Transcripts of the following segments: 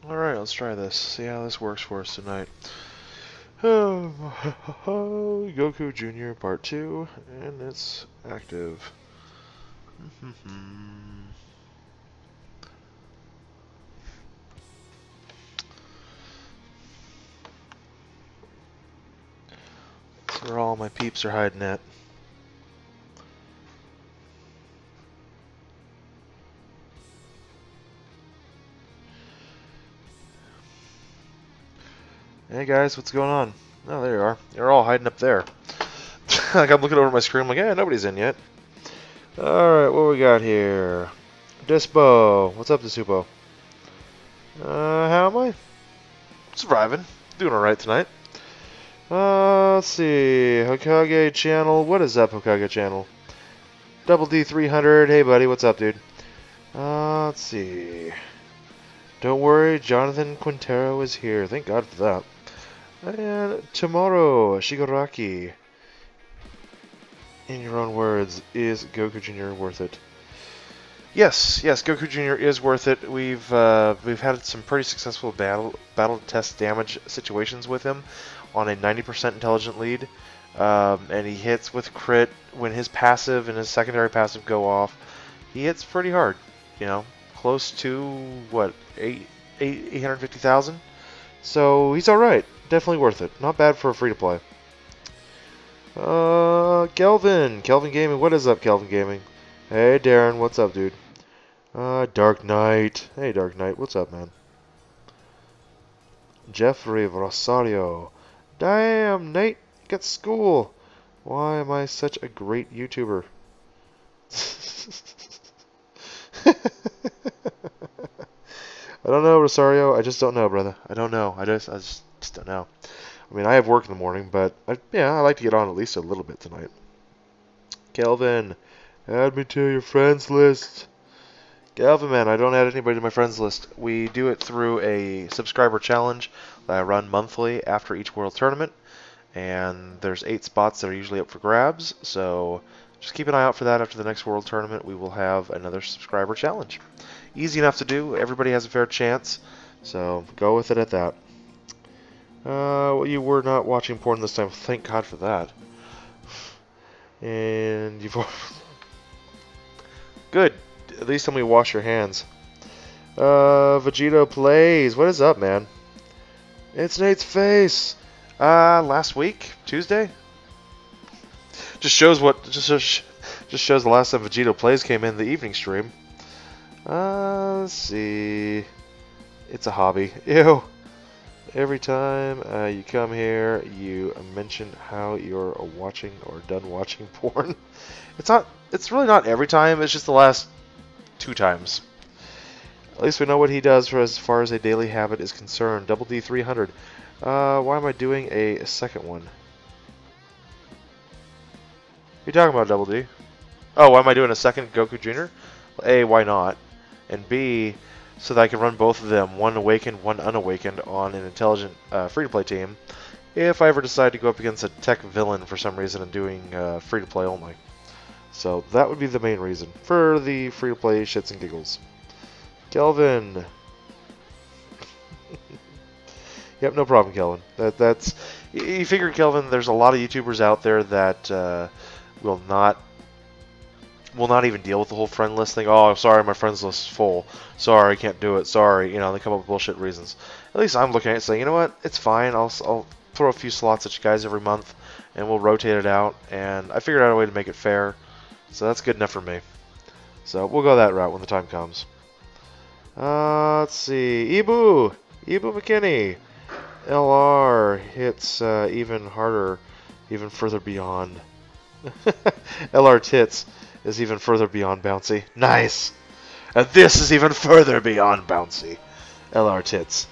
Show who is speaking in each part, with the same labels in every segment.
Speaker 1: Alright, let's try this. See how this works for us tonight. Goku Jr. Part 2, and it's active. That's where all my peeps are hiding at. Hey guys, what's going on? Oh, there you are. You're all hiding up there. Like I'm looking over my screen, I'm like, yeah, nobody's in yet. Alright, what we got here? Dispo. What's up, Disupo? How am I? Surviving. Doing alright tonight. Let's see. Hokage channel. What is up, Hokage channel? Double D 300. Hey, buddy. What's up, dude? Let's see. Don't worry, Jonathan Quintero is here. Thank God for that. And tomorrow, Shigaraki. In your own words, is Goku Jr. worth it? Yes, Goku Jr. is worth it. We've had some pretty successful battle test damage situations with him on a 90% intelligent lead, and he hits with crit when his passive and his secondary passive go off. He hits pretty hard, you know, close to what 850,000. So he's all right, definitely worth it. Not bad for a free to play. Kelvin Gaming. What is up, Kelvin Gaming? Hey, Darren. What's up, dude? Dark Knight. Hey, Dark Knight. What's up, man? Jeffrey Rosario. Damn, Nate. Get school. Why am I such a great YouTuber? I don't know, Rosario. I just don't know, brother. I don't know. I just don't know. I mean, I have work in the morning, but I like to get on at least a little bit tonight. Kelvin, add me to your friends list. Kelvin, man, I don't add anybody to my friends list. We do it through a subscriber challenge that I run monthly after each world tournament, and there's 8 spots that are usually up for grabs, so just keep an eye out for that. After the next world tournament, we will have another subscriber challenge. Easy enough to do. Everybody has a fair chance, so go with it at that. Well, you were not watching porn this time. Thank God for that. And you've... Good. At least tell me wash your hands. Vegito Plays. What is up, man? It's Nate's face. Last week? Tuesday? Just shows the last time Vegito Plays came in the evening stream. Let's see. It's a hobby. Ew. Every time you come here, you mention how you're watching or done watching porn. It's really not every time. It's just the last 2 times. At least we know what he does for as far as a daily habit is concerned. Double D 300. Why am I doing a second one? What are you talking about, Double D? Oh, why am I doing a second Goku Jr.? Well, A, why not? And B, so that I can run both of them, one awakened, one unawakened, on an intelligent free-to-play team, if I ever decide to go up against a tech villain for some reason and doing free-to-play only. So that would be the main reason for the free-to-play shits and giggles. Kelvin. Yep, no problem, Kelvin. That's you figure, Kelvin. There's a lot of YouTubers out there that will not even deal with the whole friend list thing. Oh, I'm sorry, my friends list is full. Sorry, I can't do it. Sorry, you know, they come up with bullshit reasons. At least I'm looking at it saying, you know what, it's fine. I'll throw a few slots at you guys every month, and we'll rotate it out. And I figured out a way to make it fair, so that's good enough for me. So we'll go that route when the time comes. Let's see, Ibu McKinney. LR hits even harder, even further beyond. LR tits is even further beyond bouncy. Nice! And this is even further beyond bouncy. LR tits.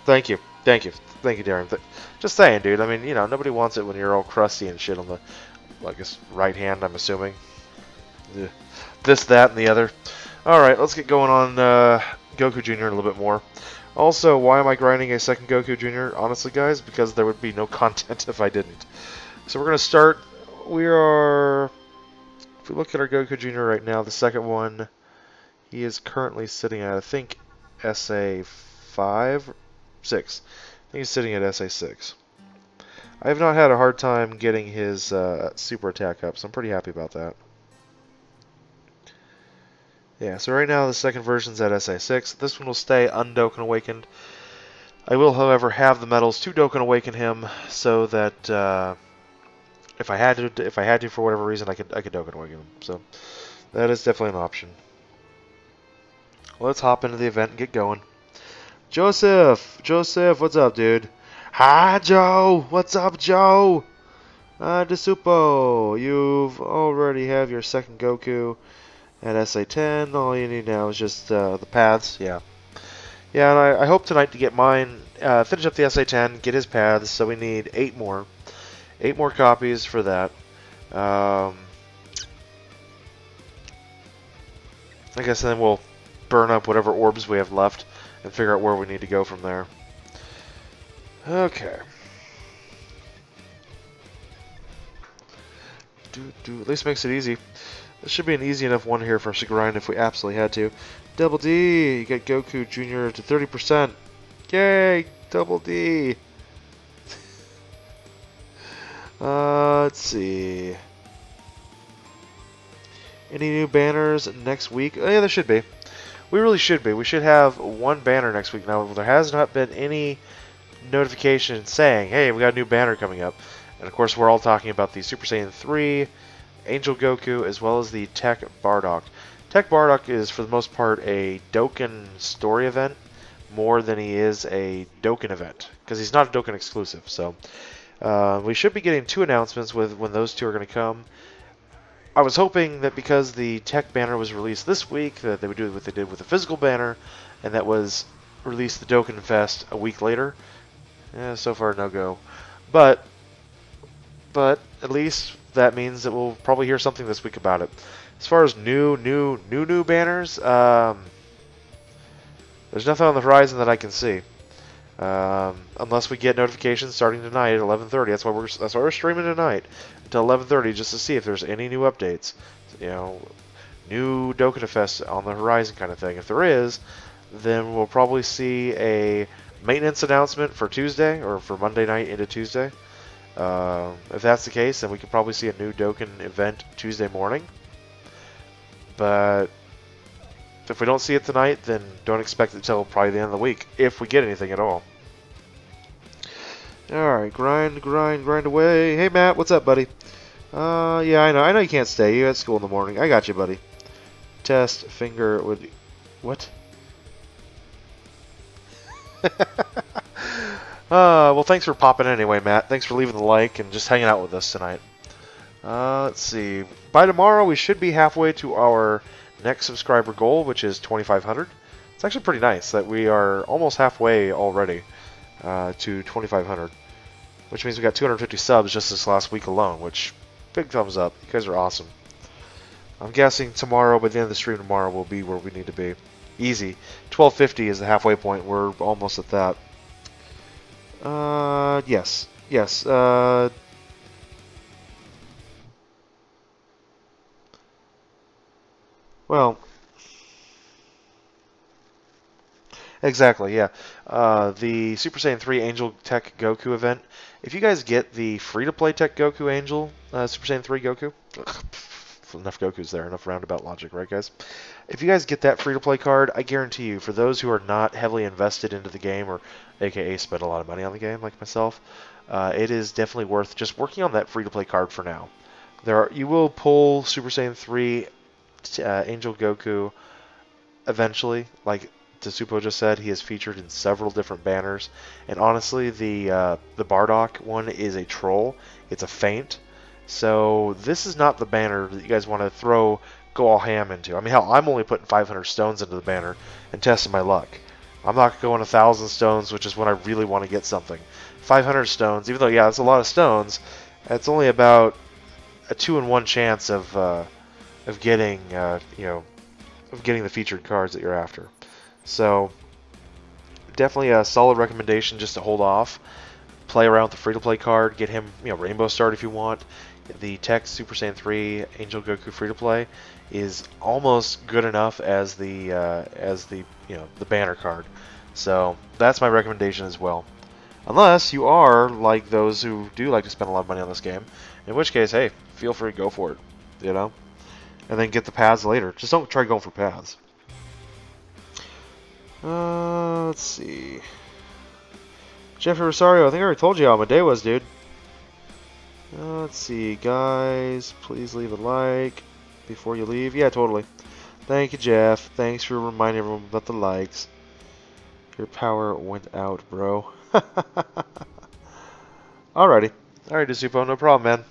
Speaker 1: Thank you, Darren. Just saying, dude. I mean, you know, nobody wants it when you're all crusty and shit on the, I guess, right hand, I'm assuming. This, that, and the other. Alright, let's get going on Goku Jr. a little bit more. Also, why am I grinding a second Goku Jr.? Honestly, guys, because there would be no content if I didn't. So we're going to start. If we look at our Goku Jr. right now, the second one, he is currently sitting at, I think, SA 5, 6. I think he's sitting at SA 6. I have not had a hard time getting his super attack up, so I'm pretty happy about that. Yeah, so right now the second version's at SA 6. This one will stay Dokkan Awakened. I will, however, have the medals to Dokkan Awaken him, so that if I had to for whatever reason, I could Dokkan Awaken him. So that is definitely an option. Let's hop into the event and get going. Joseph, what's up, dude? Hi, Joe. What's up, Joe? DeSupo, you've already have your second Goku at SA10. All you need now is just the paths. Yeah, and I hope tonight to get mine, finish up the SA10, get his paths. So we need 8 more copies for that. I guess then we'll burn up whatever orbs we have left and figure out where we need to go from there. Okay. At least makes it easy. This should be an easy enough one here for us to grind if we absolutely had to. Double D! You get Goku Jr. to 30%. Yay! Double D! Let's see. Any new banners next week? Oh, yeah, there should be. We really should be. We should have one banner next week. Now, there has not been any notification saying, hey, we got a new banner coming up. And, of course, we're all talking about the Super Saiyan 3, Angel Goku, as well as the Tech Bardock. Tech Bardock is, for the most part, a Dokkan story event more than he is a Dokkan event, because he's not a Dokkan exclusive. So we should be getting 2 announcements with when those 2 are going to come. I was hoping that because the Tech banner was released this week, that they would do what they did with the physical banner, and that was release the Dokkan Fest a week later. So far, no go. But at least that means that we'll probably hear something this week about it. As far as new banners, there's nothing on the horizon that I can see. Unless we get notifications starting tonight at 11:30. That's why we're streaming tonight until 11:30, just to see if there's any new updates. You know, new Dokkan Fest on the horizon kind of thing. If there is, then we'll probably see a maintenance announcement for Tuesday or for Monday night into Tuesday. If that's the case, then we could probably see a new Dokkan event Tuesday morning. But if we don't see it tonight, then don't expect it until probably the end of the week, if we get anything at all. Alright, grind away. Hey, Matt, what's up, buddy? Yeah, I know you can't stay. You at school in the morning. I got you, buddy. Test finger would... What? Well, thanks for popping in anyway, Matt. Thanks for leaving the like and just hanging out with us tonight. Let's see. By tomorrow, we should be halfway to our next subscriber goal, which is 2,500. It's actually pretty nice that we are almost halfway already to 2,500, which means we got 250 subs just this last week alone, which, big thumbs up. You guys are awesome. I'm guessing tomorrow, by the end of the stream tomorrow, we'll be where we need to be. Easy. 1250 is the halfway point. We're almost at that. Yes. Well, exactly, yeah. The Super Saiyan 3 Angel Tech Goku event. If you guys get the free-to-play Tech Goku Angel, Super Saiyan 3 Goku, enough Gokus there, enough roundabout logic, right, guys? If you guys get that free-to-play card, I guarantee you, for those who are not heavily invested into the game, or aka spend a lot of money on the game, like myself, it is definitely worth just working on that free-to-play card for now. You will pull Super Saiyan 3 Angel Goku eventually, like Tsupo just said. He is featured in several different banners, and honestly, the Bardock one is a troll. It's a feint. So this is not the banner that you guys want to go all ham into. I mean, hell, I'm only putting 500 stones into the banner and testing my luck. I'm not going 1,000 stones, which is when I really want to get something. 500 stones, even though, yeah, it's a lot of stones, it's only about a 2-in-1 chance of getting, getting the featured cards that you're after. So definitely a solid recommendation just to hold off. Play around with the free-to-play card. Get him, Rainbow Start if you want. The Tech Super Saiyan 3 Angel Goku free-to-play. is almost good enough as the the banner card. So that's my recommendation as well. Unless you are like those who do like to spend a lot of money on this game, in which case, hey, feel free to go for it, you know, and then get the paths later. Just don't try going for paths. Let's see. Jeffrey Rosario, I think I already told you how my day was, dude. Let's see, guys, please leave a like before you leave. Yeah, totally. Thank you, Jeff. Thanks for reminding everyone about the likes. Your power went out, bro. Alrighty. Alright, Disupo, no problem, man.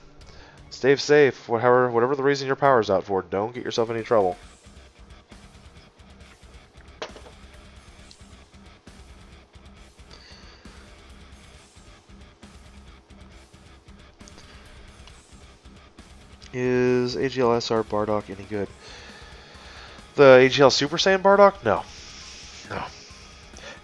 Speaker 1: Stay safe. Whatever the reason your power's out for, don't get yourself in any trouble. Is AGL SR Bardock any good? The AGL Super Saiyan Bardock? No. No.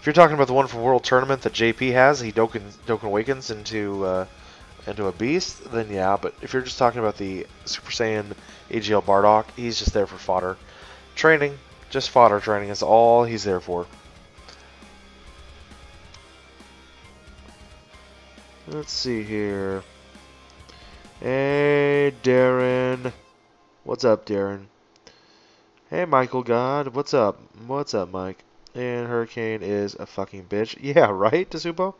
Speaker 1: If you're talking about the one from World Tournament that JP has, he Dokkan Awakens into a beast, then yeah. But if you're just talking about the Super Saiyan AGL Bardock, he's just there for fodder. Training, just fodder training is all he's there for. Let's see here. Hey, Darren. What's up, Darren? Hey, Michael God. What's up? What's up, Mike? And Hurricane is a fucking bitch. Yeah, right, Tasupo?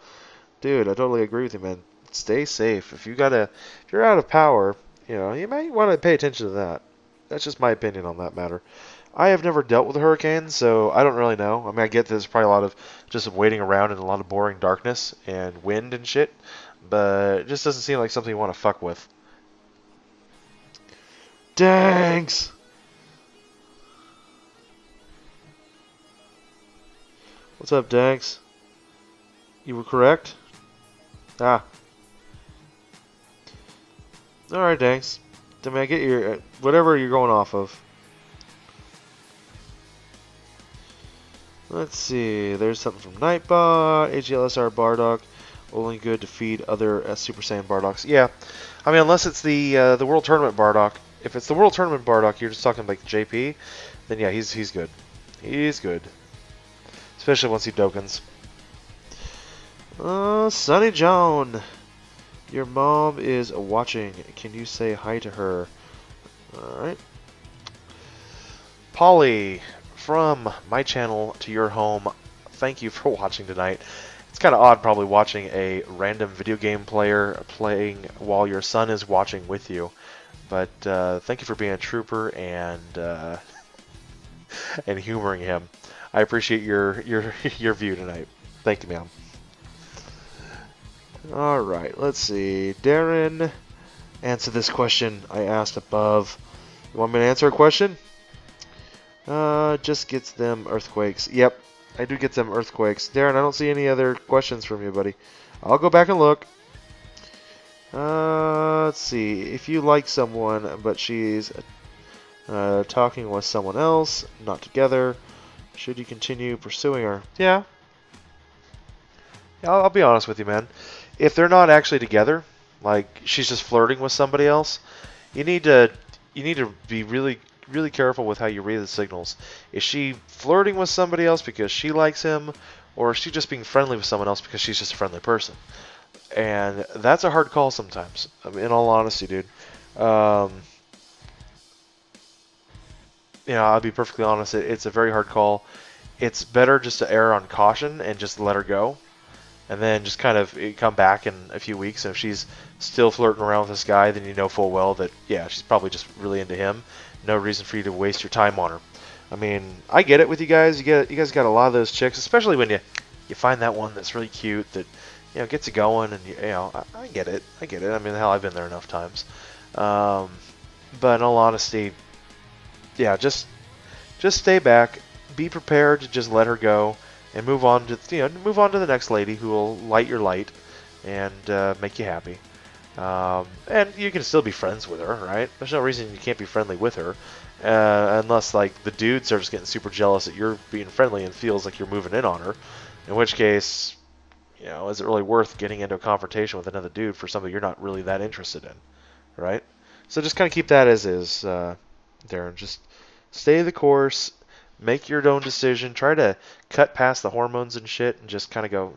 Speaker 1: Dude, I totally agree with you, man. Stay safe. If you're out of power, you might want to pay attention to that. That's just my opinion on that matter. I have never dealt with a hurricane, so I don't really know. I mean, I get there's probably a lot of just waiting around in a lot of boring darkness and wind and shit, but it just doesn't seem like something you want to fuck with. Thanks! What's up, Danks? You were correct? Ah. Alright, Danks. I mean, I get your... whatever you're going off of. Let's see. There's something from Nightbot. AGLSR Bardock. Only good to feed other Super Saiyan Bardocks. Yeah. I mean, unless it's the World Tournament Bardock. If it's the World Tournament Bardock, you're just talking like JP, then yeah, he's good. He's good. Especially once he Dokkans. Sunny Joan. Your mom is watching. Can you say hi to her? Alright. Polly, from my channel to your home, thank you for watching tonight. It's kind of odd probably watching a random video game player playing while your son is watching with you. But thank you for being a trooper and and humoring him. I appreciate your view tonight. Thank you, ma'am. Alright, let's see. Darren, answer this question I asked above. You want me to answer a question? Just gets them earthquakes. Yep, I do get them earthquakes. Darren, I don't see any other questions from you, buddy. I'll go back and look. Let's see. If you like someone, but she's talking with someone else, not together, should you continue pursuing her? Yeah. I'll be honest with you, man. If they're not actually together, like she's just flirting with somebody else, you need to be really careful with how you read the signals. Is she flirting with somebody else because she likes him, or is she just being friendly with someone else because she's just a friendly person? And that's a hard call sometimes. I mean, in all honesty, dude. I'll be perfectly honest. It's a very hard call. It's better just to err on caution and just let her go. And then just kind of come back in a few weeks. And if she's still flirting around with this guy, then you know full well that, yeah, she's probably just really into him. No reason for you to waste your time on her. I mean, I get it with you guys. You guys got a lot of those chicks, especially when you find that one that's really cute that, gets you going. And, I get it. I get it. I mean, hell, I've been there enough times. But in all honesty, yeah, just stay back. Be prepared to just let her go. And move on to the next lady who will light your light and make you happy. And you can still be friends with her, right? There's no reason you can't be friendly with her, unless like the dude starts getting super jealous that you're being friendly and feels like you're moving in on her. In which case, is it really worth getting into a confrontation with another dude for something you're not really that interested in, right? So just kind of keep that as is, Darren. Just stay the course, make your own decision, try to cut past the hormones and shit, and just kind of go,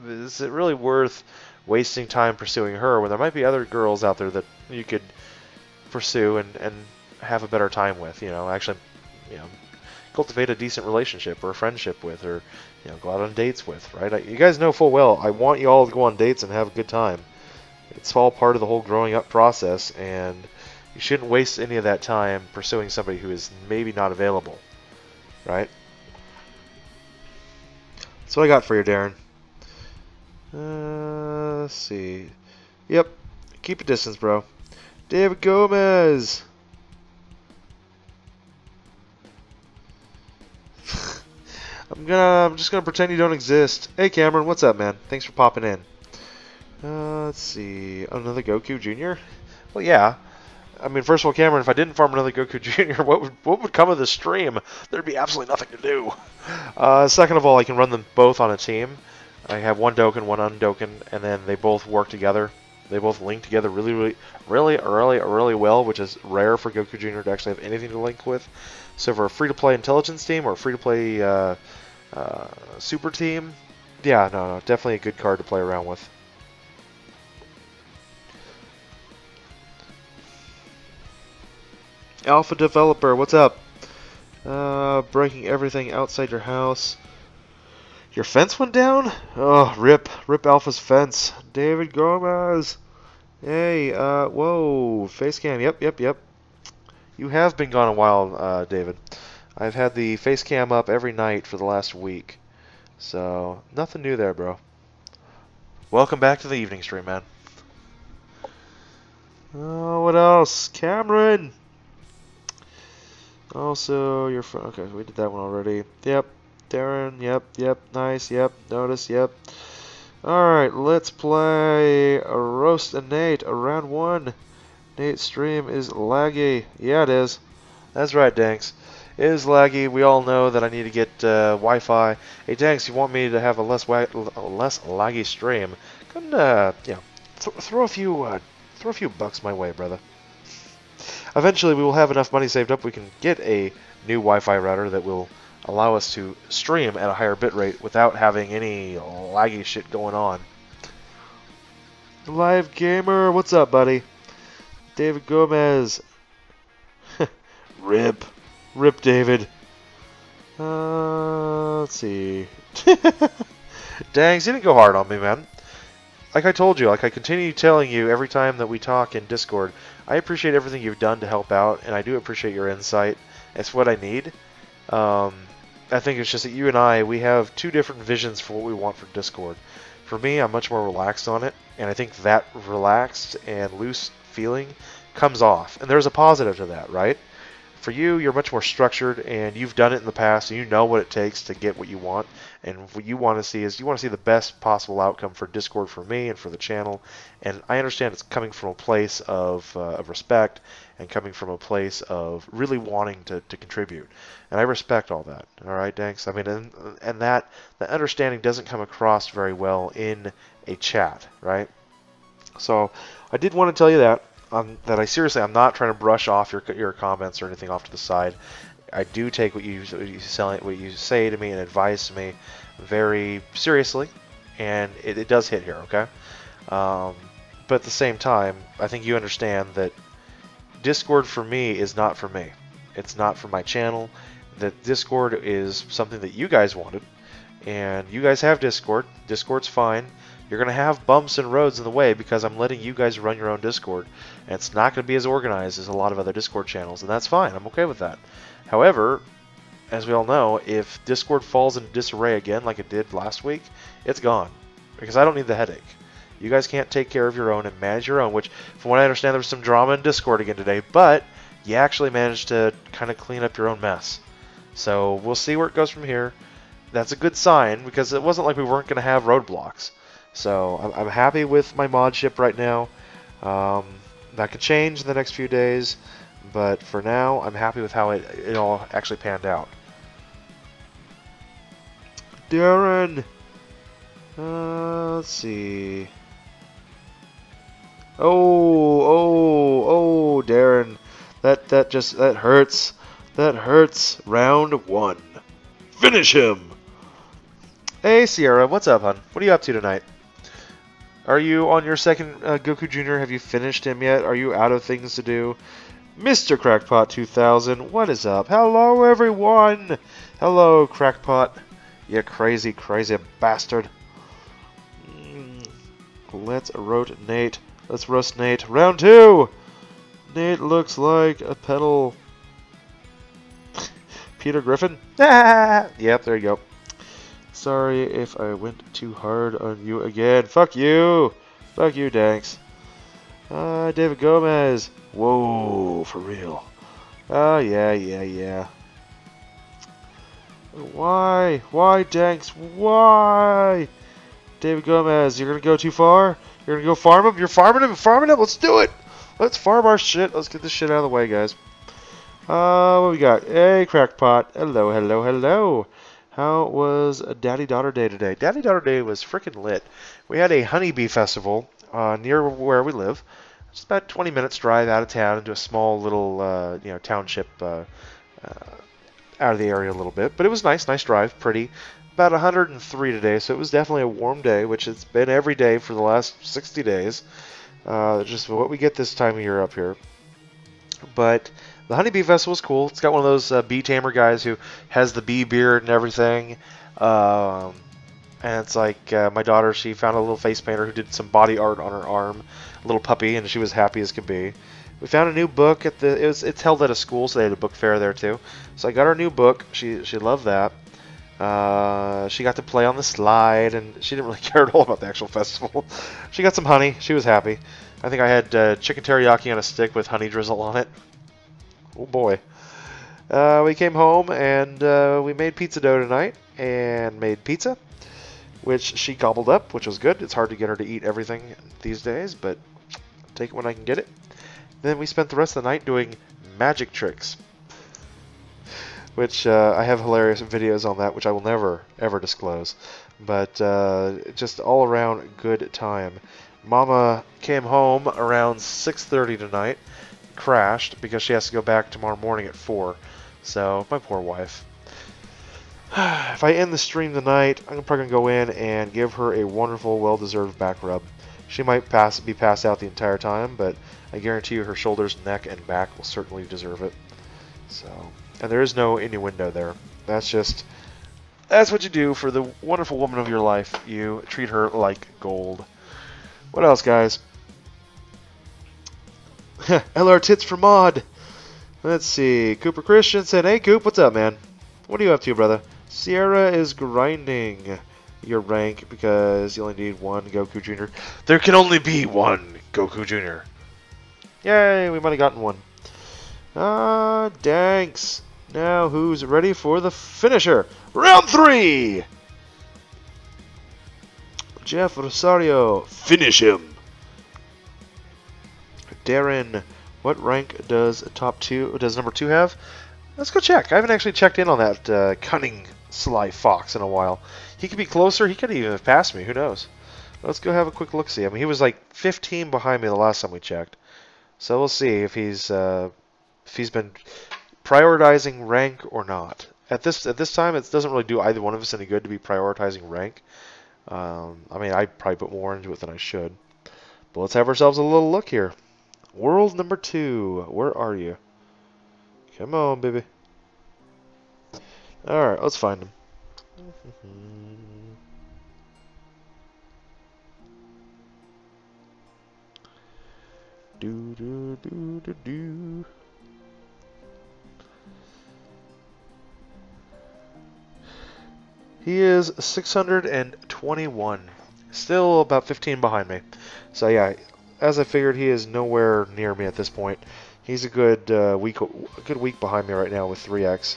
Speaker 1: is it really worth wasting time pursuing her when there might be other girls out there that you could pursue and have a better time with, actually, cultivate a decent relationship or a friendship with, or, go out on dates with, right? You guys know full well, I want you all to go on dates and have a good time. It's all part of the whole growing up process, and you shouldn't waste any of that time pursuing somebody who is maybe not available, right? That's what I got for you, Darren. Let's see. Yep, keep a distance, bro. David Gomez. I'm just gonna pretend you don't exist. Hey, Cameron, what's up, man? Thanks for popping in. Let's see. Another Goku Jr.? Well, yeah. I mean, first of all, Cameron, if I didn't farm another Goku Jr., what would come of the stream? There'd be absolutely nothing to do. Second of all, I can run them both on a team. I have one Dokkan, one undokkan, and then they both work together. They both link together really well, which is rare for Goku Jr. to actually have anything to link with. So for a free-to-play intelligence team or a free-to-play super team, yeah, no, definitely a good card to play around with. Alpha Developer, what's up? Breaking everything outside your house. Your fence went down? Oh, rip Alpha's fence. David Gomez. Hey, whoa, face cam. Yep. You have been gone a while, David. I've had the face cam up every night for the last week. So, nothing new there, bro. Welcome back to the evening stream, man. Oh, what else? Cameron! Also, your friend. Okay, we did that one already. Yep. Darren. Yep. Nice. Yep. Notice. Yep. Alright, let's play a Roast and Nate, a round 1. Nate's stream is laggy. Yeah, it is. That's right, Danks. It is laggy. We all know that I need to get Wi-Fi. Hey, Danks, you want me to have a less laggy stream? Come, throw a few bucks my way, brother. Eventually, we will have enough money saved up. We can get a new Wi-Fi router that will allow us to stream at a higher bitrate without having any laggy shit going on. Live Gamer, what's up, buddy? David Gomez. Rip, David. Let's see. Dangs, you didn't go hard on me, man. Like I told you, like I continue telling you every time that we talk in Discord, I appreciate everything you've done to help out, and I do appreciate your insight. It's what I need. I think it's just that you and I, we have two different visions for what we want for Discord. For me, I'm much more relaxed on it, and I think that relaxed and loose feeling comes off. And there's a positive to that, right? For you, you're much more structured, and you've done it in the past, and you know what it takes to get what you want. And what you want to see is you want to see the best possible outcome for Discord for me and for the channel. And I understand it's coming from a place of respect and coming from a place of really wanting to contribute. And I respect all that. All right, Danks? I mean, and that understanding doesn't come across very well in a chat, right? So I did want to tell you that. That I'm not trying to brush off your comments or anything off to the side. I do take what you say to me and advise to me very seriously, and it does hit here, okay? But at the same time, I think you understand that Discord for me is not for me. It's not for my channel. That Discord is something that you guys wanted, and you guys have Discord. Discord's fine. You're going to have bumps and roads in the way because I'm letting you guys run your own Discord. And it's not going to be as organized as a lot of other Discord channels, and that's fine. I'm okay with that. However, as we all know, if Discord falls into disarray again like it did last week, it's gone. Because I don't need the headache. You guys can't take care of your own and manage your own, which, from what I understand, there was some drama in Discord again today, but you actually managed to kind of clean up your own mess. So we'll see where it goes from here. That's a good sign, because it wasn't like we weren't going to have roadblocks. So I'm happy with my mod ship right now. That could change in the next few days, but for now, I'm happy with how it all actually panned out. Darren! Let's see. Oh, Darren. That hurts. That hurts. Round 1. Finish him! Hey, Sierra, what's up, hon? What are you up to tonight? Are you on your second Goku Jr.? Have you finished him yet? Are you out of things to do? Mr. Crackpot 2000, what is up? Hello, everyone! Hello, Crackpot. You crazy, crazy bastard. Let's roast Nate. Let's roast Nate. Round 2! Nate looks like a pedal. Peter Griffin? Yep, there you go. Sorry if I went too hard on you again. Fuck you! Fuck you, Danks. David Gomez. Whoa, for real. Oh, yeah. Why? Why, Danks? Why? David Gomez, you're gonna go too far? You're gonna go farm him? You're farming him? Farming him? Let's do it! Let's farm our shit. Let's get this shit out of the way, guys. What we got? Hey, Crackpot. Hello. How was Daddy-Daughter Day today? Daddy-Daughter Day was freaking lit. We had a honeybee festival near where we live. Just about 20 minutes drive out of town into a small little, township out of the area a little bit. But it was nice drive, pretty. About 103 today, so it was definitely a warm day, which it's been every day for the last 60 days. Just what we get this time of year up here. But the Honeybee Festival is cool. It's got one of those bee tamer guys who has the bee beard and everything. And it's like my daughter, she found a little face painter who did some body art on her arm, a little puppy, and she was happy as could be. We found a new book at it's held at a school, so they had a book fair there too. So I got her new book. She loved that. She got to play on the slide, and she didn't really care at all about the actual festival. She got some honey. She was happy. I think I had chicken teriyaki on a stick with honey drizzle on it. Oh boy. We came home and we made pizza dough tonight and made pizza, which she gobbled up, which was good. It's hard to get her to eat everything these days, but I'll take it when I can get it. Then we spent the rest of the night doing magic tricks, which I have hilarious videos on that, which I will never, ever disclose. But just all around good time. Mama came home around 6:30 tonight, crashed because she has to go back tomorrow morning at 4. So, my poor wife. If I end the stream tonight, I'm probably going to go in and give her a wonderful, well-deserved back rub. She might be passed out the entire time, but I guarantee you her shoulders, neck, and back will certainly deserve it. So, and there is no innuendo there. That's what you do for the wonderful woman of your life. You treat her like gold. What else, guys? LR Tits for Mod. Let's see. Cooper Christensen. Hey, Coop. What's up, man? What are you up to, brother? Sierra is grinding your rank because you only need one Goku Jr. There can only be one Goku Jr. Yay, we might have gotten one. Danks. Now who's ready for the finisher? Round 3! Jeff Rosario. Finish him. Darren, what rank does number 2 have? Let's go check. I haven't actually checked in on that cunning sly fox in a while. He could be closer. He could even have passed me. Who knows? Let's go have a quick look-see. I mean, he was like 15 behind me the last time we checked. So we'll see if he's been prioritizing rank or not. At this time, it doesn't really do either one of us any good to be prioritizing rank. I mean, I probably put more into it than I should. But let's have ourselves a little look here. World number 2. Where are you? Come on, baby. Alright, let's find him. Do. He is 621. Still about 15 behind me. So yeah, as I figured, he is nowhere near me at this point. He's a good week behind me right now with 3x.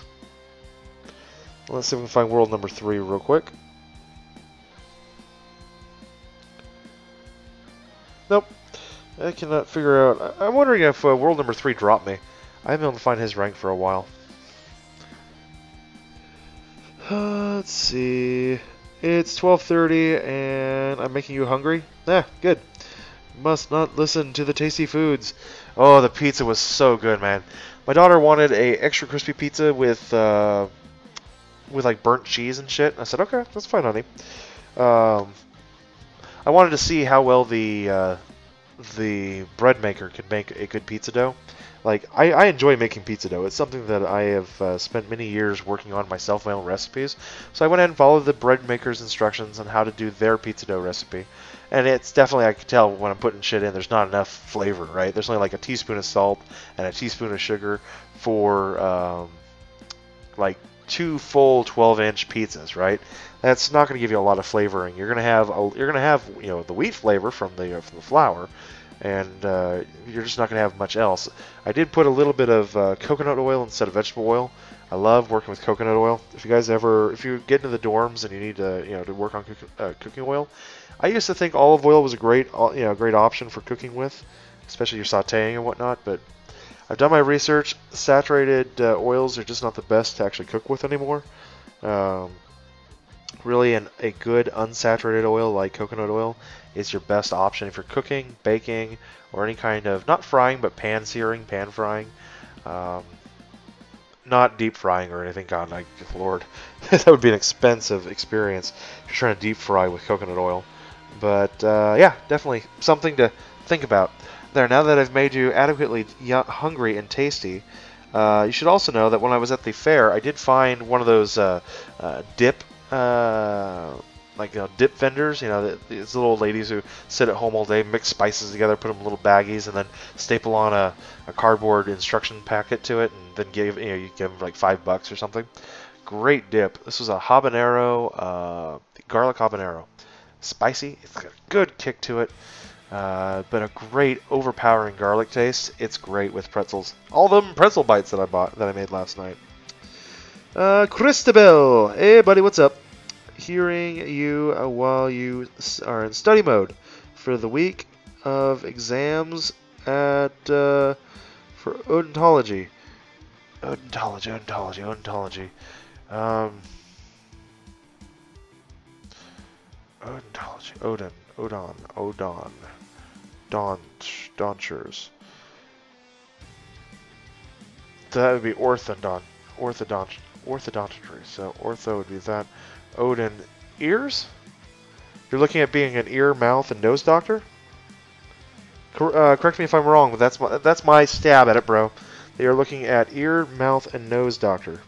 Speaker 1: Let's see if we can find world number 3 real quick. Nope. I cannot figure out. I'm wondering if world number 3 dropped me. I haven't been able to find his rank for a while. Let's see. It's 12:30 and I'm making you hungry? Good. Must not listen to the tasty foods. Oh, the pizza was so good, man. My daughter wanted a extra crispy pizza with like burnt cheese and shit. I said, okay, that's fine, honey. Um, I wanted to see how well the bread maker could make a good pizza dough. Like, I enjoy making pizza dough. It's something that I have spent many years working on myself, my own recipes. So I went ahead and followed the bread maker's instructions on how to do their pizza dough recipe. And it's definitely, I can tell when I'm putting shit in, there's not enough flavor, right? There's only like a teaspoon of salt and a teaspoon of sugar for like 2 full 12-inch pizzas, right? That's not going to give you a lot of flavoring. You're going to have the wheat flavor from the flour, and you're just not going to have much else. I did put a little bit of coconut oil instead of vegetable oil. I love working with coconut oil. If you get into the dorms and you need to work on cooking oil, I used to think olive oil was a great option for cooking with, especially your sautéing and whatnot. But I've done my research. Saturated oils are just not the best to actually cook with anymore. Really, a good unsaturated oil like coconut oil is your best option if you're cooking, baking, or any kind of, not frying, but pan searing, pan frying. Not deep frying or anything. God, Lord, that would be an expensive experience if you're trying to deep fry with coconut oil. But yeah, definitely something to think about. There, now that I've made you adequately hungry and tasty, you should also know that when I was at the fair, I did find one of those dip dip vendors. These little old ladies who sit at home all day, mix spices together, put them in little baggies, and then staple on a cardboard instruction packet to it, and then you give them like $5 or something. Great dip. This was a habanero, garlic habanero. Spicy. It's got a good kick to it. But a great overpowering garlic taste. It's great with pretzels. All them pretzel bites that I made last night. Christabel, hey buddy, what's up? Hearing you while you are in study mode for the week of exams for odontology. Odontology. Dentures. That would be orthodontry. So ortho would be that. Odin, ears? You're looking at being an ear, mouth, and nose doctor? Correct me if I'm wrong, but that's my stab at it, bro. They are looking at ear, mouth, and nose doctor.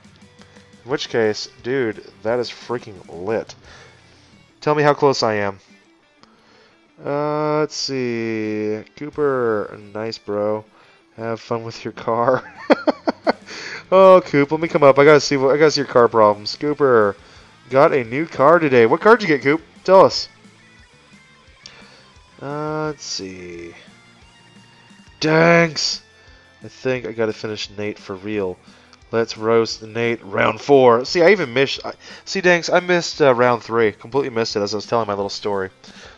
Speaker 1: In which case, dude, that is freaking lit. Tell me how close I am. Let's see. Cooper, nice, bro. Have fun with your car. Oh, Coop, let me come up. I gotta see your car problems. Cooper, got a new car today. What car did you get, Coop? Tell us. Let's see. Thanks. I think I gotta finish Nate for real. Let's roast Nate round 4. See, I even missed. See, Danks, I missed round 3. Completely missed it as I was telling my little story.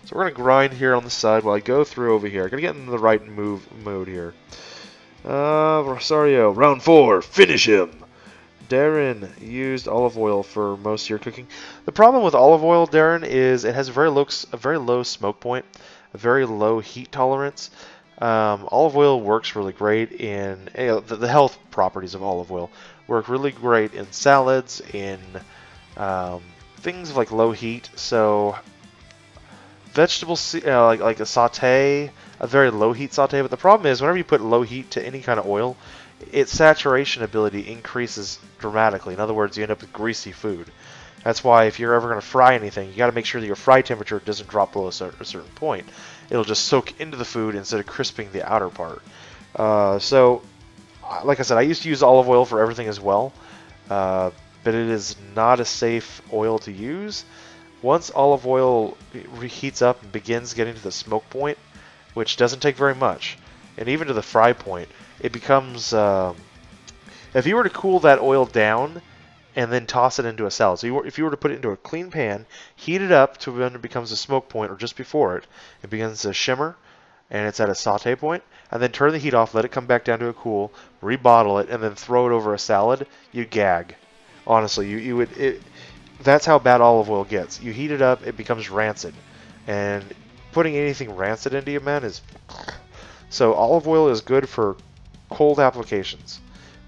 Speaker 1: So we're gonna grind here on the side while I go through over here. I gotta get in the right mode here. Rosario, round 4. Finish him. Darren used olive oil for most of your cooking. The problem with olive oil, Darren, is it has a very low smoke point, a very low heat tolerance. Olive oil works really great in the health properties of olive oil work really great in salads, in things like low heat. So vegetables like a saute, a very low heat saute. But the problem is whenever you put low heat to any kind of oil, its saturation ability increases dramatically. In other words, you end up with greasy food. That's why if you're ever going to fry anything, you got to make sure that your fry temperature doesn't drop below a certain point. It'll just soak into the food instead of crisping the outer part. So, like I said, I used to use olive oil for everything as well, but it is not a safe oil to use. Once olive oil reheats up and begins getting to the smoke point, which doesn't take very much, and even to the fry point, it becomes, if you were to cool that oil down and then toss it into a salad, so if you were to put it into a clean pan, heat it up to when it becomes a smoke point, or just before it begins to shimmer, and it's at a saute point, and then turn the heat off, let it come back down to a cool, rebottle it, and then throw it over a salad, you gag. Honestly, that's how bad olive oil gets. You heat it up, it becomes rancid, and putting anything rancid into you, man, is... So olive oil is good for cold applications.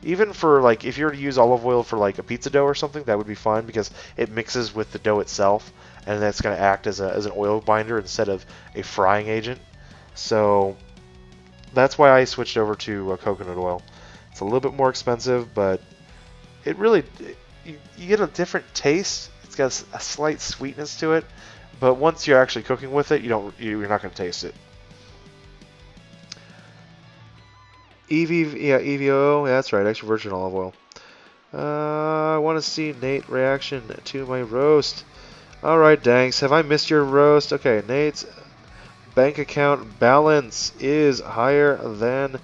Speaker 1: Even for like if you were to use olive oil for like a pizza dough or something, that would be fine because it mixes with the dough itself, and that's going to act as an oil binder instead of a frying agent. So that's why I switched over to coconut oil. It's a little bit more expensive, but it really you get a different taste. It's got a slight sweetness to it, but once you're actually cooking with it, you're not going to taste it. EVO, yeah, that's right, extra virgin olive oil. I want to see Nate reaction to my roast. Alright, Danks, have I missed your roast? Okay, Nate's bank account balance is higher than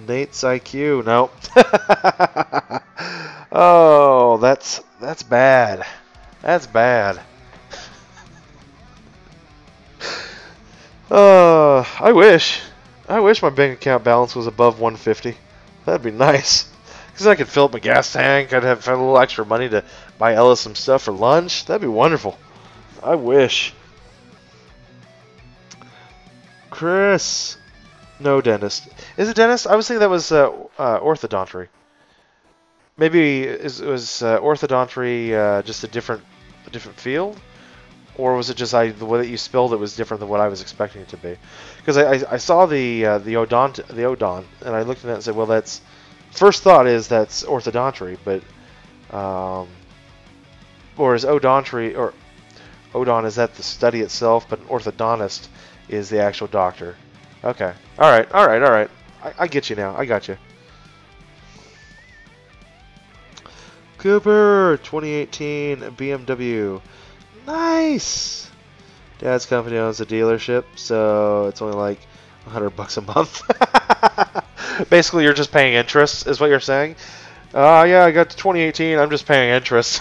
Speaker 1: Nate's IQ. No. Oh, that's bad. That's bad. I wish. I wish my bank account balance was above 150. That'd be nice. Because I could fill up my gas tank. I'd have a little extra money to buy Ella some stuff for lunch. That'd be wonderful. I wish. Chris. No dentist. Is it dentist? I was thinking that was orthodontry. Maybe it was orthodontry just a different field? Or was it just the way that you spelled it was different than what I was expecting it to be? Because I saw the odont, and I looked at it and said, well, that's first thought is that's orthodontry, but or is odontry or odon is that the study itself, but an orthodontist is the actual doctor. Okay, all right. I get you now. I got you. Cooper 2018 BMW. Nice! Dad's company owns a dealership, so it's only like $100 a month. Basically, you're just paying interest, is what you're saying? Yeah, I got to 2018, I'm just paying interest.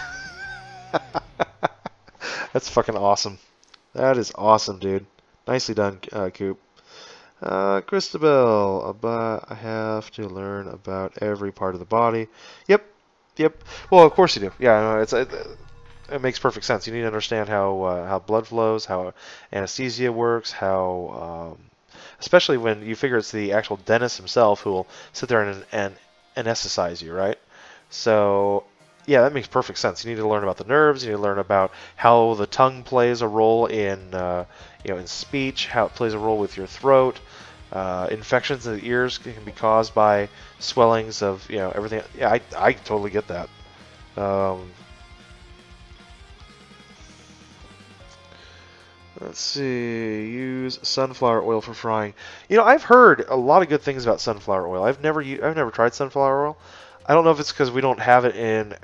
Speaker 1: That's fucking awesome. That is awesome, dude. Nicely done, Coop. Christabel, I have to learn about every part of the body. Yep. Well, of course you do. Yeah, it makes perfect sense. You need to understand how blood flows, how anesthesia works, how especially when you figure it's the actual dentist himself who will sit there and anesthetize you, right? So yeah, that makes perfect sense. You need to learn about the nerves. You need to learn about how the tongue plays a role in in speech, how it plays a role with your throat. Infections in the ears can be caused by swellings of everything. Yeah, I totally get that. Let's see. Use sunflower oil for frying. I've heard a lot of good things about sunflower oil. I've never tried sunflower oil. I don't know if it's because we don't have it in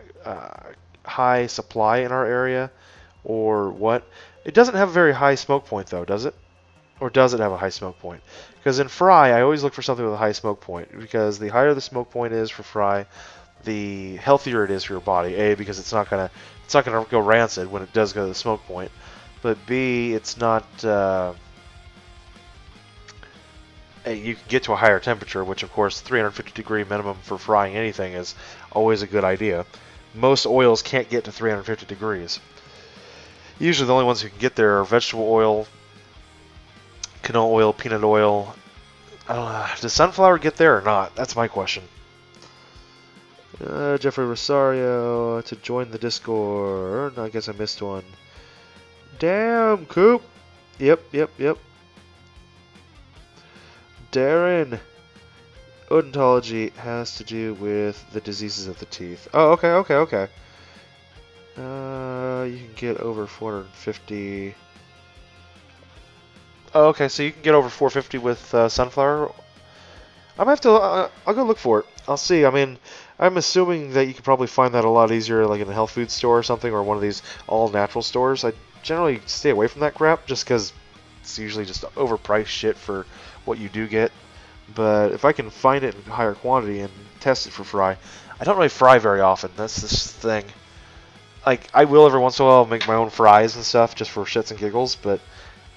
Speaker 1: high supply in our area or what. It doesn't have a very high smoke point though, does it? Or does it have a high smoke point? Because in fry, I always look for something with a high smoke point because the higher the smoke point is for fry, the healthier it is for your body. A, because it's not gonna go rancid when it does go to the smoke point. But B, it's not. You can get to a higher temperature, which of course 350 degree minimum for frying anything is always a good idea. Most oils can't get to 350 degrees. Usually the only ones who can get there are vegetable oil, canola oil, peanut oil. Does sunflower get there or not? That's my question. Jeffrey Rosario to join the Discord. I guess I missed one. Damn, Coop. Yep. Darren. Odontology has to do with the diseases of the teeth. Oh, okay. You can get over 450. Oh, okay, so you can get over 450 with sunflower. I'm gonna have to. I'll go look for it. I'll see. I mean, I'm assuming that you could probably find that a lot easier, like in a health food store or something, or one of these all-natural stores. I generally stay away from that crap just because it's usually just overpriced shit for what you do get. But if I can find it in higher quantity and test it for fry, I don't really fry very often. That's this thing. Like, I will every once in a while make my own fries and stuff just for shits and giggles, but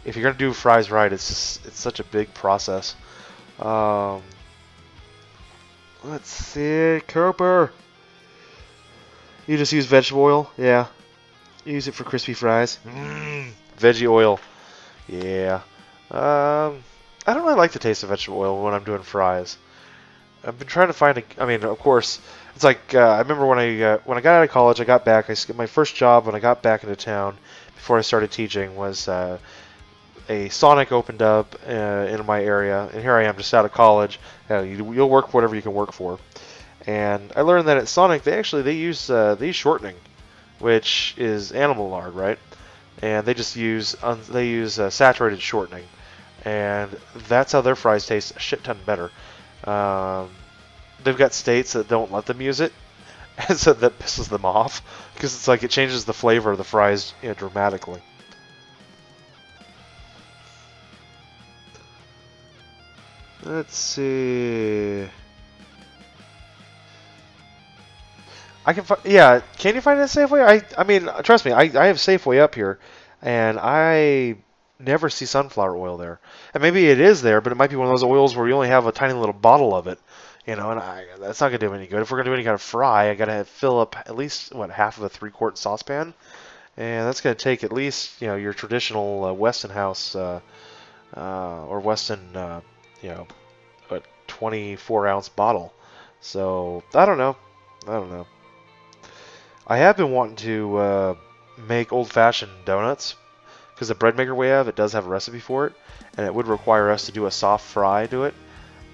Speaker 1: if you're gonna do fries right, it's such a big process. Let's see, Cooper. You just use vegetable oil? Yeah. Use it for crispy fries. Veggie oil. Yeah. I don't really like the taste of vegetable oil when I'm doing fries. I've been trying to find a. I mean, of course, it's like I remember when I got out of college, I got back. My first job when I got back into town before I started teaching was a Sonic opened up in my area, and here I am just out of college. You'll work for whatever you can work for. And I learned that at Sonic they use shortening, which is animal lard, right? And they just use saturated shortening, and that's how their fries taste a shit ton better. They've got states that don't let them use it, and so that pisses them off because it's like it changes the flavor of the fries, dramatically. Let's see. I can find. Yeah, can you find it at Safeway? I mean, trust me, I have Safeway up here, and I never see sunflower oil there. And maybe it is there, but it might be one of those oils where you only have a tiny little bottle of it, and that's not gonna do me any good. If we're gonna do any kind of fry, I gotta fill up at least half of a 3-quart saucepan, and that's gonna take at least your traditional Westinghouse or Weston 24-ounce bottle. So I don't know. I have been wanting to make old-fashioned donuts because the bread maker we have, it does have a recipe for it, and it would require us to do a soft fry to it.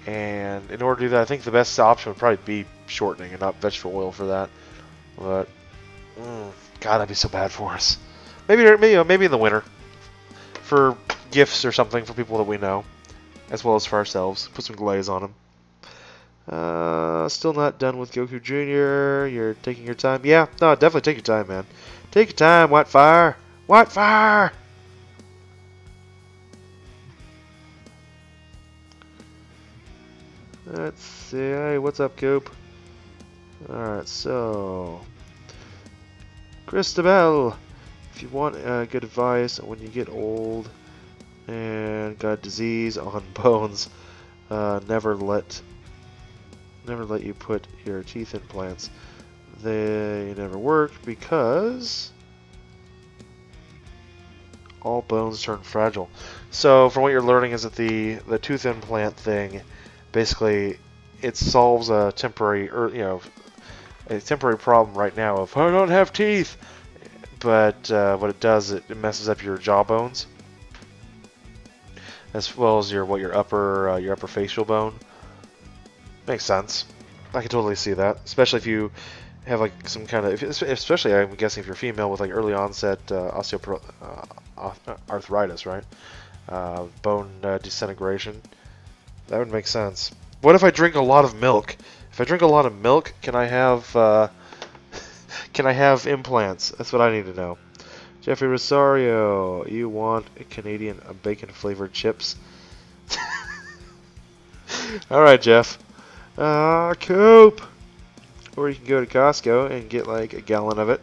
Speaker 1: And in order to do that, I think the best option would probably be shortening and not vegetable oil for that. But God, that'd be so bad for us. Maybe in the winter for gifts or something for people that we know, as well as for ourselves. Put some glaze on them. Still not done with Goku Jr. You're taking your time. Yeah, no, definitely take your time, man. Take your time, Whitefire. Whitefire! Let's see. Hey, what's up, Coop? Alright, so Christabel, if you want good advice when you get old and got disease on bones, never let you put your teeth implants. They never work because all bones turn fragile. So from what you're learning is that the tooth implant thing, basically, it solves a temporary problem right now of I don't have teeth. But what it does, it messes up your jaw bones, as well as your upper facial bone. Makes sense. I can totally see that, especially if you have like some kind of, especially I'm guessing if you're female with like early onset arthritis, right? Bone disintegration. That would make sense. What if I drink a lot of milk? If I drink a lot of milk, can I have implants? That's what I need to know. Jeffrey Rosario, you want a Canadian bacon flavored chips? All right, Jeff. Coop. Or you can go to Costco and get like a gallon of it.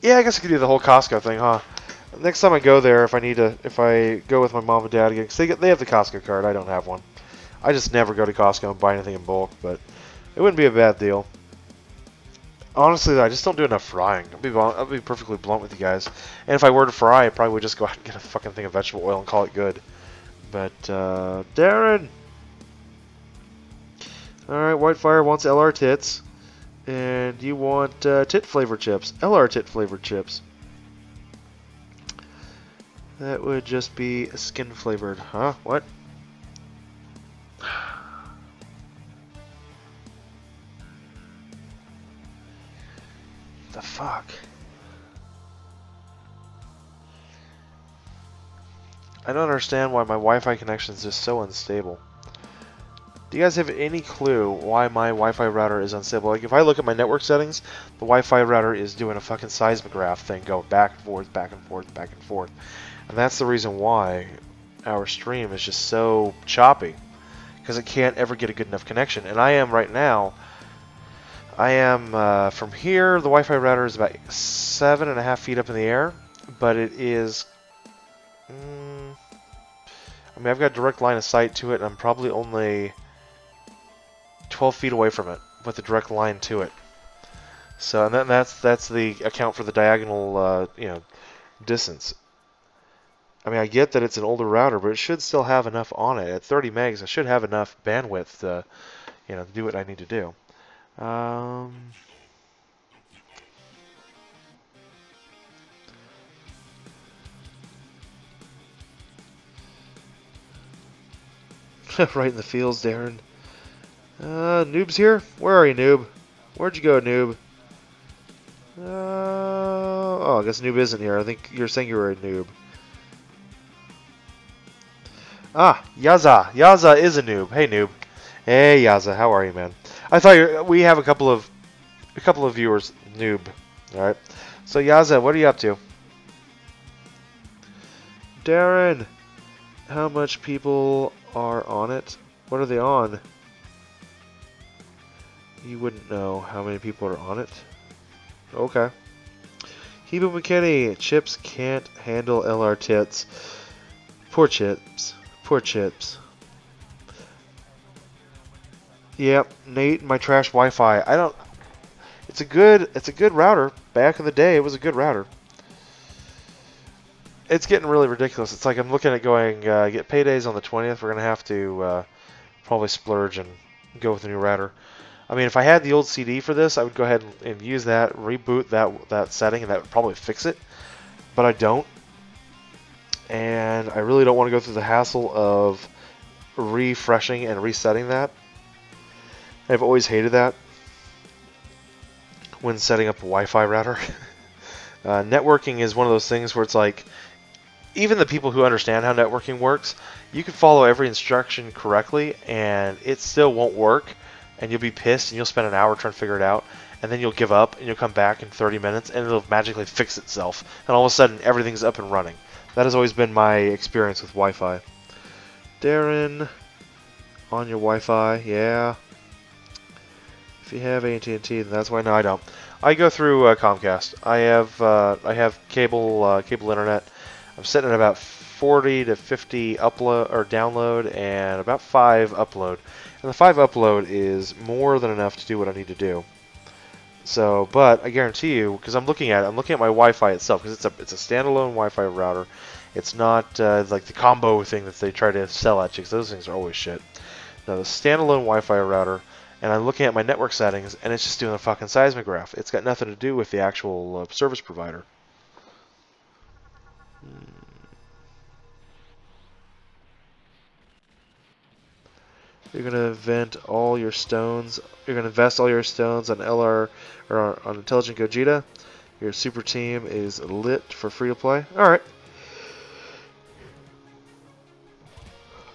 Speaker 1: Yeah, I guess I could do the whole Costco thing, huh? Next time I go there, if I go with my mom and dad again, because they have the Costco card, I don't have one. I just never go to Costco and buy anything in bulk, but it wouldn't be a bad deal. Honestly, I just don't do enough frying. I'll be perfectly blunt with you guys. And if I were to fry, I probably would just go out and get a fucking thing of vegetable oil and call it good. But, Darren! Alright, Whitefire wants LR tits. And you want tit flavored chips. LR tit flavored chips. That would just be skin flavored. Huh? What? The fuck? I don't understand why my Wi-Fi connection is just so unstable. Do you guys have any clue why my Wi-Fi router is unstable? Like, if I look at my network settings, the Wi-Fi router is doing a fucking seismograph thing, going back and forth, back and forth, back and forth. And that's the reason why our stream is just so choppy. Because it can't ever get a good enough connection. And I am right now, from here, the Wi-Fi router is about 7.5 feet up in the air. But it is, I mean, I've got a direct line of sight to it, and I'm probably only 12 feet away from it with a direct line to it. So, and then that's the account for the diagonal, distance. I mean, I get that it's an older router, but it should still have enough on it. At 30 megs, I should have enough bandwidth to, do what I need to do. Right in the fields, Darren. Noob's here? Where are you, Noob? Where'd you go, Noob? Oh, I guess Noob isn't here. I think you're saying you were a noob. Ah, Yaza. Yaza is a noob. Hey, noob. Hey, Yaza. How are you, man? I thought we have a couple of viewers. Noob. All right. So Yaza, what are you up to? Darren, how much people are on it? What are they on? You wouldn't know how many people are on it. Okay. Hebo McKinney, Chips can't handle LR tits. Poor Chips. Poor Chips. Yep, Nate, my trash Wi-Fi. It's a good router. Back in the day, it was a good router. It's getting really ridiculous. It's like I'm looking at going, get paydays on the 20th. We're gonna have to probably splurge and go with a new router. I mean, if I had the old CD for this, I would go ahead and use that, reboot that setting, and that would probably fix it. But I don't. And I really don't want to go through the hassle of refreshing and resetting that. I've always hated that when setting up a Wi-Fi router. Networking is one of those things where it's like, even the people who understand how networking works, you can follow every instruction correctly, and it still won't work. And you'll be pissed, and you'll spend an hour trying to figure it out, and then you'll give up, and you'll come back in 30 minutes, and it'll magically fix itself, and all of a sudden, everything's up and running. That has always been my experience with Wi-Fi. Darren, on your Wi-Fi, yeah. If you have AT&T, then that's why. No, I don't. I go through Comcast. I have cable internet. I'm sitting at about 40 to 50 upload or download, and about 5 upload. And the 5 upload is more than enough to do what I need to do. So, but I guarantee you, because I'm looking at my Wi-Fi itself, because it's a standalone Wi-Fi router. It's not like the combo thing that they try to sell at you, because those things are always shit. No, the standalone Wi-Fi router, and I'm looking at my network settings, and it's just doing a fucking seismograph. It's got nothing to do with the actual service provider. You're gonna invest all your stones on LR or on Intelligent Gogeta. Your super team is lit for free to play. All right,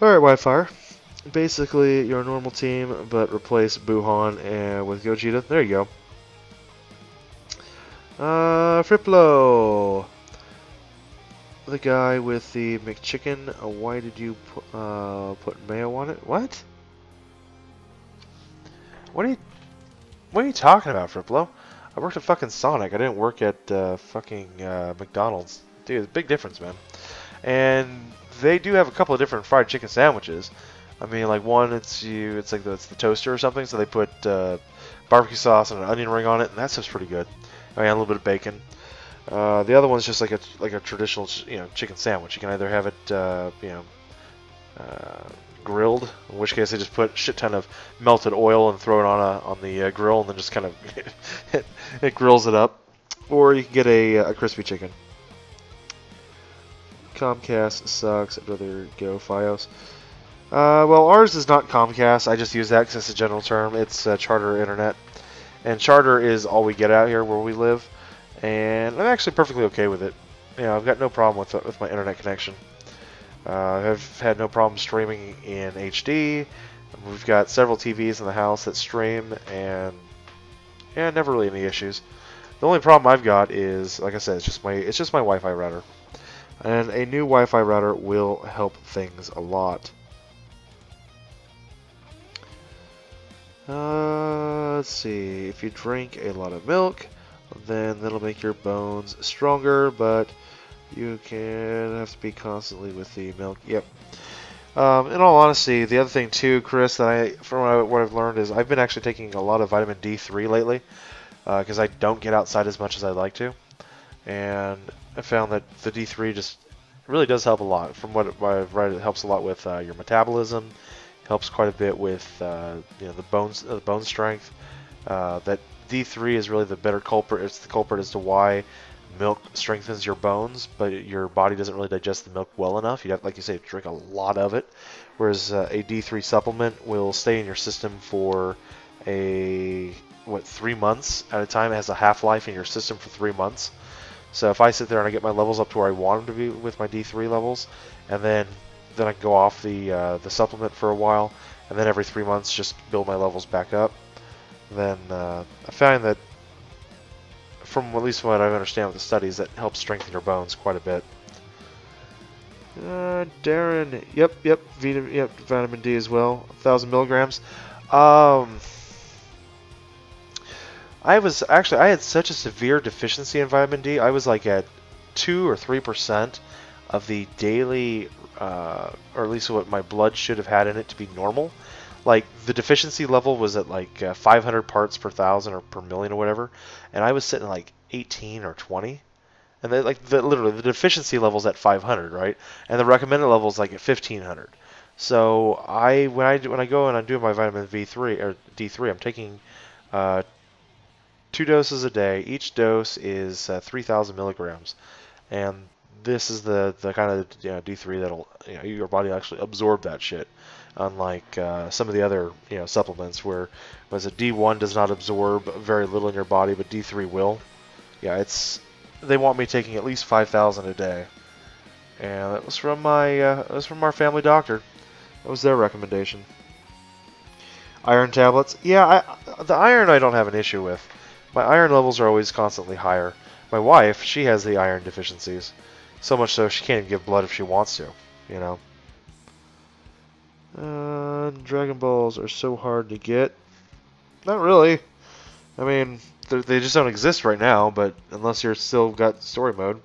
Speaker 1: Wi-Fi. Basically, your normal team, but replace Buhan and with Gogeta. There you go. Friplo, the guy with the McChicken. Why did you put mayo on it? What? What are you talking about, Friplo? I worked at fucking Sonic. I didn't work at fucking McDonald's. Dude, big difference, man. And they do have a couple of different fried chicken sandwiches. I mean, like one, it's the toaster or something. So they put barbecue sauce and an onion ring on it, and that stuff's pretty good. I mean, a little bit of bacon. The other one's just like a traditional chicken sandwich. You can either have it grilled, in which case they just put a shit ton of melted oil and throw it on the grill, and then just kind of it grills it up, or you can get a crispy chicken. Comcast sucks. I'd rather go Fios. Well, ours is not Comcast. I just use that because it's a general term. It's Charter Internet, and Charter is all we get out here where we live, and I'm actually perfectly okay with it. I've got no problem with my internet connection. I've had no problem streaming in HD. We've got several TVs in the house that stream, and never really any issues. The only problem I've got is, like I said, it's just my Wi-Fi router, and a new Wi-Fi router will help things a lot. Let's see. If you drink a lot of milk, then that'll make your bones stronger, but you can have to be constantly with the milk. Yep. In all honesty, the other thing too, Chris, that what I've learned is I've been actually taking a lot of vitamin D3 lately because I don't get outside as much as I'd like to, and I found that the D3 just really does help a lot. From what I've read, it helps a lot with your metabolism. Helps quite a bit with the bone strength. That D3 is really the better culprit. It's the culprit as to why milk strengthens your bones, but your body doesn't really digest the milk well enough. You have, like you say, drink a lot of it. Whereas a D3 supplement will stay in your system for 3 months at a time. It has a half-life in your system for 3 months. So if I sit there and I get my levels up to where I want them to be with my D3 levels, and then I can go off the supplement for a while, and then every 3 months just build my levels back up, then I find that, from at least what I understand with the studies, that helps strengthen your bones quite a bit. Darren, yep, vitamin D as well, 1,000 milligrams. I had such a severe deficiency in vitamin D. I was like at 2 or 3% of the daily, or at least what my blood should have had in it to be normal. Like, the deficiency level was at like 500 parts per thousand or per million or whatever, and I was sitting at like 18 or 20. And literally the deficiency level's at 500, right? And the recommended level's like at 1500. So when I go and I'm doing my vitamin V3 or D3, I'm taking 2 doses a day. Each dose is 3,000 milligrams, and this is the kind of D3 that'll your body actually absorb that shit. Unlike some of the other supplements where was it D1 does not absorb very little in your body, but D3 will. Yeah, they want me taking at least 5,000 a day, and that was from our family doctor. That was their recommendation. Iron tablets, yeah, the iron I don't have an issue with. My iron levels are always constantly higher. My wife, she has the iron deficiencies, so much so she can't even give blood if she wants to. Dragon Balls are so hard to get. Not really. I mean, they just don't exist right now, but unless you're still got story mode.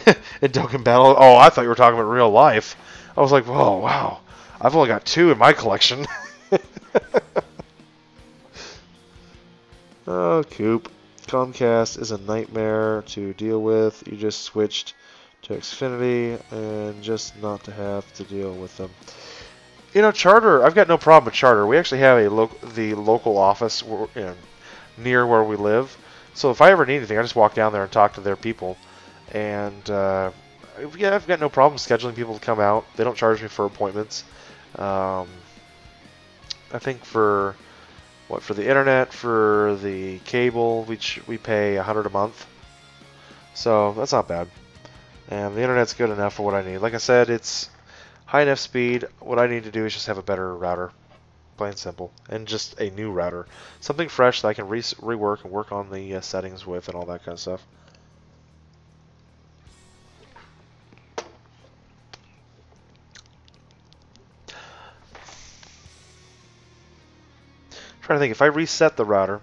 Speaker 1: In Dokkan Battle, oh, I thought you were talking about real life. I was like, whoa, wow. I've only got 2 in my collection. Oh, Coop. Comcast is a nightmare to deal with. You just switched to Xfinity and just not to have to deal with them. Charter, I've got no problem with Charter. We actually have the local office near where we live. So if I ever need anything, I just walk down there and talk to their people. And I've got no problem scheduling people to come out. They don't charge me for appointments. I think for the internet, for the cable, we pay $100 a month. So that's not bad. And the internet's good enough for what I need. Like I said, it's high enough speed. What I need to do is just have a better router. Plain and simple. And just a new router. Something fresh that I can rework and work on the settings with and all that kind of stuff. Trying to think, if I reset the router,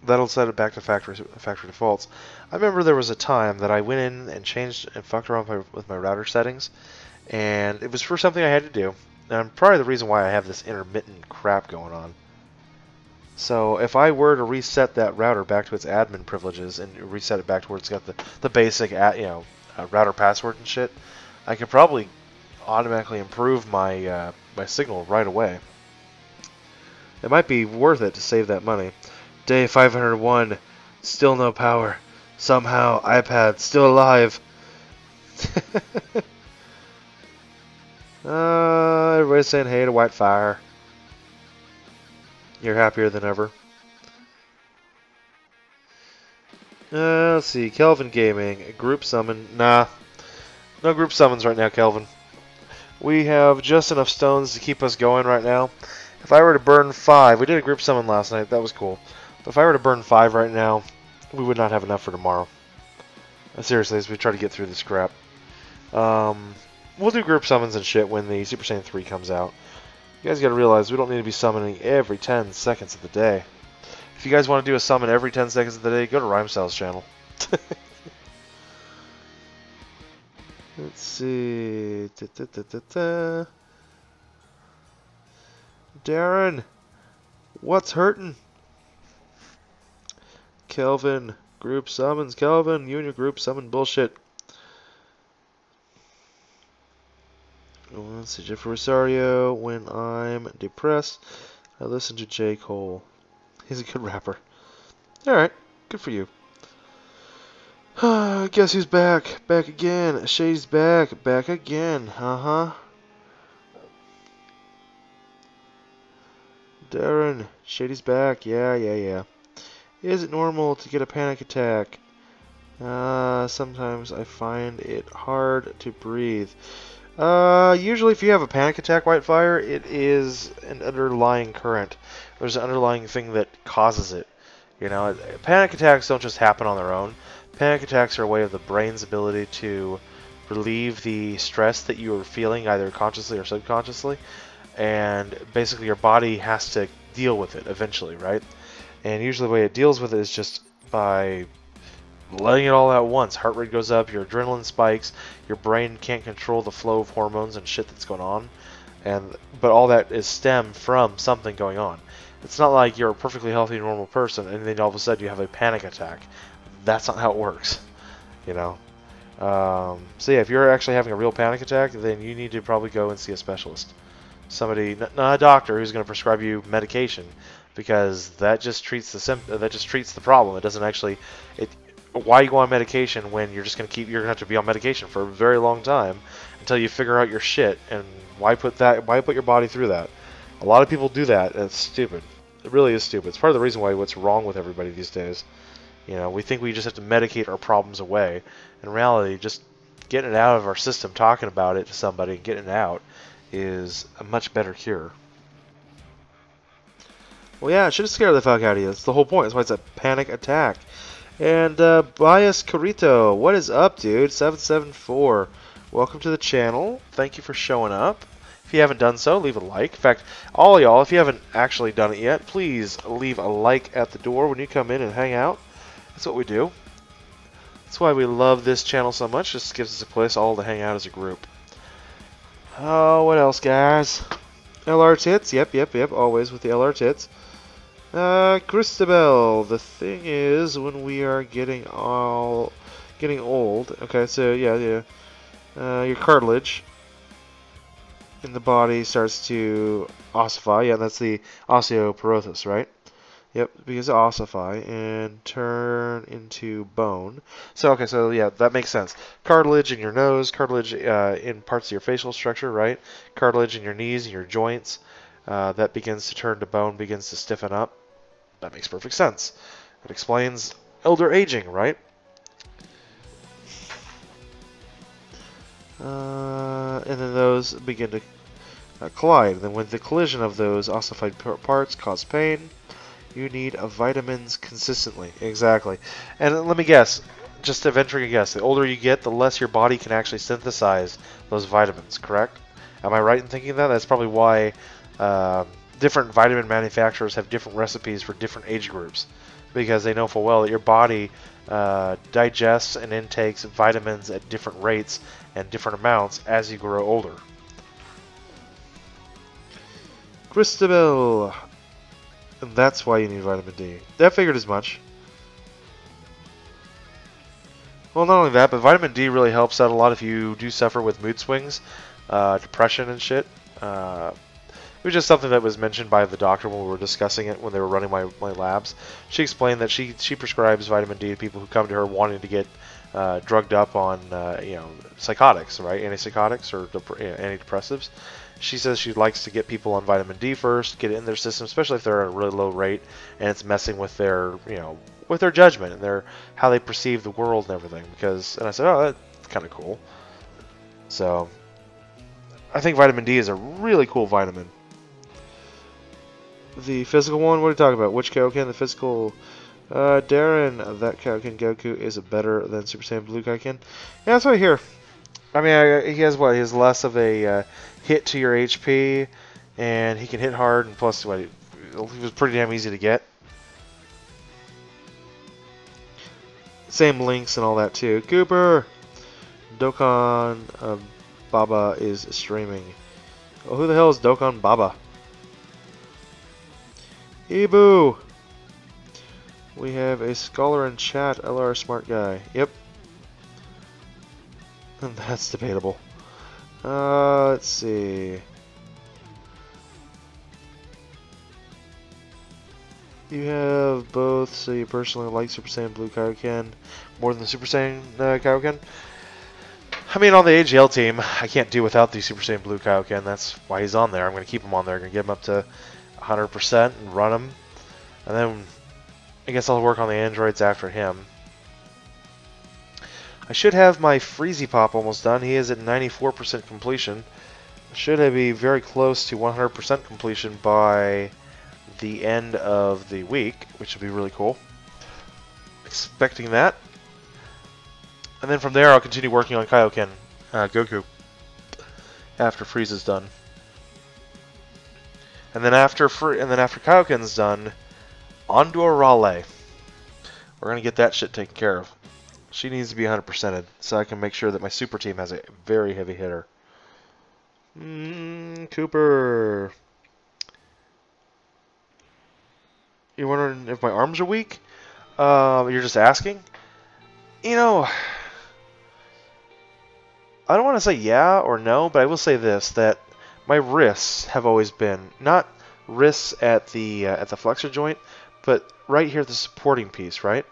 Speaker 1: that'll set it back to factory defaults. I remember there was a time that I went in and changed and fucked around with my router settings, and it was for something I had to do. And probably the reason why I have this intermittent crap going on. So if I were to reset that router back to its admin privileges and reset it back to where it's got the basic router password and shit, I could probably automatically improve my my signal right away. It might be worth it to save that money. Day 501, still no power. Somehow, iPad still alive. Everybody's saying hey to Whitefire. You're happier than ever. Let's see, Kelvin Gaming, group summon. Nah, no group summons right now, Kelvin. We have just enough stones to keep us going right now. If I were to burn 5, we did a group summon last night, that was cool. But if I were to burn 5 right now, we would not have enough for tomorrow. Seriously, as we try to get through this crap. We'll do group summons and shit when the Super Saiyan 3 comes out. You guys gotta realize we don't need to be summoning every 10 seconds of the day. If you guys want to do a summon every 10 seconds of the day, go to Rhymestyle's channel. Let's see. Darren, what's hurting? Kelvin, group summons. Kelvin, you and your group summon bullshit. CJ for Rosario. When I'm depressed, I listen to J. Cole. He's a good rapper. Alright, good for you. Guess who's back? Back again. Shady's back. Back again. Uh-huh. Darren, Shady's back. Yeah. Is it normal to get a panic attack? Sometimes I find it hard to breathe. Usually if you have a panic attack, Whitefire, it is an underlying current. There's an underlying thing that causes it. You know, panic attacks don't just happen on their own. Panic attacks are a way of the brain's ability to relieve the stress that you are feeling, either consciously or subconsciously. And basically your body has to deal with it eventually, right? And usually the way it deals with it is just by letting it all out at once. Heart rate goes up, your adrenaline spikes, your brain can't control the flow of hormones and shit that's going on. But all that is stemmed from something going on. It's not like you're a perfectly healthy, normal person and then all of a sudden you have a panic attack. That's not how it works, you know. So yeah, if you're actually having a real panic attack, then you need to probably go and see a specialist. Somebody, not a doctor, who's going to prescribe you medication, because that just treats the problem. It doesn't actually. Why you go on medication when you're just going to you're going to have to be on medication for a very long time until you figure out your shit? And why put your body through that? A lot of people do that. And it's stupid. It really is stupid. It's part of the reason why what's wrong with everybody these days. You know, we think we just have to medicate our problems away. In reality, just getting it out of our system, talking about it to somebody, and getting it out is a much better cure. Well, yeah, it should have scared the fuck out of you. That's the whole point. That's why it's a panic attack. And Bias Carito, what is up, dude? 774. Welcome to the channel. Thank you for showing up. If you haven't done so, leave a like. In fact, all y'all, if you haven't actually done it yet, please leave a like at the door when you come in and hang out. That's what we do. That's why we love this channel so much. It just gives us a place all to hang out as a group. Oh, what else, guys? LR tits? Yep. Always with the LR tits. Christabel. The thing is, when we are getting old. Okay, so yeah. Your cartilage in the body starts to ossify. Yeah, that's the osteoporosis, right? Yep, because of ossify and turn into bone. So, okay, so yeah, that makes sense. Cartilage in your nose, cartilage in parts of your facial structure, right? Cartilage in your knees and your joints. That begins to turn to bone, begins to stiffen up. That makes perfect sense. It explains elder aging, right? And then those begin to collide. Then when the collision of those ossified parts cause pain, you need vitamins consistently. Exactly. And let me guess, just to venture a guess, the older you get, the less your body can actually synthesize those vitamins, correct? Am I right in thinking that? That's probably why different vitamin manufacturers have different recipes for different age groups, because they know full well that your body digests and intakes vitamins at different rates and different amounts as you grow older. Christabel. And that's why you need vitamin D. I figured as much. Well, not only that, but vitamin D really helps out a lot if you do suffer with mood swings, depression and shit. It was just something that was mentioned by the doctor when we were discussing it when they were running my labs. She explained that she prescribes vitamin D to people who come to her wanting to get drugged up on psychotics, right? Antipsychotics or antidepressives. She says she likes to get people on vitamin D first, get it in their system, especially if they're at a really low rate and it's messing with their, with their judgment and their how they perceive the world and everything. And I said, oh, that's kind of cool. So I think vitamin D is a really cool vitamin. The physical one, what are you talking about? Which Kaioken? The physical. Darren, that Kaioken Goku is better than Super Saiyan Blue Kaioken. Yeah, that's what I hear. I mean, he has what? He has less of a hit to your HP, and he can hit hard, and plus, what? He was pretty damn easy to get. Same links and all that too. Cooper, Dokkan Baba is streaming. Oh, who the hell is Dokkan Baba? Ibu. We have a scholar in chat, LR Smart Guy. Yep. That's debatable. Let's see. You have both, so you personally like Super Saiyan Blue Kaioken more than the Super Saiyan Kaioken? I mean, on the AGL team, I can't do without the Super Saiyan Blue Kaioken. That's why he's on there. I'm going to keep him on there. I'm going to get him up to 100% and run him. And then I guess I'll work on the androids after him. I should have my Freezy Pop almost done. He is at 94% completion. Should be very close to 100% completion by the end of the week, which would be really cool. Expecting that. And then from there, I'll continue working on Kaioken, Goku, after Frieza's done. And then after Kaioken's done, on to Arale. We're gonna get that shit taken care of. She needs to be 100%ed, so I can make sure that my super team has a very heavy hitter. Cooper. You're wondering if my arms are weak? You're just asking? You know, I don't want to say yeah or no, but I will say this, that my wrists have always been, not wrists at the flexor joint, but right here at the supporting piece, right?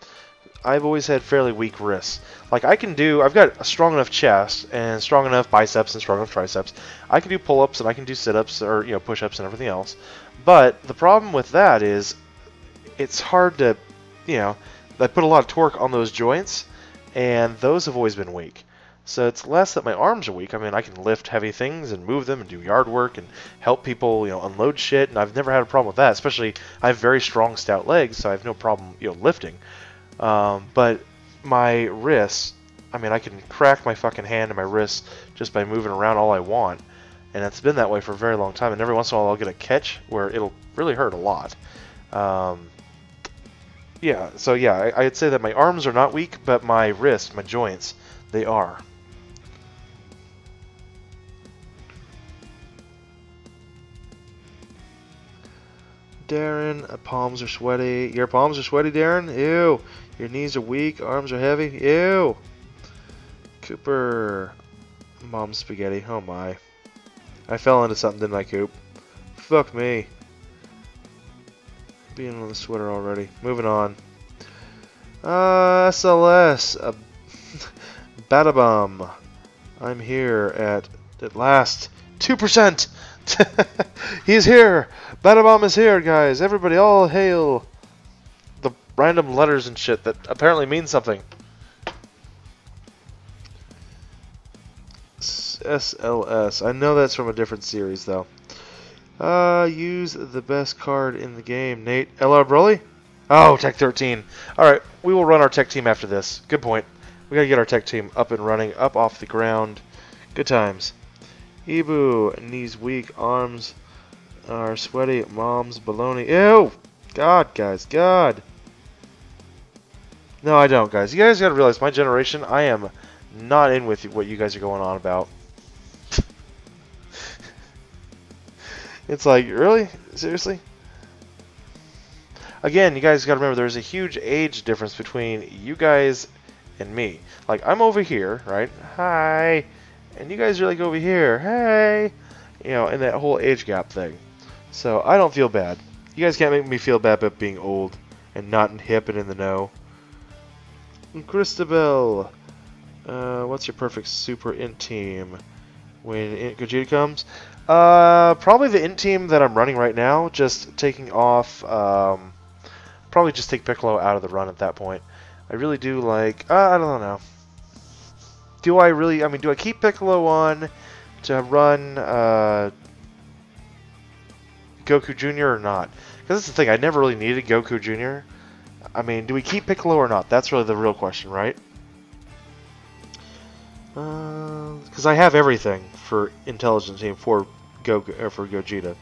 Speaker 1: I've always had fairly weak wrists. Like I've got a strong enough chest and strong enough biceps and strong enough triceps. I can do pull-ups and I can do sit-ups or push-ups and everything else. But the problem with that is it's hard to, I put a lot of torque on those joints, and those have always been weak. So it's less that my arms are weak. I mean, I can lift heavy things and move them and do yard work and help people, unload shit, and I've never had a problem with that. Especially, I have very strong, stout legs, so I have no problem, lifting. But my wrists, I mean, I can crack my fucking hand and my wrists just by moving around all I want, and it's been that way for a very long time. And every once in a while, I'll get a catch where it'll really hurt a lot. Yeah, so yeah, I'd say that my arms are not weak, but my wrists, my joints, they are. Darren, palms are sweaty. Your palms are sweaty, Darren? Ew. Your knees are weak, arms are heavy. Ew. Cooper. Mom's spaghetti. Oh my. I fell into something, didn't I, Coop? Fuck me. Being on the sweater already. Moving on. SLS. Badabum. I'm here at last. 2%! He's here! Badabum is here, guys! Everybody, all hail! The random letters and shit that apparently mean something. SLS. I know that's from a different series, though. Use the best card in the game. Nate. LR Broly? Oh, Tech 13. Alright, we will run our tech team after this. Good point. We gotta get our tech team up and running, up off the ground. Good times. Ibu, knees weak, arms are sweaty, mom's baloney. Ew! God, guys, God. No, I don't, guys. You guys gotta realize, my generation, I am not in with what you guys are going on about. It's like, really? Seriously? Again, you guys gotta remember, there's a huge age difference between you guys and me. Like, I'm over here, right? Hi! And you guys are like over here, hey! In that whole age gap thing. So, I don't feel bad. You guys can't make me feel bad about being old and not hip and in the know. Christabel! What's your perfect super int team when Gogeta comes? Probably the int team that I'm running right now, just taking off, probably just take Piccolo out of the run at that point. I really do like, I don't know. Do I really, do I keep Piccolo on to run, Goku Jr. or not? Because that's the thing, I never really needed Goku Jr. Do we keep Piccolo or not? That's really the real question, right? Because I have everything for Intelligent Team for Goku or for Gogeta.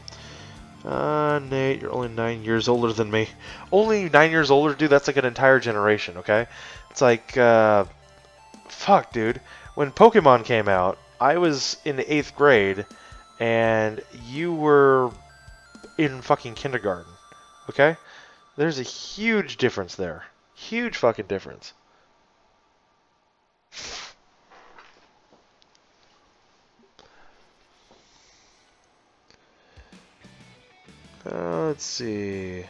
Speaker 1: Nate, you're only 9 years older than me. Only 9 years older, dude. That's like an entire generation. Okay, it's like, fuck, dude. When Pokemon came out, I was in the 8th grade, and you were in fucking kindergarten. Okay, there's a huge difference there. Huge fucking difference. Let's see.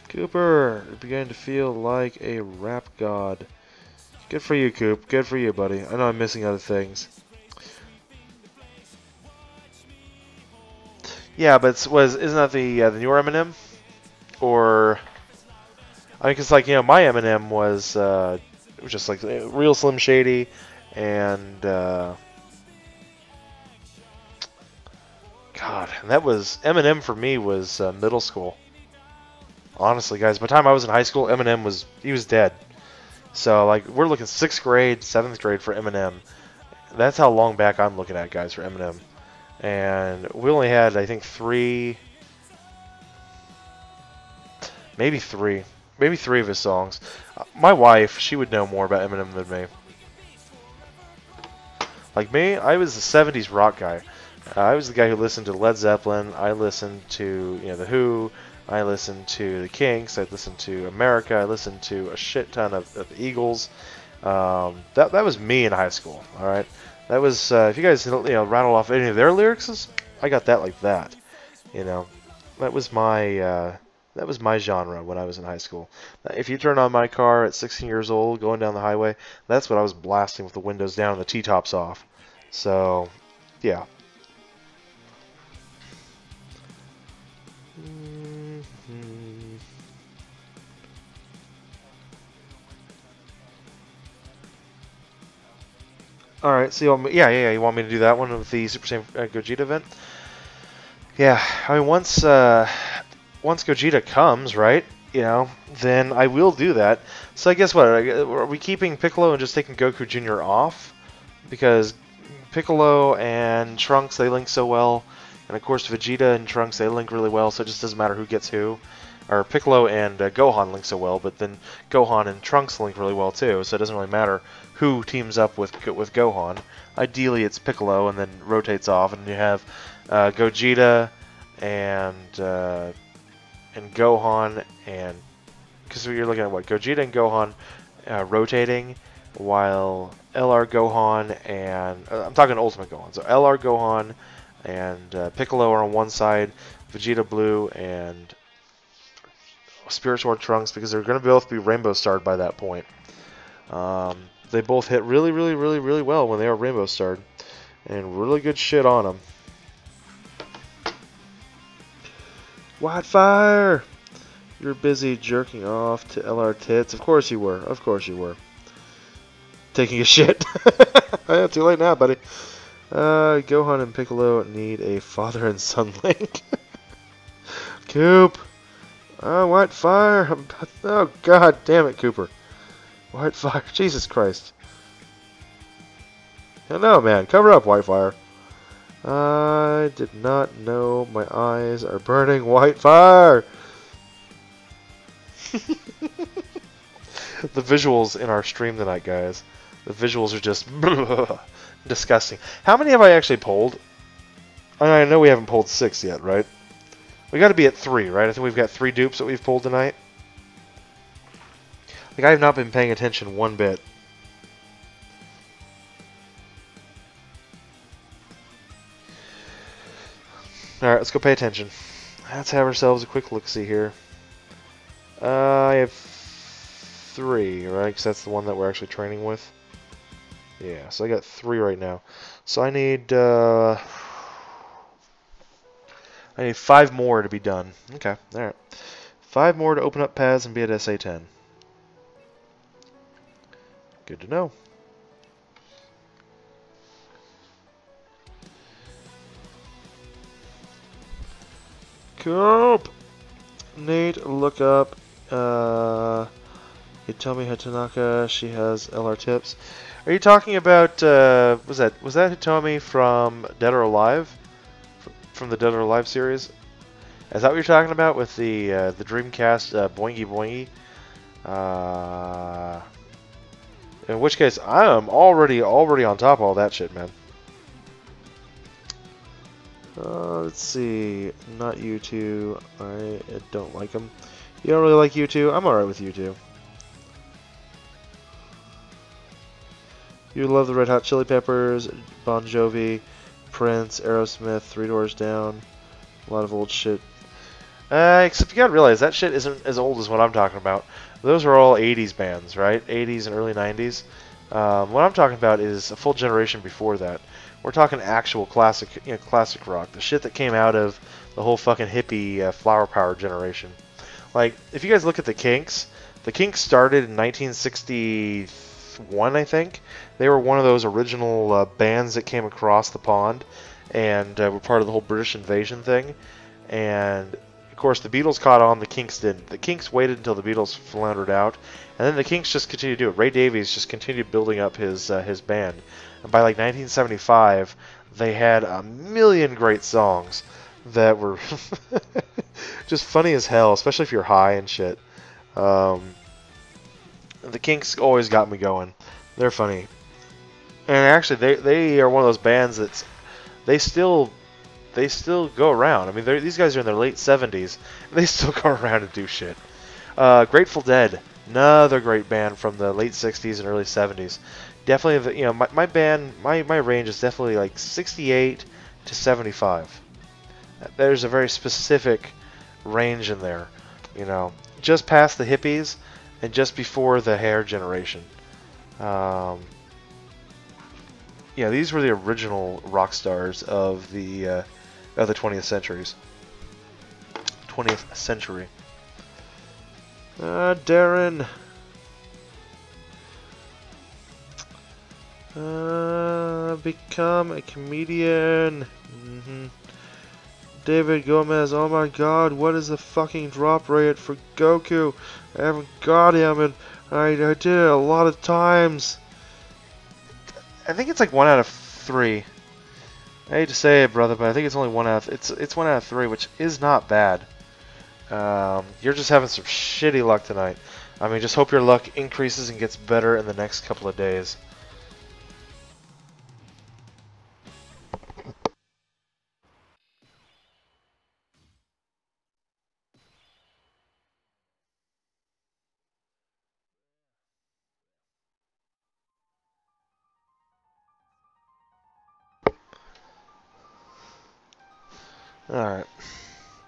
Speaker 1: Cooper, you're beginning to feel like a rap god. Good for you, Coop. Good for you, buddy. I know I'm missing other things. Yeah, but isn't that the newer Eminem? Or I think it's like, you know, my Eminem was it was just like real Slim Shady, and God, and that was Eminem for me was middle school. Honestly, guys, by the time I was in high school, Eminem was dead. So like we're looking 6th grade, 7th grade for Eminem. That's how long back I'm looking at, guys, for Eminem. And we only had, I think, maybe three of his songs. My wife, she would know more about Eminem than me. Like me, I was the 70s rock guy. I was the guy who listened to Led Zeppelin. I listened to, you know, The Who. I listened to the Kinks. I listened to America. I listened to a shit ton of the Eagles. That was me in high school. All right, that was if you guys rattle off any of their lyrics, I got that like that. You know, that was my genre when I was in high school. If you turn on my car at 16 years old going down the highway, that's what I was blasting with the windows down and the T-tops off. So, yeah. All right, so you want me, you want me to do that one with the Super Saiyan Gogeta event? Yeah, I mean once Gogeta comes, right? You know, then I will do that. So I guess what are we keeping Piccolo and just taking Goku Jr. off because Piccolo and Trunks they link so well, and of course Vegeta and Trunks they link really well. So it just doesn't matter who gets who. Or Piccolo and Gohan link so well, but then Gohan and Trunks link really well too. So it doesn't really matter who teams up with Gohan. Ideally, it's Piccolo, and then rotates off, and you have Gogeta and Gohan, and because you're looking at what Gogeta and Gohan rotating, while LR Gohan and I'm talking Ultimate Gohan. So LR Gohan and Piccolo are on one side, Vegeta Blue and Spirit Sword Trunks, because they're going to both be Rainbow Starred by that point. They both hit really, really, really, really well when they are Rainbow Starred, and really good shit on them. Wildfire! You're busy jerking off to LR tits. Of course you were. Of course you were. Taking a shit. Too late now, buddy. Gohan and Piccolo need a father and son link. Coop! Oh, Whitefire! Oh, god damn it, Cooper. Whitefire, Jesus Christ. No, man, cover up, Whitefire. I did not know my eyes are burning. Whitefire! The visuals in our stream tonight, guys. The visuals are just disgusting. How many have I actually pulled? I know we haven't pulled 6 yet, right? We got to be at 3, right? I think we've got 3 dupes that we've pulled tonight. Like, I have not been paying attention one bit. Alright, let's go pay attention. Let's have ourselves a quick look-see here. I have 3, right? Because that's the one that we're actually training with. Yeah, so I got 3 right now. So I need 5 more to be done. Okay, alright. 5 more to open up paths and be at SA10. Good to know. Coop! Nate, look up. Hitomi Hatanaka. She has LR tips. Are you talking about? Was that Hitomi from Dead or Alive? From the Dead or Alive series? Is that what you're talking about with the Dreamcast Boingy Boingy? In which case, I am already on top of all that shit, man. Let's see. Not you two. I don't like them. You don't really like you two? I'm alright with you two. You love the Red Hot Chili Peppers, Bon Jovi, Prince, Aerosmith, Three Doors Down, a lot of old shit. Except you gotta realize that shit isn't as old as what I'm talking about. Those are all 80s bands, right? 80s and early 90s. What I'm talking about is a full generation before that. We're talking actual classic, classic rock. The shit that came out of the whole fucking hippie flower power generation. Like, if you guys look at the Kinks started in 1961, I think. They were one of those original bands that came across the pond and were part of the whole British invasion thing. And of course, the Beatles caught on. The Kinks didn't. The Kinks waited until the Beatles floundered out, and then the Kinks just continued to do it. Ray Davies just continued building up his band, and by like 1975, they had a million great songs that were just funny as hell, especially if you're high and shit. The Kinks always got me going. They're funny, and actually, they are one of those bands that's they still go around. I mean, these guys are in their late 70s, and they still go around and do shit. Grateful Dead, another great band from the late 60s and early 70s. Definitely, my band, my range is definitely like 68 to 75. There's a very specific range in there, just past the hippies and just before the hair generation. These were the original rock stars of the 20th centuries. 20th century. Darren. Become a comedian. David Gomez, oh my god, what is the fucking drop rate for Goku? I haven't got him, and I did it a lot of times. I think it's like 1 out of 3. I hate to say it, brother, but I think it's only 1 out of... It's 1 out of 3, which is not bad. You're just having some shitty luck tonight. I mean, just hope your luck increases and gets better in the next couple of days. Alright.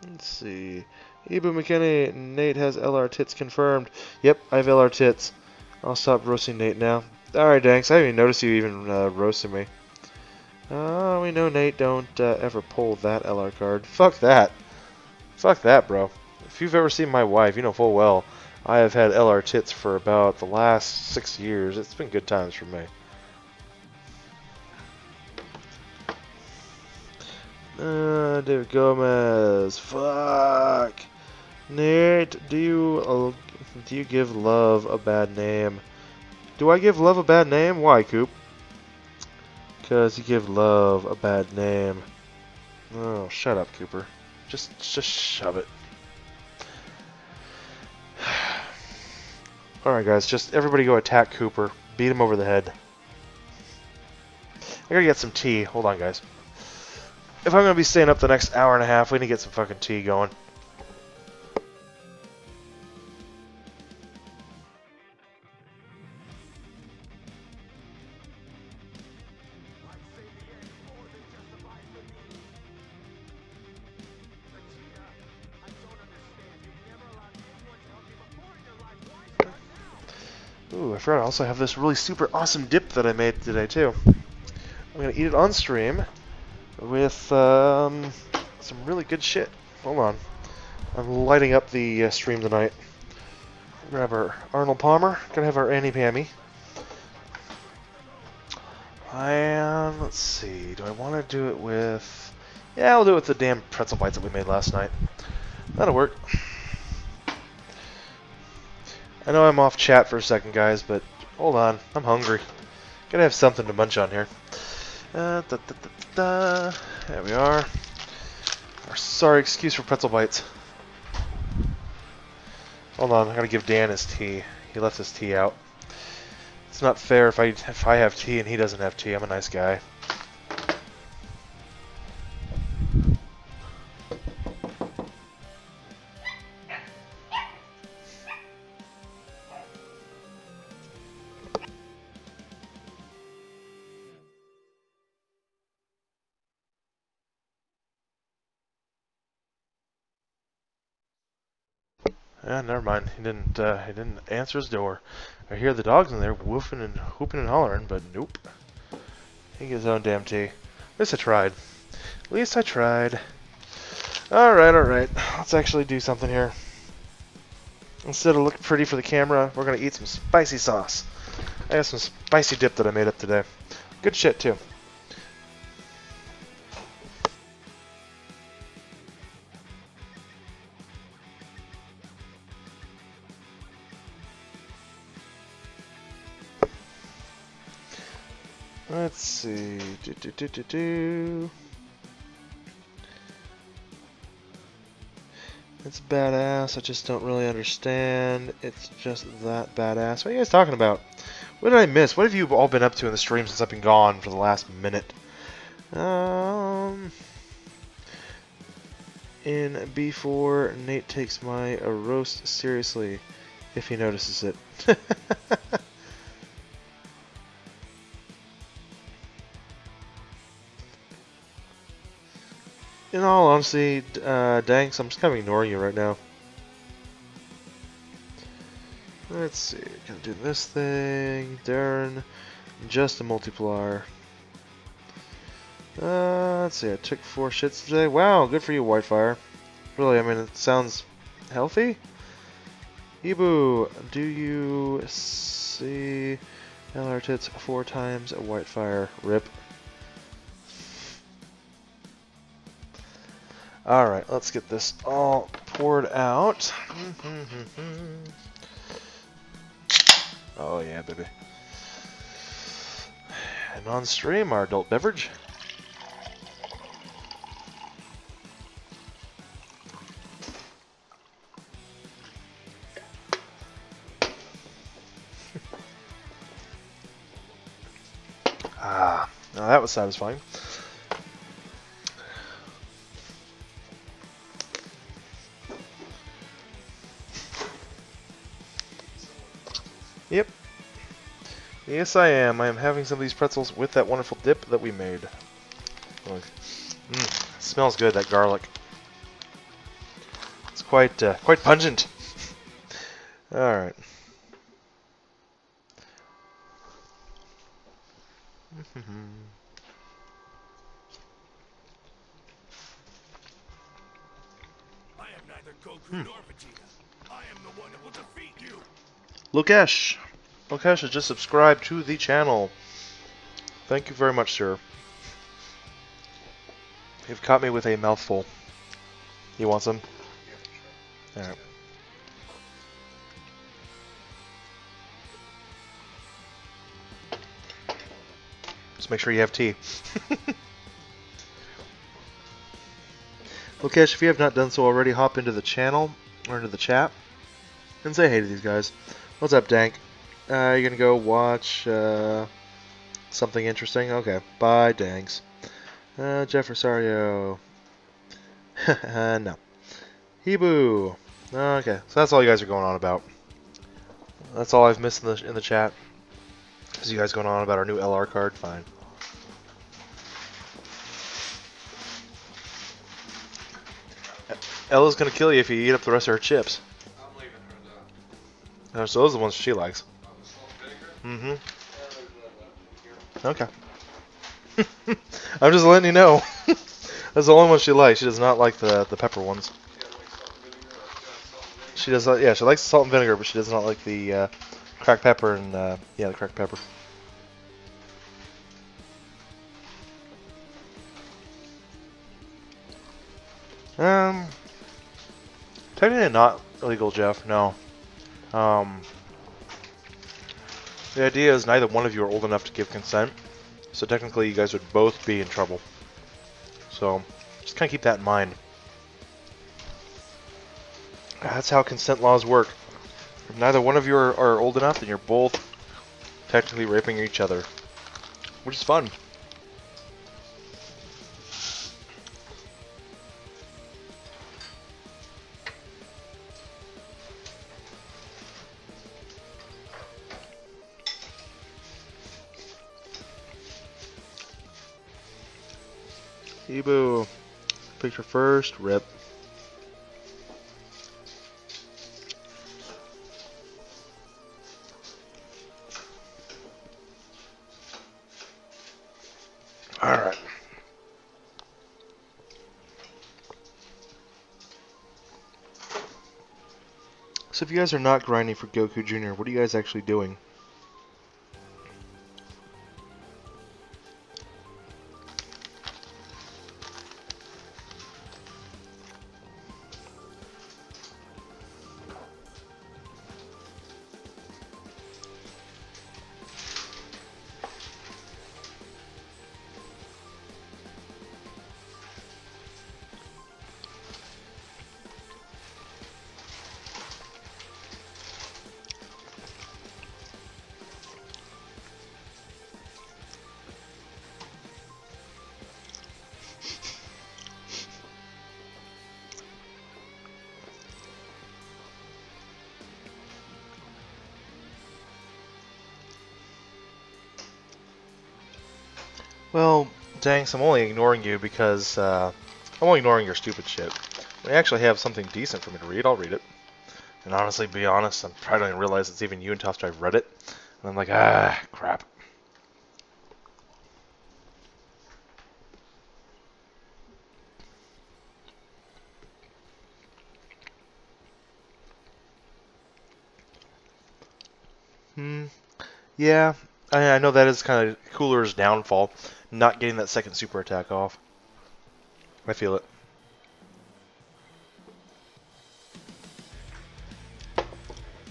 Speaker 1: Let's see. Ibu McKinney, Nate has LR tits confirmed. Yep, I have LR tits. I'll stop roasting Nate now. Alright, Danks, I didn't even notice you even roasted me. We know Nate don't ever pull that LR card. Fuck that. Fuck that, bro. If you've ever seen my wife, you know full well I have had LR tits for about the last 6 years. It's been good times for me. David Gomez. Fuck. Nate, do you give love a bad name? Do I give love a bad name? Why, Coop? Because you give love a bad name. Oh, shut up, Cooper. Just shove it. Alright, guys, just everybody go attack Cooper. Beat him over the head. I gotta get some tea. Hold on, guys. If I'm gonna be staying up the next hour and a half, we need to get some fucking tea going. Ooh, I forgot I also have this really super awesome dip that I made today, too. I'm gonna eat it on stream with some really good shit. Hold on. I'm lighting up the stream tonight. Grab our Arnold Palmer. Gonna have our Annie Pammy. And let's see. Do I want to do it with... Yeah, I'll do it with the damn pretzel bites that we made last night. That'll work. I know I'm off chat for a second, guys, but hold on. I'm hungry. Gotta have something to munch on here. There we are. Our sorry excuse for pretzel bites. Hold on, I gotta give Dan his tea. He left his tea out. It's not fair if I have tea and he doesn't have tea. I'm a nice guy. Yeah, never mind. He didn't answer his door. I hear the dogs in there woofing and whooping and hollering, but nope. He gets his own damn tea. At least I tried. At least I tried. Alright, alright. Let's actually do something here. Instead of looking pretty for the camera, we're gonna eat some spicy sauce. I have some spicy dip that I made up today. Good shit, too. Let's see. It's badass. I just don't really understand. It's just that badass. What are you guys talking about? What did I miss? What have you all been up to in the stream since I've been gone for the last minute? In B4, Nate takes my roast seriously, if he notices it. In all honesty, Danks, I'm just kind of ignoring you right now. Let's see, gonna do this thing. Darren, just a multiplier. Let's see, I took 4 shits today. Wow, good for you, Whitefire. Really, I mean, it sounds healthy. Ibu, do you see LR tits 4 times at Whitefire? Rip. Alright, let's get this all poured out. Oh yeah, baby. And on stream, our adult beverage. Ah, now that was satisfying. Yep. Yes, I am. I am having some of these pretzels with that wonderful dip that we made. Smells good, that garlic. It's quite pungent. All right.
Speaker 2: I am neither Goku nor Vegeta. I am the one who will defeat you.
Speaker 1: Lukesh has just subscribed to the channel. Thank you very much, sir. You've caught me with a mouthful. You want some? Yeah, sure. Alright. Just make sure you have tea. Lukesh, if you have not done so already, hop into the channel or into the chat and say hey to these guys. What's up, Dank? You're gonna go watch something interesting? Okay. Bye, Danks. Jeff Rosario. No. Heboo. Okay, so that's all you guys are going on about. That's all I've missed in the chat. Is you guys going on about our new LR card? Fine. Ella's gonna kill you if you eat up the rest of her chips.
Speaker 3: I'm leaving her though.
Speaker 1: So those are the ones she likes. Mm-hmm. Okay. I'm just letting you know. That's the only one she likes. She does not like the pepper ones. She does not. Yeah, she likes the salt and vinegar, but she does not like the cracked pepper and yeah, the cracked pepper. Technically not illegal, Jeff. No. The idea is neither one of you are old enough to give consent, so technically you guys would both be in trouble. So just kind of keep that in mind. That's how consent laws work. If neither one of you are old enough, then you're both technically raping each other, which is fun. Ebu, picture first, rip. So if you guys are not grinding for Goku Jr., what are you guys actually doing? Well, Danks, I'm only ignoring you because I'm only ignoring your stupid shit. When I actually have something decent for me to read, I'll read it. And honestly, be honest, I'm probably not even realize it's even you until after I've read it. And I'm like, ah, crap. Yeah, I know that is kind of Cooler's downfall, not getting that second super attack off. I feel it.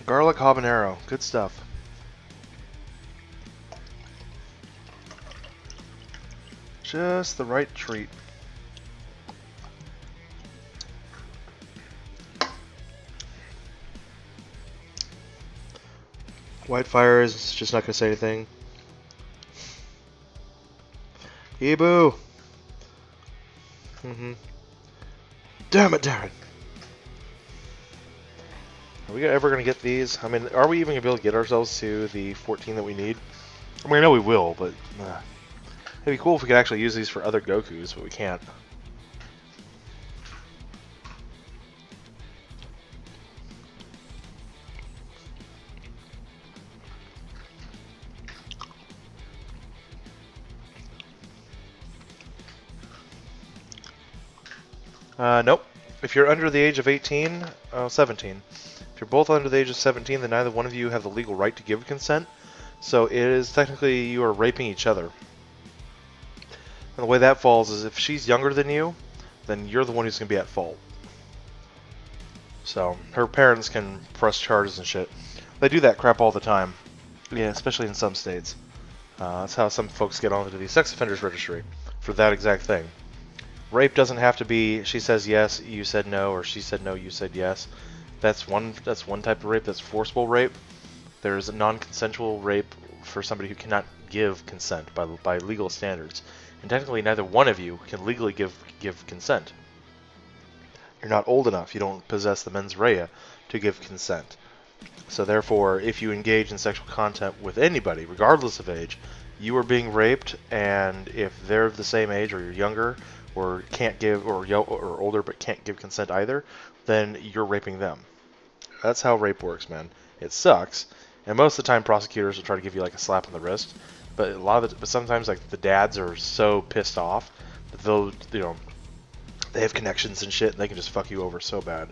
Speaker 1: Garlic habanero, good stuff. Just the right treat. Whitefire is just not going to say anything. Ebu! Damn it, Darren! Are we ever going to get these? I mean, are we even going to be able to get ourselves to the 14 that we need? I mean, I know we will, but it'd be cool if we could actually use these for other Gokus, but we can't. Nope. If you're under the age of 18, 17. If you're both under the age of 17, then neither one of you have the legal right to give consent. So it is technically you are raping each other. And the way that falls is if she's younger than you, then you're the one who's going to be at fault. So her parents can press charges and shit. They do that crap all the time. Yeah, especially in some states. That's how some folks get onto the sex offenders registry for that exact thing. Rape doesn't have to be she says yes, you said no, or she said no, you said yes. That's one type of rape. That's forcible rape. There's a non-consensual rape for somebody who cannot give consent by legal standards. And technically, neither one of you can legally give consent. You're not old enough. You don't possess the mens rea to give consent. So therefore, if you engage in sexual contact with anybody, regardless of age, you are being raped. And if they're the same age, or you're younger, or can't give, or older but can't give consent either, then you're raping them. That's how rape works, man. It sucks, and most of the time prosecutors will try to give you like a slap on the wrist, but but sometimes like the dads are so pissed off that they'll, they have connections and shit, and they can just fuck you over so bad.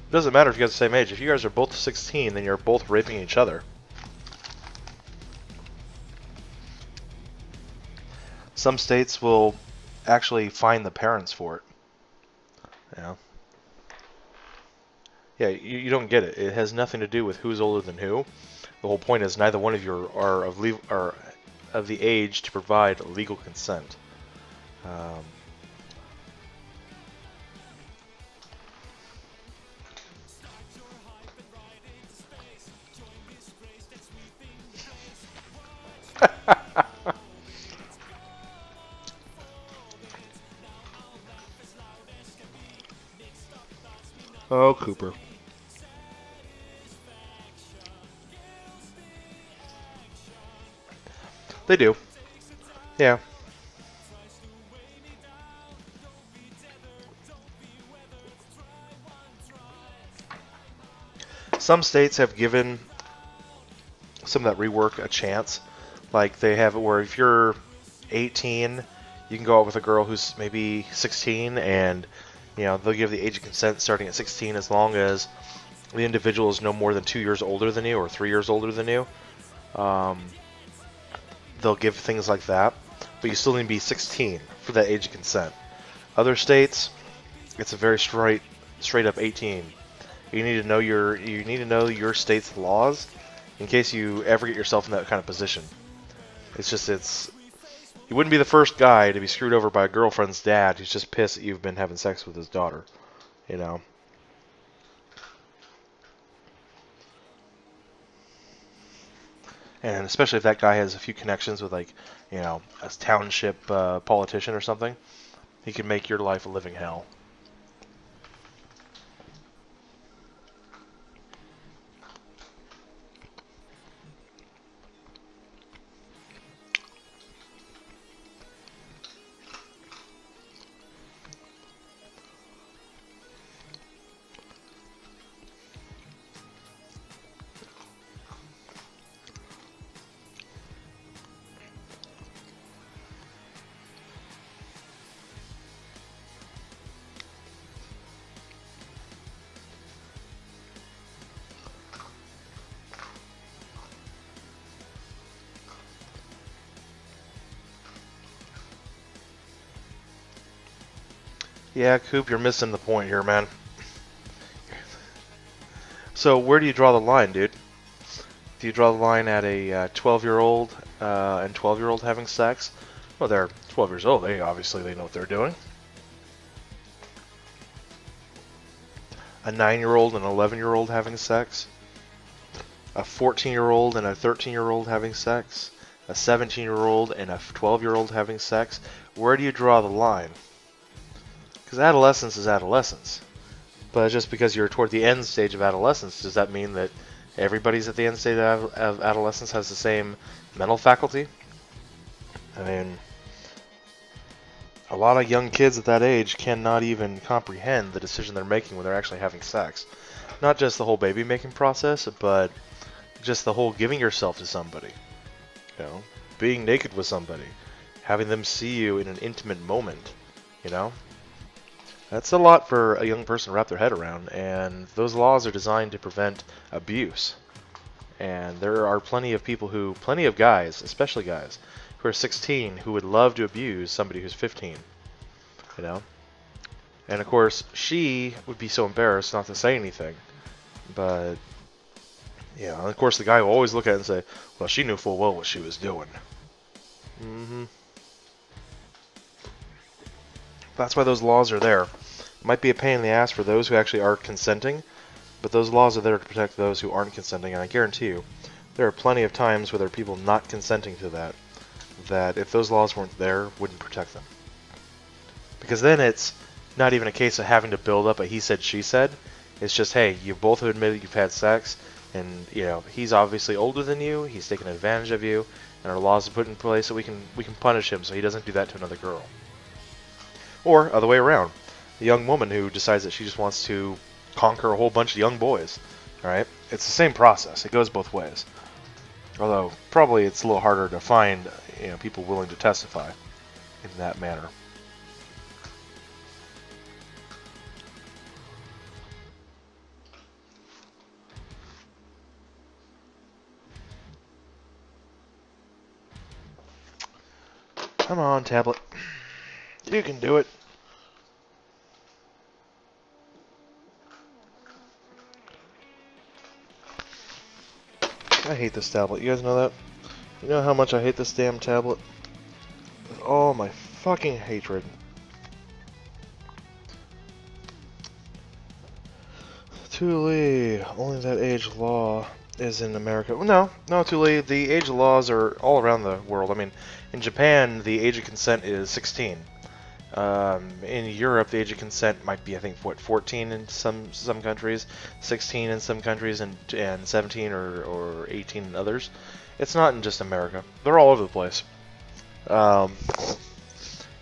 Speaker 1: It doesn't matter if you guys are the same age. If you guys are both 16, then you're both raping each other. Some states will actually fine the parents for it. Yeah. Yeah, you don't get it. It has nothing to do with who's older than who. The whole point is neither one of you are of the age to provide legal consent. Oh, Cooper. They do. Yeah. Some states have given some of that rework a chance, Like they have it where if you're 18, you can go out with a girl who's maybe 16, and they'll give the age of consent starting at 16 as long as the individual is no more than 2 years older than you or 3 years older than you. They'll give things like that, but you still need to be 16 for that age of consent. Other states, it's a very straight up 18. You need to know your state's laws in case you ever get yourself in that kind of position. You wouldn't be the first guy to be screwed over by a girlfriend's dad who's just pissed that you've been having sex with his daughter, And especially if that guy has a few connections with, like, a township politician or something, he can make your life a living hell. Yeah, Coop, you're missing the point here, man. So where do you draw the line, dude? Do you draw the line at a 12-year-old and 12-year-old having sex? Well, they're 12 years old. They know what they're doing. A 9-year-old and an 11-year-old having sex? A 14-year-old and a 13-year-old having sex? A 17-year-old and a 12-year-old having sex? Where do you draw the line? Because adolescence is adolescence. But just because you're toward the end stage of adolescence, does that mean that everybody's at the end stage of adolescence has the same mental faculty? I mean, a lot of young kids at that age cannot even comprehend the decision they're making when they're actually having sex. Not just the whole baby making process, but just the whole giving yourself to somebody. Being naked with somebody. Having them see you in an intimate moment. That's a lot for a young person to wrap their head around, and those laws are designed to prevent abuse. And there are plenty of guys, especially guys, who are 16 who would love to abuse somebody who's 15. And of course, she would be so embarrassed not to say anything. But, and of course the guy will always look at it and say, well, she knew full well what she was doing. That's why those laws are there. It might be a pain in the ass for those who actually are consenting, but those laws are there to protect those who aren't consenting, and I guarantee you, there are plenty of times where there are people not consenting to that if those laws weren't there, wouldn't protect them. Because then it's not even a case of having to build up a he said, she said. It's just, hey, you both have admitted you've had sex, and, he's obviously older than you, he's taken advantage of you, and our laws are put in place so we can punish him so he doesn't do that to another girl. Or, other way around, the young woman who decides that she just wants to conquer a whole bunch of young boys. Alright? It's the same process. It goes both ways. Although, probably it's a little harder to find people willing to testify in that manner. Come on, tablet. You can do it. I hate this tablet. You guys know that? You know how much I hate this damn tablet? With all my fucking hatred. Thule, only that age law is in America. Well, no, Thule, the age laws are all around the world. I mean, in Japan, the age of consent is 16. In Europe, the age of consent might be, I think, 14 in some countries, 16 in some countries, and 17 or 18 in others. It's not in just America. They're all over the place.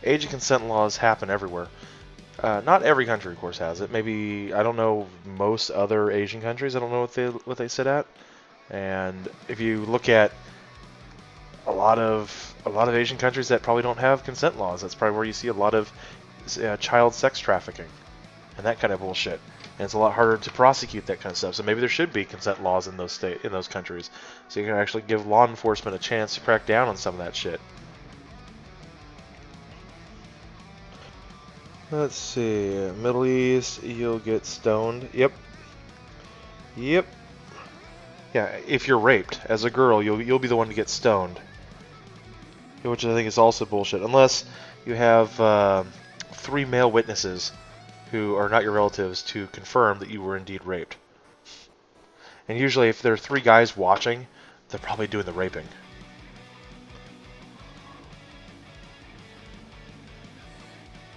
Speaker 1: Age of consent laws happen everywhere. Not every country, of course, has it. Maybe, I don't know, most other Asian countries, I don't know what they sit at. And if you look at a lot of Asian countries that probably don't have consent laws. That's probably where you see a lot of child sex trafficking and that kind of bullshit. And it's a lot harder to prosecute that kind of stuff. So maybe there should be consent laws in those countries, so you can actually give law enforcement a chance to crack down on some of that shit. Let's see, Middle East, you'll get stoned. Yep. Yep. Yeah, if you're raped as a girl, you'll be the one to get stoned, which I think is also bullshit. Unless you have 3 male witnesses who are not your relatives to confirm that you were indeed raped. And usually, if there are 3 guys watching, they're probably doing the raping.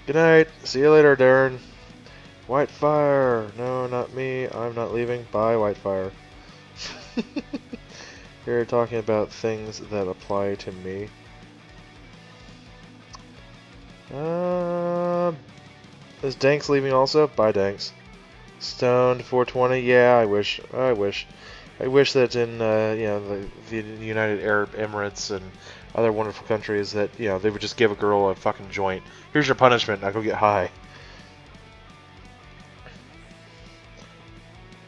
Speaker 1: Good night. See you later, Darren. Whitefire. No, not me. I'm not leaving. Bye, Whitefire. You're talking about things that apply to me. Is Danks leaving also? Bye, Danks. Stoned 420. Yeah, I wish. I wish that in the United Arab Emirates and other wonderful countries that they would just give a girl a fucking joint. Here's your punishment. Now go get high.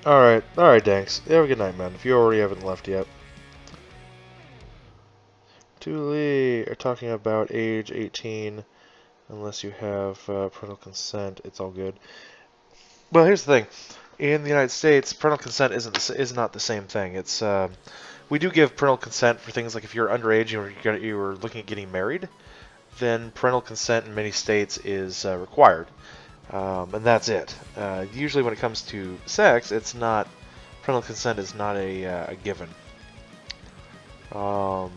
Speaker 1: All right, Danks. Have a good night, man. If you already haven't left yet. Thule are talking about age 18, unless you have parental consent. It's all good. Well, here's the thing. In the United States, parental consent is not the same thing. It's we do give parental consent for things like if you're underage and you're looking at getting married, then parental consent in many states is required, and that's it. Usually, when it comes to sex, it's not parental consent is not a given. Yeah,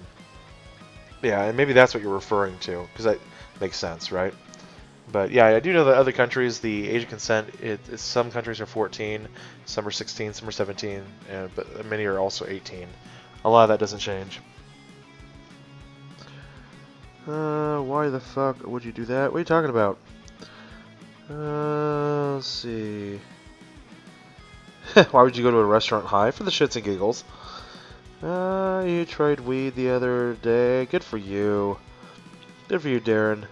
Speaker 1: and maybe that's what you're referring to, because that makes sense, right? But yeah, I do know that other countries, the age of consent, some countries are 14, some are 16, some are 17, but many are also 18. A lot of that doesn't change. Why the fuck would you do that? What are you talking about? Let's see. Why would you go to a restaurant high? For the shits and giggles. You tried weed the other day. Good for you. Good for you, Darren.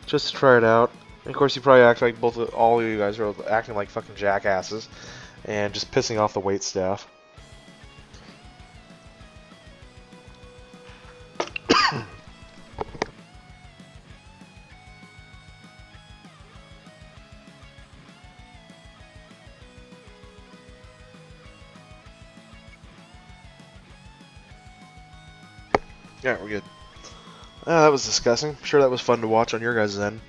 Speaker 1: Just to try it out. And of course, you probably act like all of you guys are acting like fucking jackasses and just pissing off the wait staff. Yeah, we're good. That was disgusting. I'm sure that was fun to watch on your guys' end.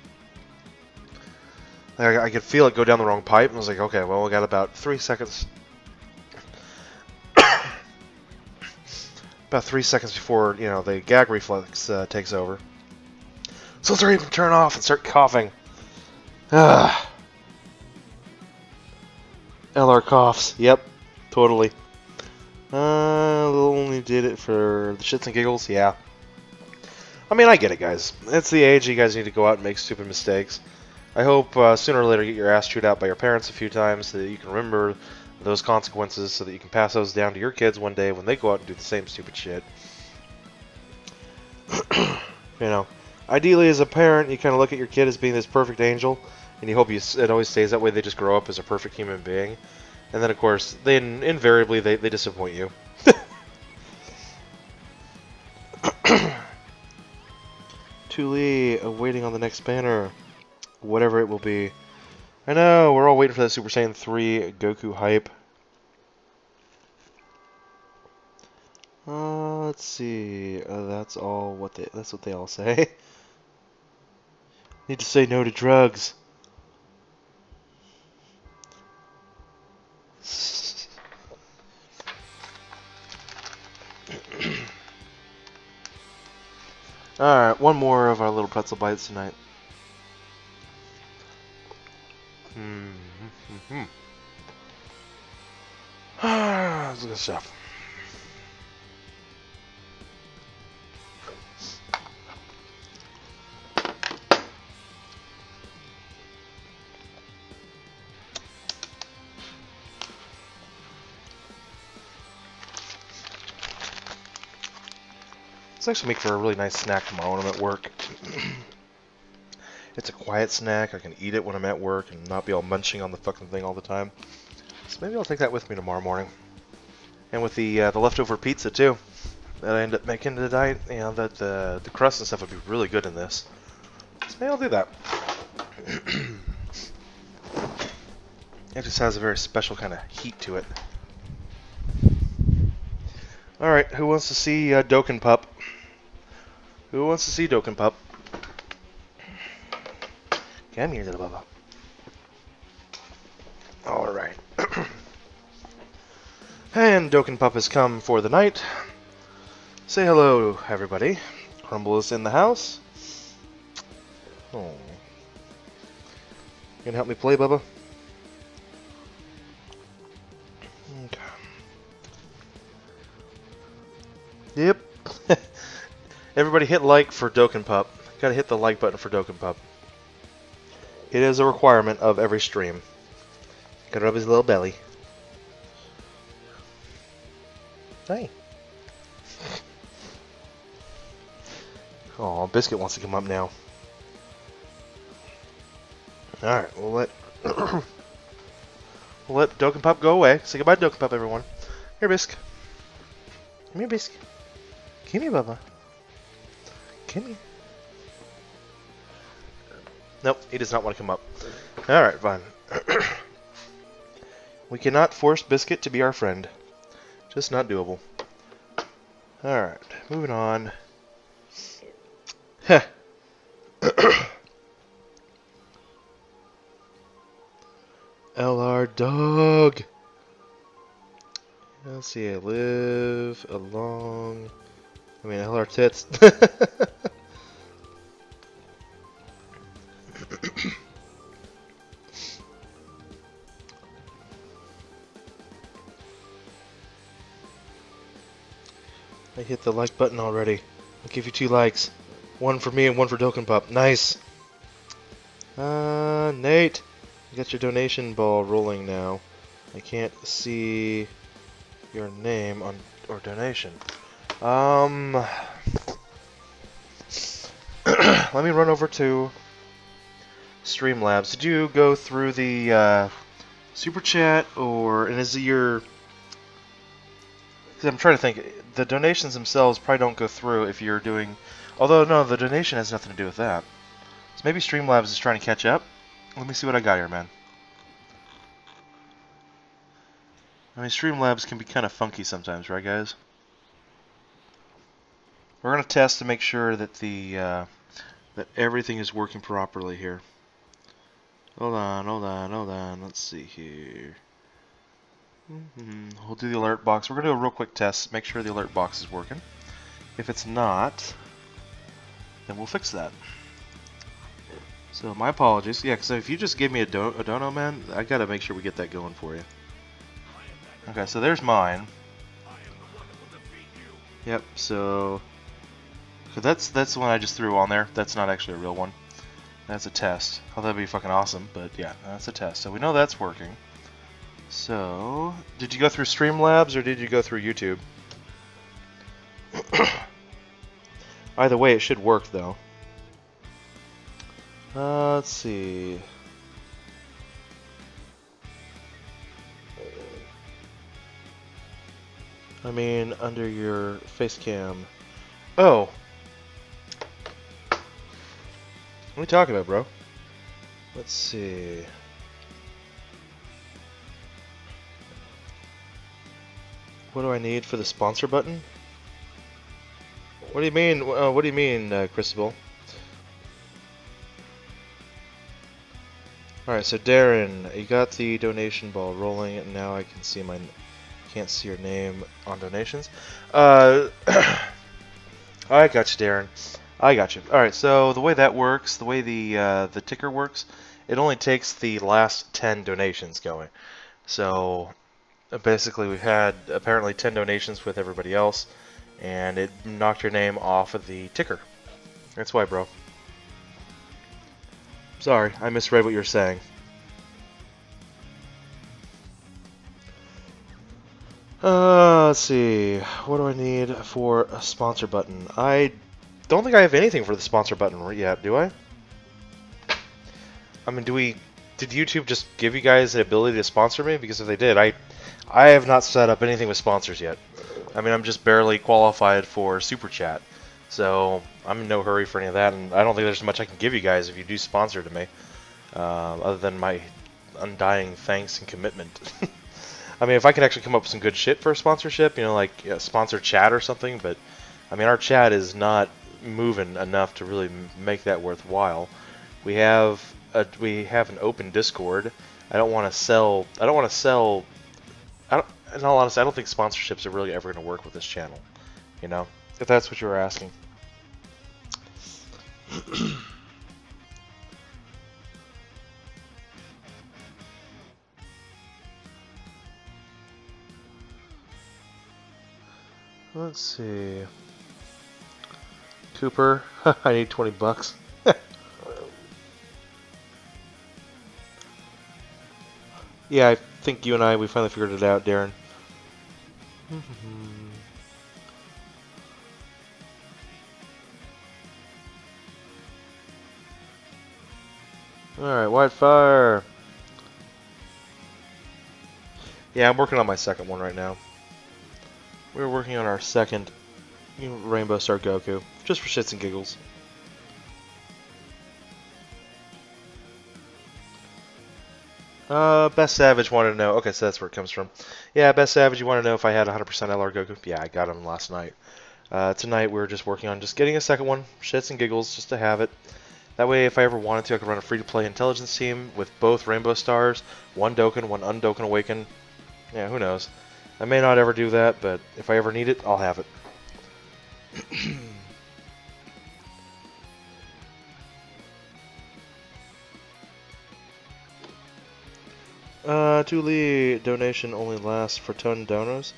Speaker 1: I could feel it go down the wrong pipe, and I was like, okay, well, we got about 3 seconds. About 3 seconds before, the gag reflex takes over. So let's hurry up and turn off and start coughing. LR coughs. Yep, totally. Only did it for the shits and giggles, yeah. I mean, I get it, guys. It's the age you guys need to go out and make stupid mistakes. I hope sooner or later you get your ass chewed out by your parents a few times so that you can remember those consequences so that you can pass those down to your kids one day when they go out and do the same stupid shit. Ideally as a parent, you kind of look at your kid as being this perfect angel, and you hope it always stays that way. They just grow up as a perfect human being. And then, of course, invariably they disappoint you. Thule, waiting on the next banner. Whatever it will be. I know, we're all waiting for that Super Saiyan 3 Goku hype. Let's see. That's what they all say. Need to say no to drugs. Alright, one more of our little pretzel bites tonight. That's good stuff. This actually make for a really nice snack tomorrow when I'm at work. It's a quiet snack. I can eat it when I'm at work and not be all munching on the fucking thing all the time. So maybe I'll take that with me tomorrow morning. And with the leftover pizza too that I end up making tonight, you know, that the crust and stuff would be really good in this. So maybe I'll do that. It just has a very special kind of heat to it. Alright, who wants to see Dokkan Pup? Who wants to see Dokkan Pup? Come here, little bubba. Alright. And Dokkan Pup has come for the night. Say hello, everybody. Crumble is in the house. Oh. You gonna help me play, Bubba? Okay. Yep. Everybody hit like for Dokkan Pup. Gotta hit the like button for Dokkan Pup. It is a requirement of every stream. Gotta rub his little belly. Hey. Oh, Biscuit wants to come up now. Alright, we'll let Dokkan Pup go away. Say goodbye to Dokkan Pup, everyone. Here, Bisc. Come here, Bisc. Come here, Bubba. Come here. Nope, he does not want to come up. Alright, fine. We cannot force Biscuit to be our friend. Just not doable. Alright, moving on. Heh. LR dog. Let's see, I live along. I mean, LR tits. I hit the like button already. I'll give you 2 likes. 1 for me and 1 for Dokkan Pup. Nice. Nate, you got your donation ball rolling now. I can't see your name on or donation. Let me run over to Streamlabs. Did you go through the super chat, or and is it your? Because I'm trying to think. The donations themselves probably don't go through if you're doing. Although no, the donation has nothing to do with that. So maybe Streamlabs is trying to catch up. Let me see what I got here, man. I mean, Streamlabs can be kind of funky sometimes, right, guys? We're gonna test to make sure that that everything is working properly here. Hold on. Let's see here. We'll do the alert box. We're gonna do a real quick test, make sure the alert box is working. If it's not, then we'll fix that. So my apologies. Yeah, because if you just give me a dono, man, I gotta make sure we get that going for you. Okay, so there's mine. Yep. So that's the one I just threw on there. That's not actually a real one. That's a test. Oh, that'd be fucking awesome. But yeah, that's a test. So we know that's working. So, did you go through Streamlabs or did you go through YouTube? Either way, it should work though. Let's see. I mean, under your face cam. Oh! What are you talking about, bro? Let's see. What do I need for the sponsor button? What do you mean? What do you mean, Crystal? All right, so Darren, you got the donation ball rolling, and now I can see my. Can't see your name on donations. I got you, Darren. I got you. All right, so the way that works, the way the ticker works, it only takes the last 10 donations going. So. Basically, we've had apparently 10 donations with everybody else, and it knocked your name off of the ticker. That's why, bro. Sorry, I misread what you were saying. Let's see. What do I need for a sponsor button? I don't think I have anything for the sponsor button yet, do I? I mean, did YouTube just give you guys the ability to sponsor me? Because if they did, I have not set up anything with sponsors yet. I mean, I'm just barely qualified for Super Chat. So, I'm in no hurry for any of that, and I don't think there's much I can give you guys if you do sponsor to me. Other than my undying thanks and commitment. I mean, if I can actually come up with some good shit for a sponsorship, you know, like sponsor chat or something, but I mean, our chat is not moving enough to really make that worthwhile. We have an open Discord. I don't want to sell. In all honesty, I don't think sponsorships are really ever going to work with this channel. You know, if that's what you were asking. Let's see. Cooper, I need 20 bucks. Yeah, I think you and we finally figured it out, Darren. Alright, Whitefire. Yeah, I'm working on my second one right now. We're working on our second Rainbow Star Goku, just for shits and giggles. Best Savage wanted to know. Okay, so that's where it comes from. Yeah, Best Savage, you want to know if I had 100% LR Goku? Yeah, I got him last night. Tonight we're just working on just getting a second one, shits and giggles, just to have it. That way, if I ever wanted to, I could run a free-to-play intelligence team with both Rainbow Stars, one Dokkan, one Undokkan Awaken. Yeah, who knows? I may not ever do that, but if I ever need it, I'll have it. Tuli donation only lasts for 10 donos.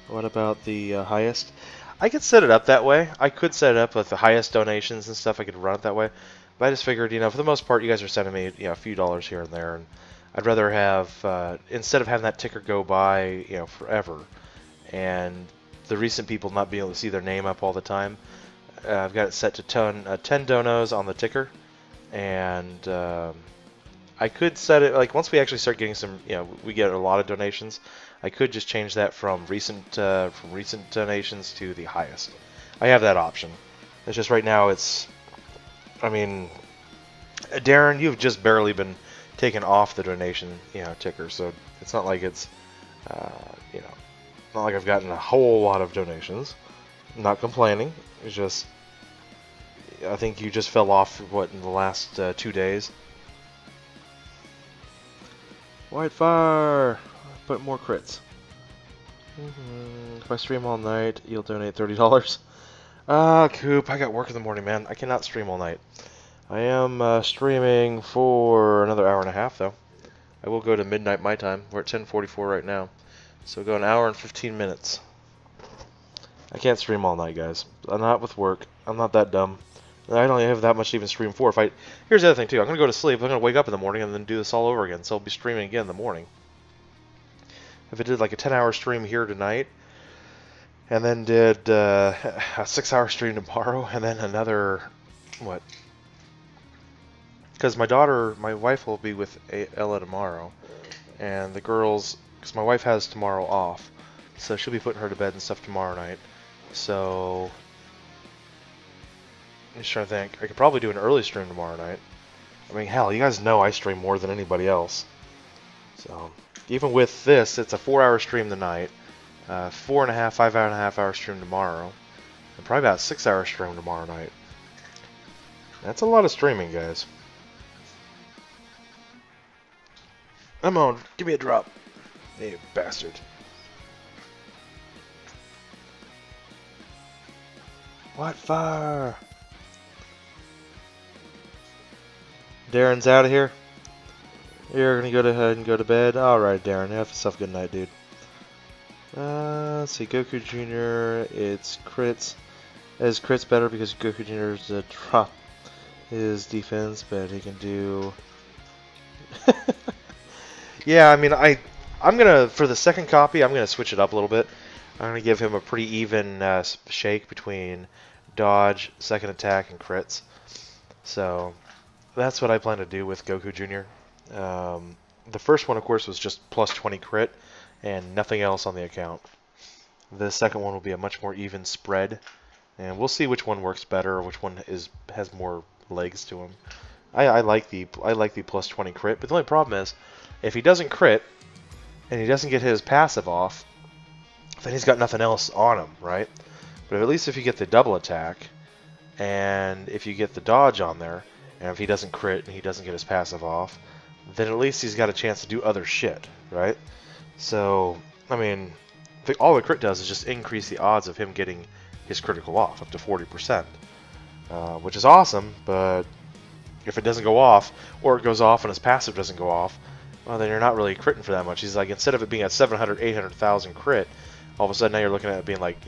Speaker 1: What about the highest? I could set it up that way. I could set it up with the highest donations and stuff. I could run it that way. But I just figured, for the most part, you guys are sending me, a few dollars here and there, and I'd rather have, instead of having that ticker go by, forever, and the recent people not being able to see their name up all the time, I've got it set to 10 donos on the ticker, and I could set it, like, once we actually start getting some, we get a lot of donations, I could just change that from recent donations to the highest. I have that option. It's just right now it's, Darren, you've just barely been taken off the donation, ticker, so it's not like it's, not like I've gotten a whole lot of donations. I'm not complaining. It's just, I think you just fell off, in the last 2 days. Whitefire! Put more crits. If I stream all night, you'll donate $30. Coop, I got work in the morning, man. I cannot stream all night. I am streaming for another hour and a half, though. I will go to midnight my time. We're at 10:44 right now. So go an hour and 15 minutes. I can't stream all night, guys. I'm not with work. I'm not that dumb. I don't have that much to even stream for. Here's the other thing, too. I'm going to go to sleep. I'm going to wake up in the morning and then do this all over again. So I'll be streaming again in the morning. If I did like a 10-hour stream here tonight, and then did a 6-hour stream tomorrow, and then another, because my wife will be with Ella tomorrow, and the girls, because my wife has tomorrow off, so she'll be putting her to bed and stuff tomorrow night. So I'm just trying to think. I could probably do an early stream tomorrow night. Hell, you guys know I stream more than anybody else. So even with this, it's a 4-hour stream tonight, 5.5 hour stream tomorrow, and probably about a 6-hour stream tomorrow night. That's a lot of streaming, guys. Come on, give me a drop. You bastard. Whitefire! Darren's out of here. You're gonna go ahead and go to bed. Alright, Darren. Have yourself a good night, dude. Let's see. Goku Jr. It's crits. Is crits better because Goku Jr.'s drop his defense, but he can do. Yeah, I'm gonna, for the second copy, I'm gonna switch it up a little bit. I'm gonna give him a pretty even shake between dodge, second attack, and crits. So that's what I plan to do with Goku Jr. The first one, of course, was just plus 20 crit and nothing else on the account. The second one will be a much more even spread, and we'll see which one works better or which one has more legs to him. I like the plus 20 crit, but the only problem is if he doesn't crit and he doesn't get his passive off, then he's got nothing else on him, right? But at least if you get the double attack and if you get the dodge on there, and if he doesn't crit and he doesn't get his passive off, then at least he's got a chance to do other shit, right? So, I mean, all the crit does is just increase the odds of him getting his critical off up to 40%, which is awesome, but if it doesn't go off, or it goes off and his passive doesn't go off, well, then you're not really critting for that much. He's like, instead of it being at 700, 800,000 crit, all of a sudden now you're looking at it being like,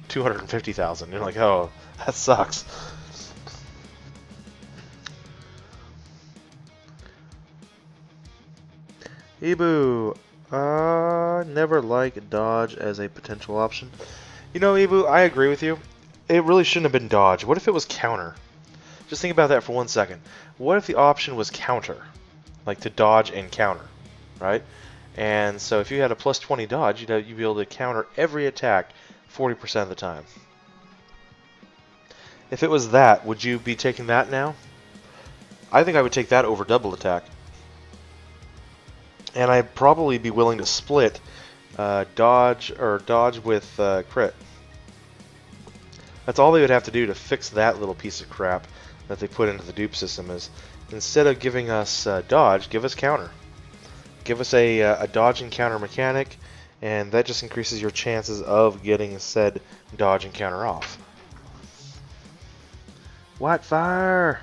Speaker 1: 250,000. You're like, oh, that sucks. Ibu, never like dodge as a potential option. You know, Ibu, I agree with you. It really shouldn't have been dodge. What if it was counter? Just think about that for 1 second. What if the option was counter? Like to dodge and counter, right? And so if you had a plus 20 dodge, you'd be able to counter every attack 40% of the time. If it was that, would you be taking that now? I think I would take that over double attack. And I'd probably be willing to split dodge with crit. That's all they would have to do to fix that little piece of crap that they put into the dupe system is instead of giving us dodge, give us counter. Give us a dodge and counter mechanic, and that just increases your chances of getting said dodge and counter off. White fire!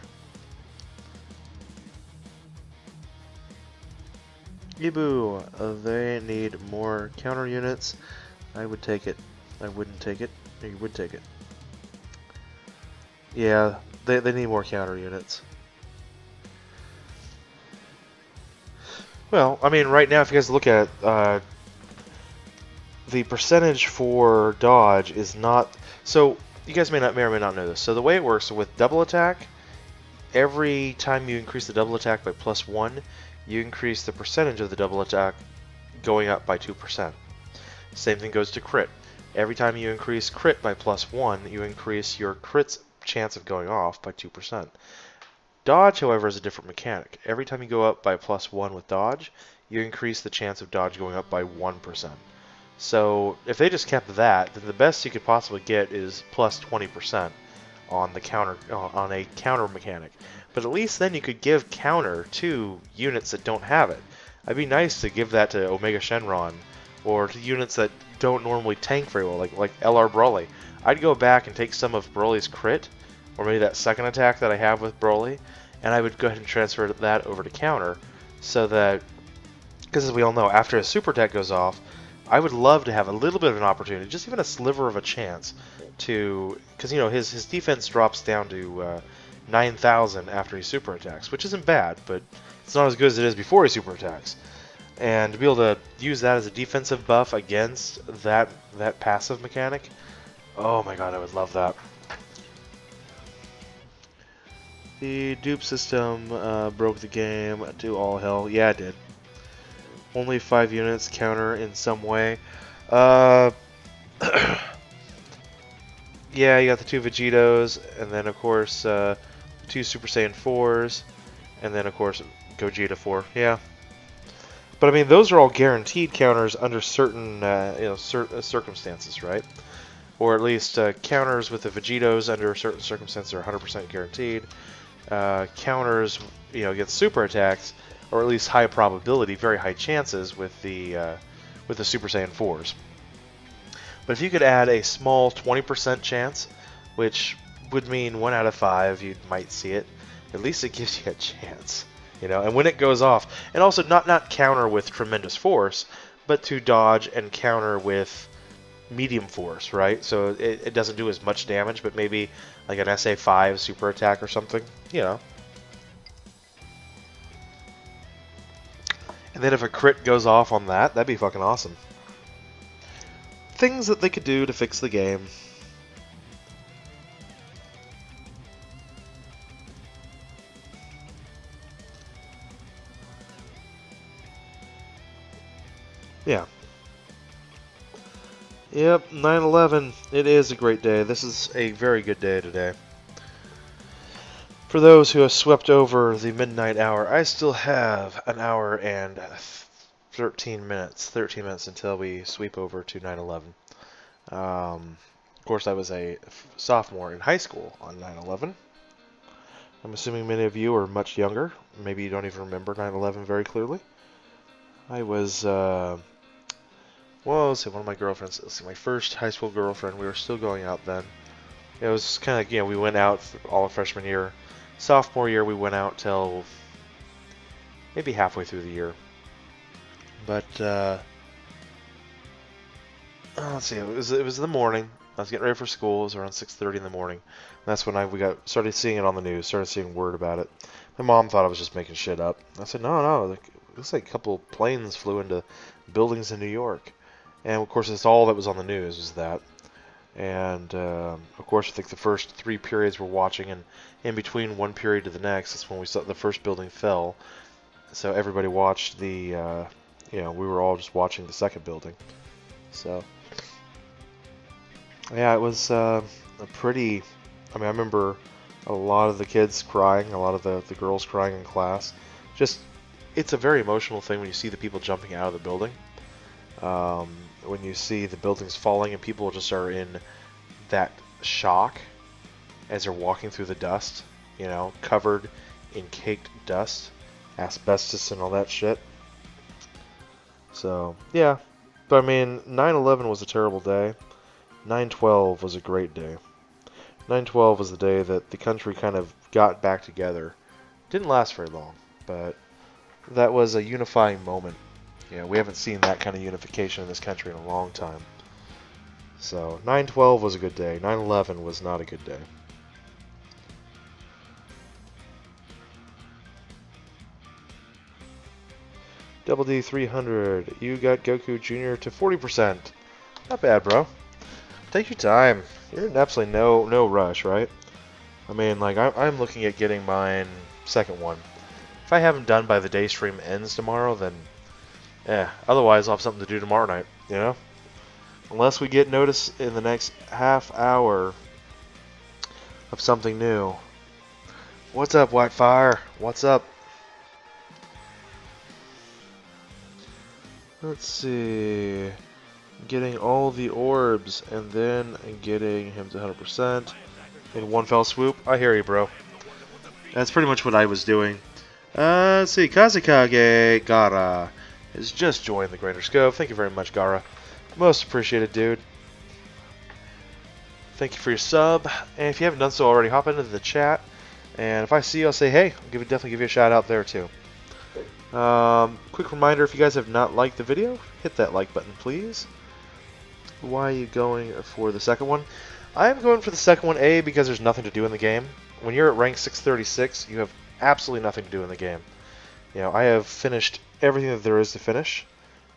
Speaker 1: Ibu, they need more counter units. I would take it. I wouldn't take it. You would take it. Yeah, they need more counter units. Well, I mean, right now, if you guys look at the percentage for dodge is not... So, you guys may or may not know this. So, the way it works with double attack, every time you increase the double attack by +1, you increase the percentage of the double attack going up by 2%. Same thing goes to crit. Every time you increase crit by +1, you increase your crit's chance of going off by 2%. Dodge, however, is a different mechanic. Every time you go up by +1 with dodge, you increase the chance of dodge going up by 1%. So if they just kept that, then the best you could possibly get is +20% on the counter on a counter mechanic. But at least then you could give counter to units that don't have it. It'd be nice to give that to Omega Shenron or to units that don't normally tank very well, like LR Broly. I'd go back and take some of Broly's crit, or maybe that second attack that I have with Broly, and I would go ahead and transfer that over to counter, so that, because as we all know, after a super attack goes off, I would love to have a little bit of an opportunity, just even a sliver of a chance to, because his defense drops down to 9,000 after he super attacks, which isn't bad, but it's not as good as it is before he super attacks. And to be able to use that as a defensive buff against that passive mechanic, oh my god, I would love that. The dupe system broke the game to all hell. Yeah, it did. Only 5 units counter in some way. Yeah, you got the 2 Vegetos, and then of course 2 Super Saiyan 4s, and then of course Gogeta 4. Yeah. But I mean, those are all guaranteed counters under certain circumstances, right? Or at least counters with the Vegetos under certain circumstances are 100% guaranteed. Counters, against super attacks, or at least high probability, very high chances with the Super Saiyan 4s. But if you could add a small 20% chance, which would mean 1 out of 5 you might see it, at least it gives you a chance. And when it goes off, and also not counter with tremendous force, but to dodge and counter with medium force, right? So it doesn't do as much damage, but maybe like an SA5 super attack or something, And then if a crit goes off on that, that'd be fucking awesome. Things that they could do to fix the game. Yeah. Yep, 9/11. It is a great day. This is a very good day today. For those who have swept over the midnight hour, I still have an hour and 13 minutes. 13 minutes until we sweep over to 9/11. Of course, I was a sophomore in high school on 9/11. I'm assuming many of you are much younger. Maybe you don't even remember 9/11 very clearly. I was, well, let's see, one of my girlfriends, let's see, my first high school girlfriend, we were still going out then. It was kind of, we went out all of freshman year. Sophomore year, we went out till maybe halfway through the year. But, let's see, it was in the morning. I was getting ready for school. It was around 6:30 in the morning. And that's when we started seeing it on the news, started seeing word about it. My mom thought I was just making shit up. I said, no, it looks like a couple planes flew into buildings in New York. And, of course, that's all that was on the news, was that. And, of course, I think the first 3 periods we're watching, and in between one period to the next, that's when we saw the first building fell. So everybody watched we were all just watching the second building. So, yeah, it was a pretty, I remember a lot of the kids crying, a lot of the girls crying in class. Just, it's a very emotional thing when you see the people jumping out of the building. When you see the buildings falling and people just are in that shock as they're walking through the dust, covered in caked dust, asbestos and all that shit. So, yeah. But 9/11 was a terrible day. 9/12 was a great day. 9/12 was the day that the country kind of got back together. Didn't last very long, but that was a unifying moment. We haven't seen that kind of unification in this country in a long time. So, 9/12 was a good day. 9/11 was not a good day. Double D 300. You got Goku Jr. to 40%. Not bad, bro. Take your time. You're in absolutely no rush, right? I'm looking at getting mine second one. If I haven't done by the day stream ends tomorrow, then otherwise I'll have something to do tomorrow night, Unless we get notice in the next half hour of something new. What's up, Whitefire? What's up? Let's see. Getting all the orbs and then getting him to 100% in one fell swoop. I hear you, bro. That's pretty much what I was doing. Let's see. Kazekage Gara has just joined the Greater Scope. Thank you very much, Gara. Most appreciated, dude. Thank you for your sub. And if you haven't done so already, hop into the chat. And if I see you, I'll say hey. I'll definitely give you a shout out there, too. Quick reminder, if you guys have not liked the video, hit that like button, please. Why are you going for the second one? I'm going for the second one, A, because there's nothing to do in the game. When you're at rank 636, you have absolutely nothing to do in the game. I have finished everything that there is to finish.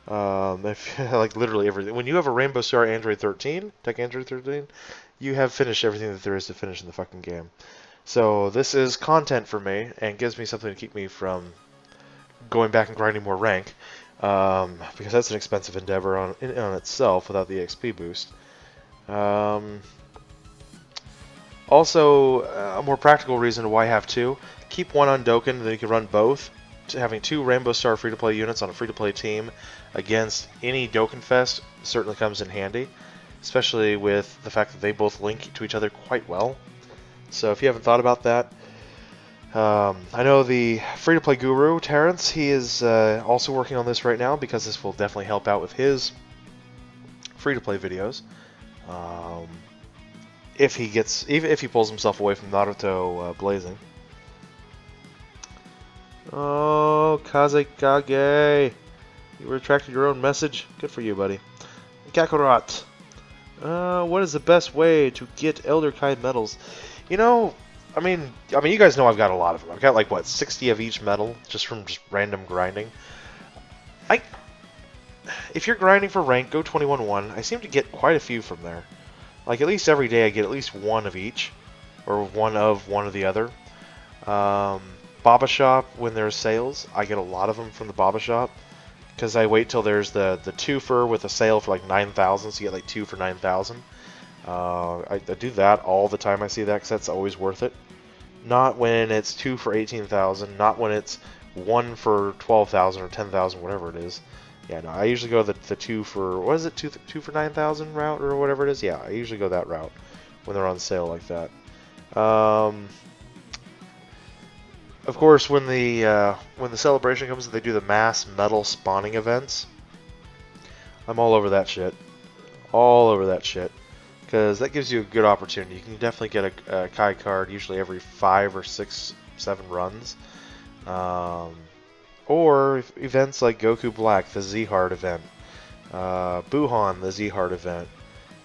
Speaker 1: Like literally everything. When you have a Rainbow Star Android 13, Tech Android 13, you have finished everything that there is to finish in the fucking game. So this is content for me, and gives me something to keep me from going back and grinding more rank. Because that's an expensive endeavor on itself without the XP boost. Also, a more practical reason why have two. Keep one on Dokkan, then you can run both. Having 2 Rainbow Star free-to-play units on a free-to-play team against any Dokkan Fest certainly comes in handy. Especially with the fact that they both link to each other quite well. So if you haven't thought about that, I know the free-to-play guru, Terrence, he is also working on this right now because this will definitely help out with his free-to-play videos. If he pulls himself away from Naruto Blazing. Oh, Kazekage, you retracted your own message. Good for you, buddy. Kakarot, what is the best way to get Elder Kind medals? You guys know I've got a lot of them. I've got like, what, 60 of each medal, just from random grinding. if you're grinding for rank, go 21-1. I seem to get quite a few from there. Like, at least every day I get at least one of each. Or one of the other. Baba Shop, when there's sales, I get a lot of them from the Baba Shop. Because I wait till there's the twofer with a sale for like 9,000, so you get like 2 for 9,000. I do that all the time I see that, because that's always worth it. Not when it's 2 for 18,000, not when it's 1 for 12,000 or 10,000, whatever it is. Yeah, no, I usually go the 2 for, what is it, 2 for 9,000 route or whatever it is? Yeah, I usually go that route when they're on sale like that. Of course, when the celebration comes, they do the mass metal spawning events. I'm all over that shit. All over that shit. Because that gives you a good opportunity. You can definitely get a Kai card usually every 5 or 6, 7 runs. Or events like Goku Black, the Z-Hard event. Buhan, the Z-Hard event.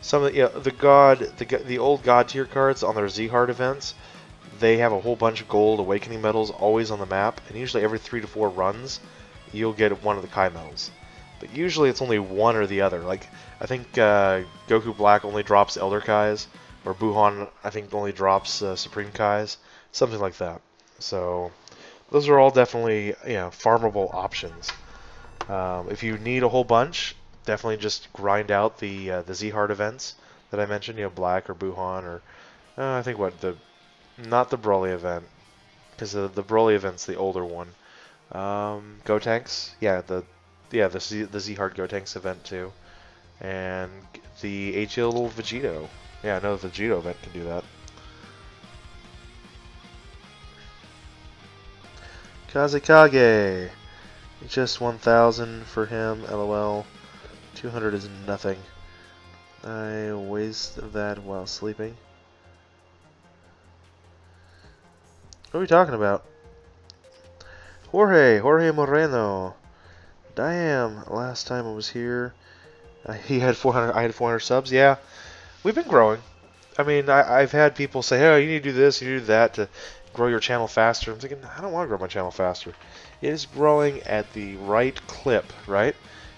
Speaker 1: Some of the old God tier cards on their Z-Hard events, they have a whole bunch of gold awakening medals always on the map, and usually every 3 to 4 runs, you'll get one of the Kai medals. But usually it's only one or the other. Like, I think Goku Black only drops Elder Kais, or Buhan, I think, only drops Supreme Kais, something like that. So, those are all definitely, farmable options. If you need a whole bunch, definitely just grind out the Z-Hard events that I mentioned, Black or Buhan, or I think not the Broly event, because the Broly event's the older one. Gotenks, the Z-Hard Gotenks event too, and the HL Vegito. Yeah, I know the Vegito event can do that. Kazekage, just 1,000 for him. LOL. 200 is nothing. I waste that while sleeping. What are we talking about? Jorge Moreno. Damn, last time I was here, he had 400. I had 400 subs. Yeah, we've been growing. I mean, I've had people say, "Oh, you need to do this, you need to do that to grow your channel faster." I'm thinking, I don't want to grow my channel faster. It is growing at the right clip, right?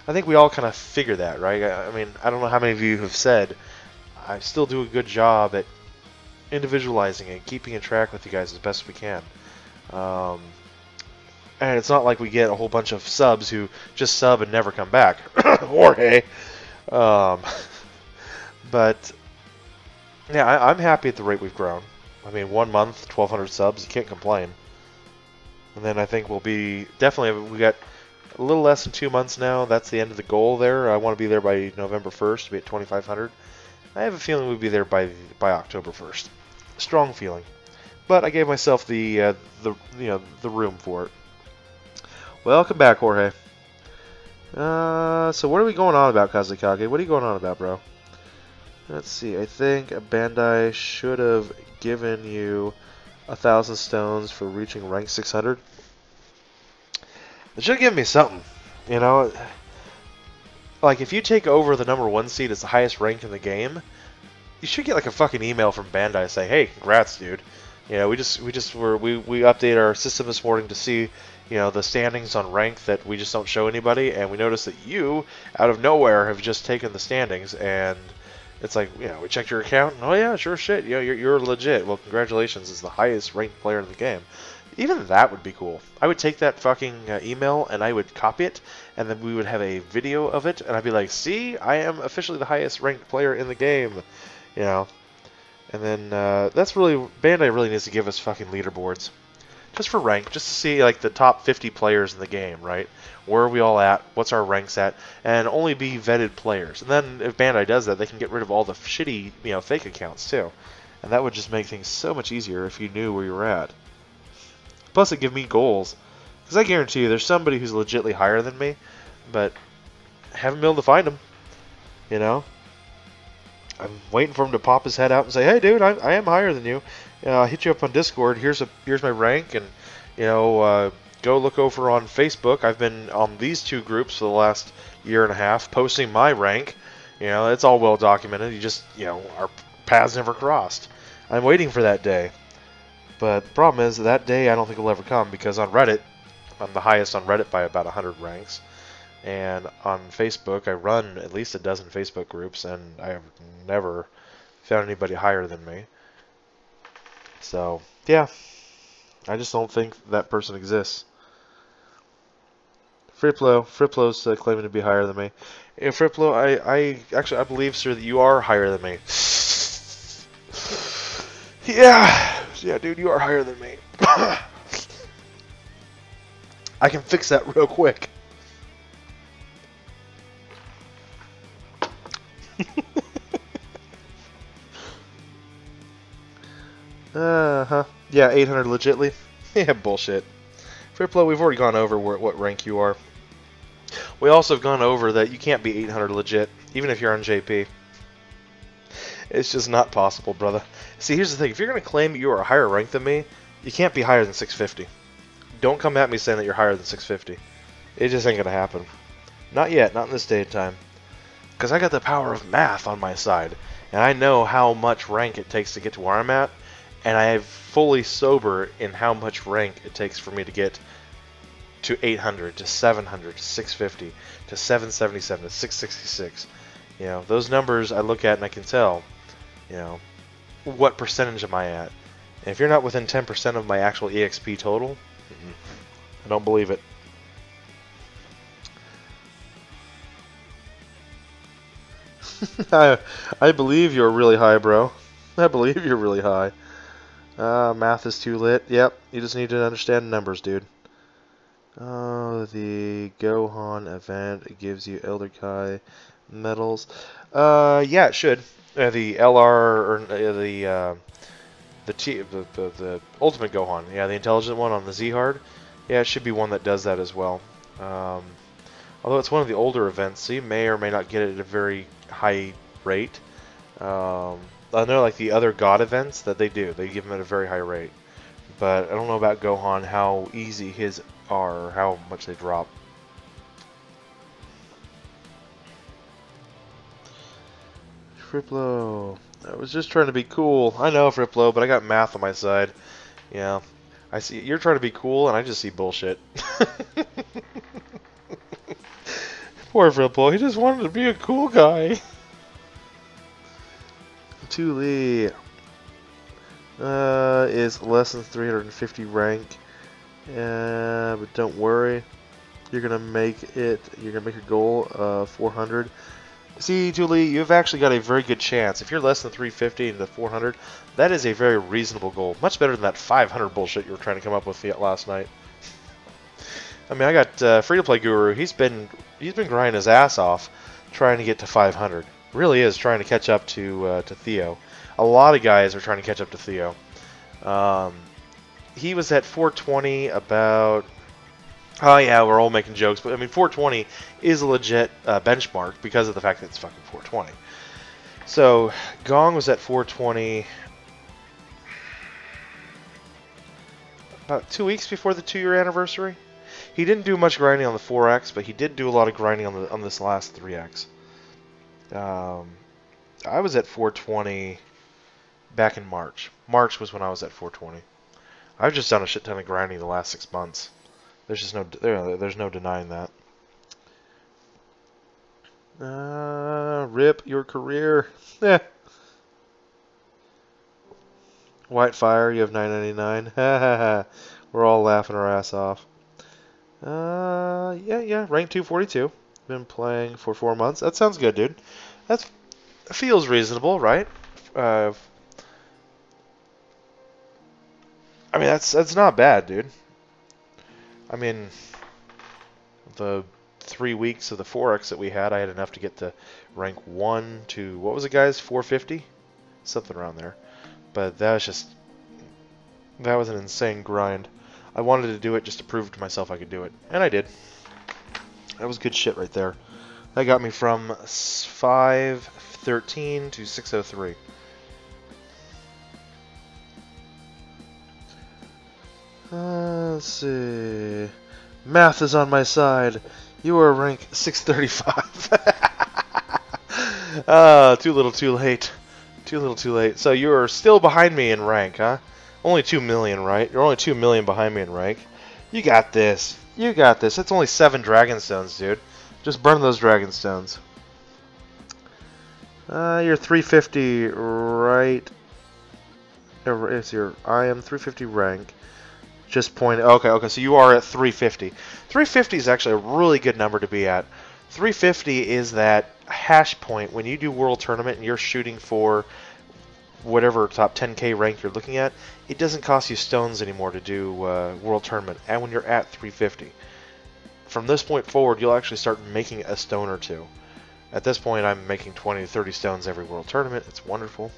Speaker 1: I think we all kind of figure that, right? I mean, I don't know how many of you have said, I still do a good job at individualizing and keeping in track with you guys as best we can. And it's not like we get a whole bunch of subs who just sub and never come back. Jorge. But, yeah, I'm happy at the rate we've grown. I mean, 1 month, 1,200 subs, you can't complain. And then I think we'll be, definitely, we got a little less than 2 months now. That's the end of the goal there. I want to be there by November 1st to be at 2,500. I have a feeling we'll be there by October 1st. Strong feeling. But I gave myself the room for it. Welcome back, Jorge. So what are we going on about, Kazekage? What are you going on about, bro? Let's see. I think Bandai should have given you 1,000 stones for reaching rank 600. They should have given me something. Like, if you take over the #1 seed as the highest rank in the game, you should get like a fucking email from Bandai saying, "Hey, congrats, dude. We update our system this morning to see, the standings on rank that we just don't show anybody, and we noticed that you, out of nowhere, have just taken the standings, and it's like, we checked your account, and oh yeah, sure shit, you're legit. Well, congratulations, as the highest ranked player in the game." Even that would be cool. I would take that fucking email and I would copy it, and then we would have a video of it, and I'd be like, "See, I am officially the highest ranked player in the game," And then that's really, Bandai really needs to give us fucking leaderboards, just for rank, just to see like the top 50 players in the game, right? Where are we all at? What's our ranks at? And only be vetted players. And then if Bandai does that, they can get rid of all the shitty, fake accounts too, and that would just make things so much easier if you knew where you were at. Plus, it give me goals, because I guarantee you, there's somebody who's legitly higher than me, but I haven't been able to find him. I'm waiting for him to pop his head out and say, "Hey, dude, I am higher than you. I'll hit you up on Discord. Here's my rank, and go look over on Facebook. I've been on these 2 groups for the last year and a half, posting my rank. It's all well documented. You just, our paths never crossed. I'm waiting for that day." But the problem is that day I don't think will ever come, because on Reddit, I'm the highest on Reddit by about 100 ranks. And on Facebook, I run at least a dozen Facebook groups, and I have never found anybody higher than me. So, yeah, I just don't think that person exists. Friplo's claiming to be higher than me. Yeah, Friplo, I believe, sir, that you are higher than me. Yeah, dude, you are higher than me. I can fix that real quick. Yeah, 800 legitly. Yeah, bullshit. Friplo, we've already gone over what rank you are. We also have gone over that you can't be 800 legit, even if you're on JP. It's just not possible, brother. See, here's the thing. If you're going to claim you are a higher rank than me, you can't be higher than 650. Don't come at me saying that you're higher than 650. It just ain't going to happen. Not yet. Not in this day and time. Because I got the power of math on my side. And I know how much rank it takes to get to where I'm at. And I am fully sober in how much rank it takes for me to get to 800, to 700, to 650, to 777, to 666. You know, those numbers I look at and I can tell, you know, what percentage am I at? And if you're not within 10% of my actual EXP total, I don't believe it. I believe you're really high, bro. I believe you're really high. Math is too lit. Yep, you just need to understand numbers, dude. Oh, the Gohan event gives you Elder Kai medals. Yeah, it should. The LR or the Ultimate Gohan. Yeah, the intelligent one on the Z Hard. Yeah, it should be one that does that as well. Although it's one of the older events, so you may or may not get it at a very high rate. I know, like the other God events, that they do. They give them at a very high rate. But I don't know about Gohan, how easy his are, or how much they drop. Friplo. I was just trying to be cool. I know, Friplo, but I got math on my side. Yeah. I see you're trying to be cool, and I just see bullshit. Poor Friplo. He just wanted to be a cool guy. Tuli is less than 350 rank. But don't worry. You're gonna make it. You're gonna make a goal of 400. See, Julie, you've actually got a very good chance. If you're less than 350 into 400, that is a very reasonable goal. Much better than that 500 bullshit you were trying to come up with last night. I mean, I got free-to-play Guru. He's been grinding his ass off trying to get to 500. Really is trying to catch up to Theo. A lot of guys are trying to catch up to Theo. He was at 420 about... Oh yeah, we're all making jokes, but I mean 420 is a legit benchmark because of the fact that it's fucking 420. So Gong was at 420 about 2 weeks before the 2-year anniversary. He didn't do much grinding on the 4X, but he did do a lot of grinding on this last 3X. I was at 420 back in March. March was when I was at 420. I've just done a shit ton of grinding the last 6 months. There's just there's no denying that. Rip your career. Whitefire, you have 999. We're all laughing our ass off. Yeah, rank 242. Been playing for 4 months. That sounds good, dude. That feels reasonable, right? I mean, that's not bad, dude. I mean, the 3 weeks of the 4X that we had, I had enough to get to rank 1 to, what was it, guys? 450? Something around there. But that was an insane grind. I wanted to do it just to prove to myself I could do it. And I did. That was good shit right there. That got me from 513 to 603. Let's see. Math is on my side. You are rank 635. Too little too late. Too little too late. So you are still behind me in rank, huh? Only 2 million, right? You're only 2 million behind me in rank. You got this. You got this. It's only 7 Dragon Stones, dude. Just burn those dragon stones. You're 350 right. It's your I am 350 rank. Just point. Okay. So you are at 350. 350 is actually a really good number to be at. 350 is that hash point when you do World Tournament and you're shooting for whatever top 10k rank you're looking at. It doesn't cost you stones anymore to do World Tournament, and when you're at 350. From this point forward, you'll actually start making a stone or two. At this point, I'm making 20 to 30 stones every World Tournament. It's wonderful.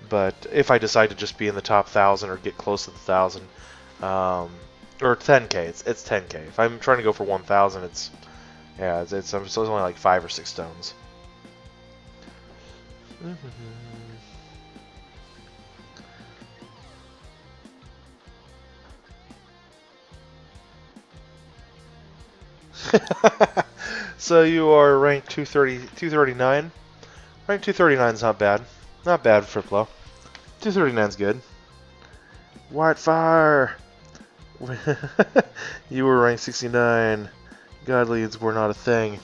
Speaker 1: But if I decide to just be in the top 1,000 or get close to the 1,000, or 10k, it's 10k. If I'm trying to go for 1,000, it's only like 5 or 6 stones. So you are ranked 239. Rank 239 is not bad. Not bad, Friplo. 239 is good. Whitefire! You were ranked 69. God leads were not a thing.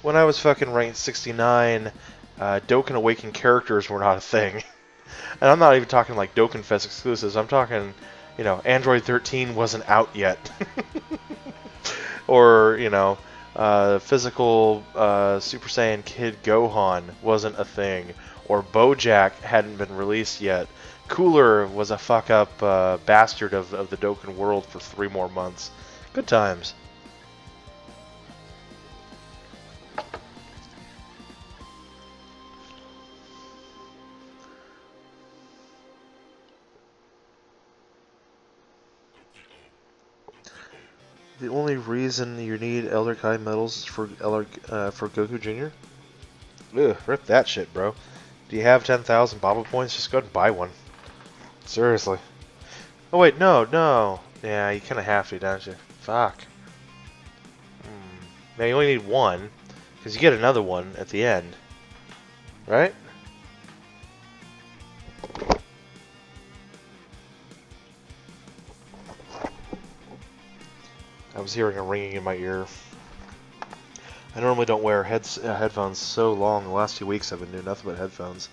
Speaker 1: When I was fucking ranked 69, Dokkan Awakened characters were not a thing. And I'm not even talking like Dokkan Fest exclusives. I'm talking, you know, Android 13 wasn't out yet. Or, you know, physical Super Saiyan Kid Gohan wasn't a thing. Or Bojack hadn't been released yet. Cooler was a fuck-up bastard of the Dokkan world for 3 more months. Good times. The only reason you need Elder Kai medals is for Goku Jr.? Ugh, rip that shit, bro. Do you have 10,000 Baba points? Just go ahead and buy one. Seriously. Oh wait, no. Yeah, you kind of have to, don't you? Fuck. Now you only need one, because you get another one at the end. Right? I was hearing a ringing in my ear. I normally don't wear headphones so long. The last 2 weeks I've been doing nothing but headphones.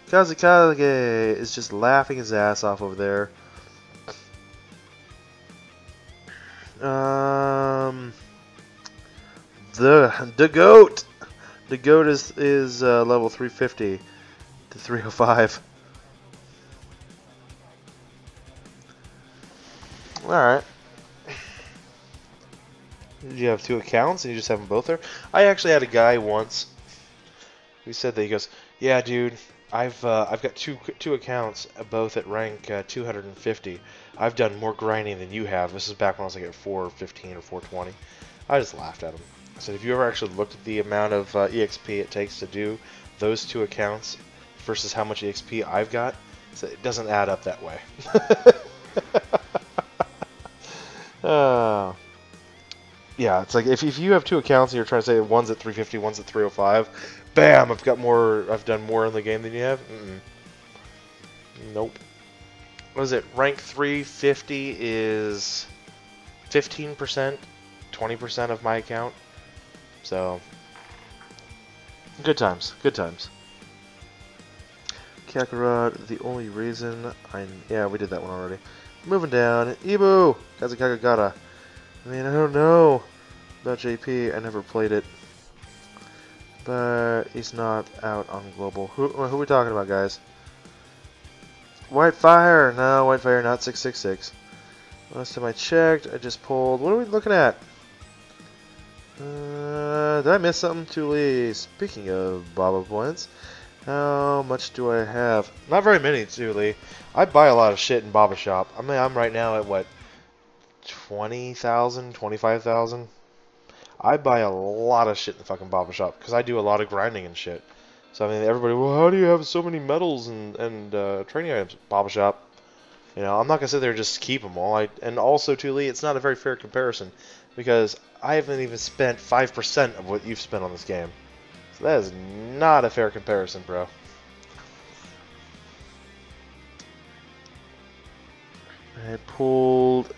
Speaker 1: Kazekage is just laughing his ass off over there. The goat. The goat is level 350 to 305. All right. Did you have 2 accounts and you just have them both there? I actually had a guy once who said that he goes, "Yeah, dude, I've got two accounts, both at rank 250. I've done more grinding than you have." This is back when I was like at 415 or 420. I just laughed at him. I said, "Have you ever actually looked at the amount of EXP it takes to do those 2 accounts versus how much EXP I've got?" So it doesn't add up that way. Yeah, it's like if you have 2 accounts and you're trying to say one's at 350, one's at 305, bam, I've done more in the game than you have. Nope. What is it? Rank 350 is 15%, 20% of my account. So, good times, good times. Kakarot, the only reason yeah, we did that one already. Moving down, Ibu, Kazekagagara. I mean, I don't know about JP. I never played it, but he's not out on global. Who are we talking about, guys? Whitefire. No, Whitefire, not 666. Last time I checked, I just pulled. What are we looking at? Did I miss something? Thule. Speaking of Baba points, how much do I have? Not very many, Thule. I buy a lot of shit in Baba Shop. I mean, I'm right now at what? 20,000, 25,000. I buy a lot of shit in the fucking Baba Shop because I do a lot of grinding and shit. So I mean, everybody, well, how do you have so many medals and training items? Baba Shop. You know, I'm not gonna sit there and just keep them all. And also, too, Lee, it's not a very fair comparison because I haven't even spent 5% of what you've spent on this game. So that is not a fair comparison, bro. I pulled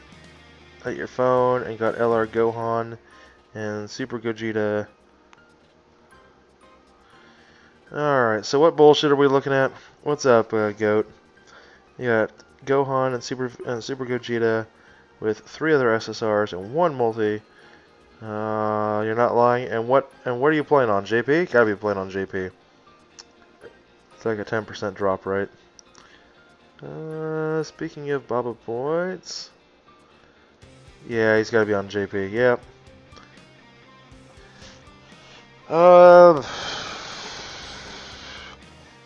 Speaker 1: at your phone and got LR Gohan and Super Gogeta Alright, so what bullshit are we looking at? What's up, Goat? You got Gohan and Super Gogeta with 3 other SSRs and 1 multi. You're not lying. And what are you playing on? JP? Gotta be playing on JP. It's like a 10% drop, right? Speaking of Baba points, yeah, he's gotta be on JP. Yep.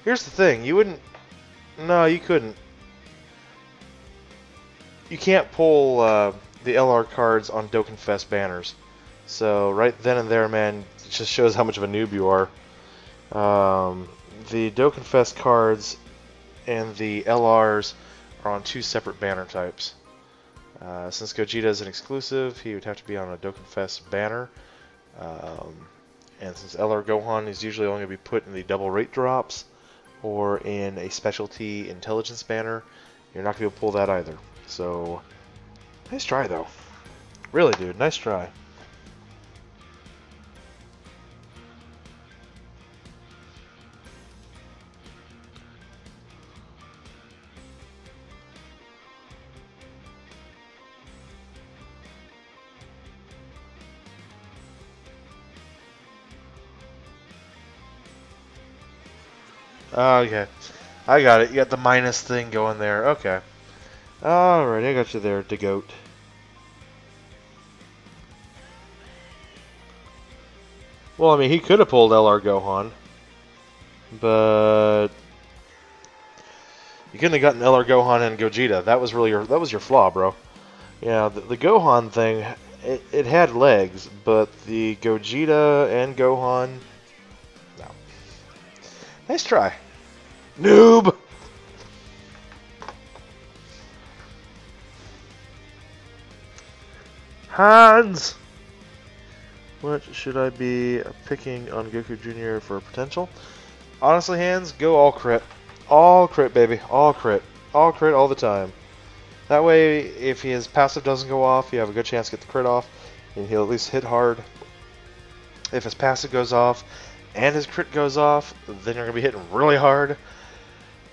Speaker 1: Here's the thing. You wouldn't. No, you couldn't. You can't pull the LR cards on Dokkan Fest banners. So right then and there, man, it just shows how much of a noob you are. The Dokkan Fest cards and the LRs are on 2 separate banner types. Since Gogeta is an exclusive, he would have to be on a Dokkan Fest banner. And since LR Gohan is usually only going to be put in the double rate drops or in a specialty intelligence banner, you're not going to be able to pull that either. So, nice try though. Really, dude, nice try. Okay, I got it. You got the minus thing going there. Okay. Alright, I got you there, DeGoat. Well, I mean, he could have pulled LR Gohan, but you couldn't have gotten LR Gohan and Gogeta. That was really your flaw, bro. Yeah, the Gohan thing, it had legs, but the Gogeta and Gohan, no. Nice try. Noob! Hans! What should I be picking on Goku Jr. for potential? Honestly, Hans, go all crit. All crit, baby. All crit. All crit all the time. That way, if his passive doesn't go off, you have a good chance to get the crit off, and he'll at least hit hard. If his passive goes off and his crit goes off, then you're going to be hitting really hard.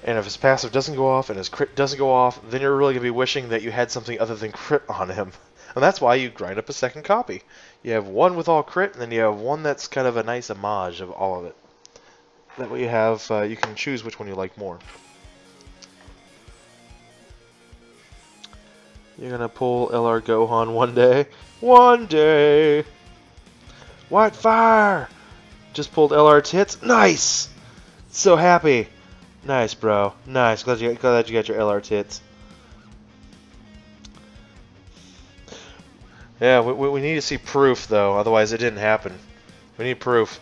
Speaker 1: And if his passive doesn't go off and his crit doesn't go off, then you're really going to be wishing that you had something other than crit on him. And that's why you grind up a second copy. You have one with all crit, and then you have one that's kind of a nice homage of all of it. That way you have, you can choose which one you like more. You're going to pull LR Gohan one day. One day! White Fire! Just pulled LR Tits. Nice! So happy. Nice, bro. Nice. Glad you got your LR Tits. Yeah, we need to see proof, though. Otherwise, it didn't happen. We need proof.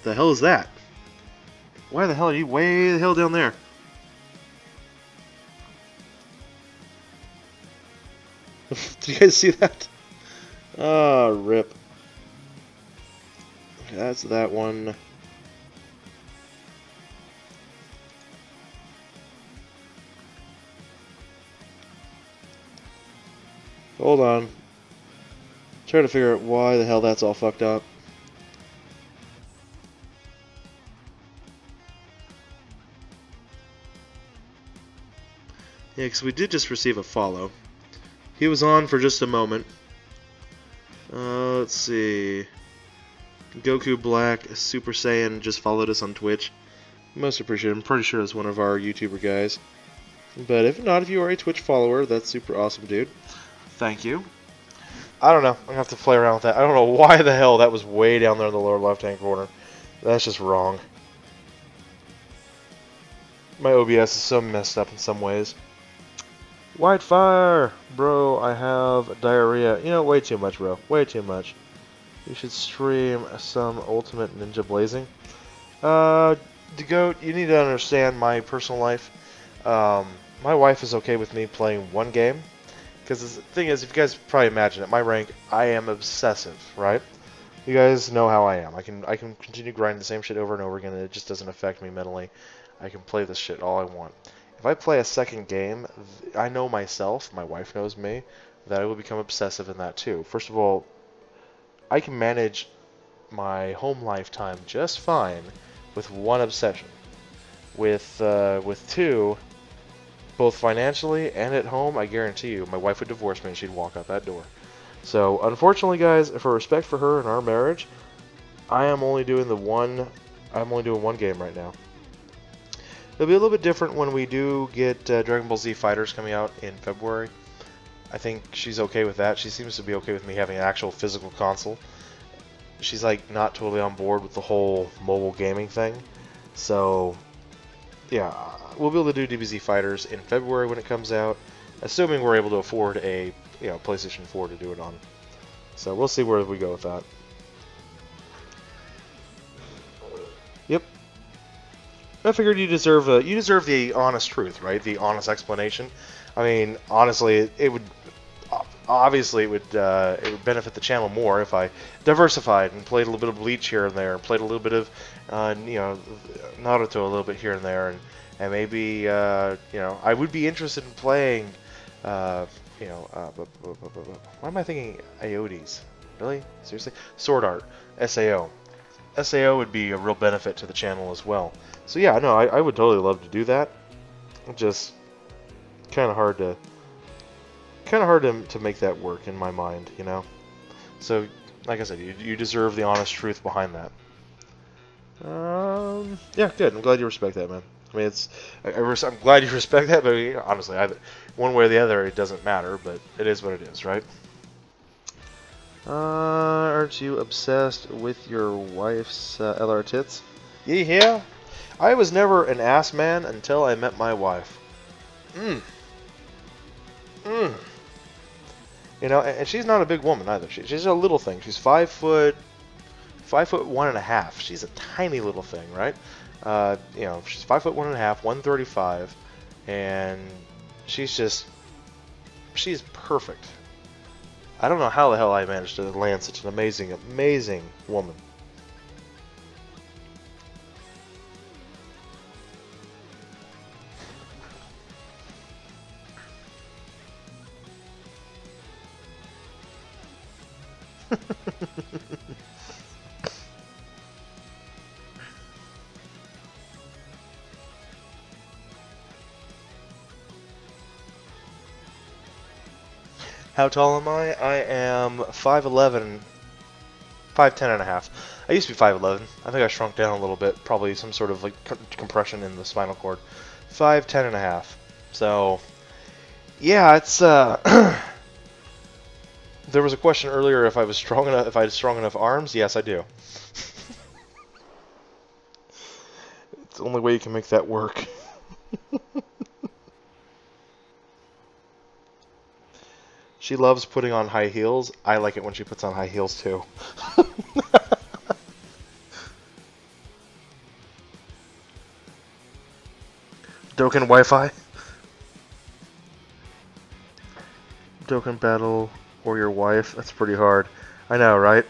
Speaker 1: The hell is that? Why the hell are you way the hell down there? Did you guys see that? Ah, rip. That's that one. Hold on. Trying to figure out why the hell that's all fucked up. Yeah, because we did just receive a follow. He was on for just a moment. Let's see. Goku Black Super Saiyan just followed us on Twitch. Most appreciated. I'm pretty sure it's one of our YouTuber guys. But if not, if you are a Twitch follower, that's super awesome, dude. Thank you. I don't know. I'm going to have to play around with that. I don't know why the hell that was way down there in the lower left-hand corner. That's just wrong. My OBS is so messed up in some ways. White Fire! Bro, I have diarrhea. You know, way too much, bro. Way too much. You should stream some Ultimate Ninja Blazing. DeGoat, you need to understand my personal life. My wife is okay with me playing one game. Because the thing is, if you guys probably imagine at my rank, I am obsessive, right? You guys know how I am. I can continue grinding the same shit over and over again, and it just doesn't affect me mentally. I can play this shit all I want. If I play a second game, I know myself, my wife knows me, that I will become obsessive in that too. First of all, I can manage my home lifetime just fine with one obsession. With two, both financially and at home, I guarantee you, my wife would divorce me and she'd walk out that door. So, unfortunately, guys, for respect for her and our marriage, I am only doing one game right now. It'll be a little bit different when we do get Dragon Ball Z Fighters coming out in February. I think she's okay with that. She seems to be okay with me having an actual physical console. She's like not totally on board with the whole mobile gaming thing. So, yeah, we'll be able to do DBZ Fighters in February when it comes out, assuming we're able to afford a PlayStation 4 to do it on. So we'll see where we go with that. Yep. I figured you deserve the honest truth, right? The honest explanation. I mean, honestly, it would benefit the channel more if I diversified and played a little bit of Bleach here and there, played a little bit of Naruto a little bit here and there, and maybe I would be interested in playing why am I thinking Iodes? Really? Seriously? Sword Art, SAO. SAO would be a real benefit to the channel as well. So yeah, no, I would totally love to do that. Just kind of hard to make that work in my mind, you know. So, like I said, you deserve the honest truth behind that. Yeah, good. I'm glad you respect that, man. I mean, I'm glad you respect that, but honestly, one way or the other, it doesn't matter. But it is what it is, right? Aren't you obsessed with your wife's LR tits? Yeah. I was never an ass man until I met my wife. You know, and she's not a big woman either. She's a little thing. She's 5'1.5". She's a tiny little thing, right? She's 5'1.5", 135, and she's perfect. I don't know how the hell I managed to land such an amazing woman. How tall am I? I am 5'11", 5'10 and a half. I used to be 5'11". I think I shrunk down a little bit. Probably some sort of like compression in the spinal cord. 5'10 and a half. So, yeah, it's There was a question earlier if I was strong enough, if I had strong enough arms. Yes, I do. It's the only way you can make that work. She loves putting on high heels. I like it when she puts on high heels too. Dokkan Wi-Fi. Dokkan battle or your wife. That's pretty hard. I know, right?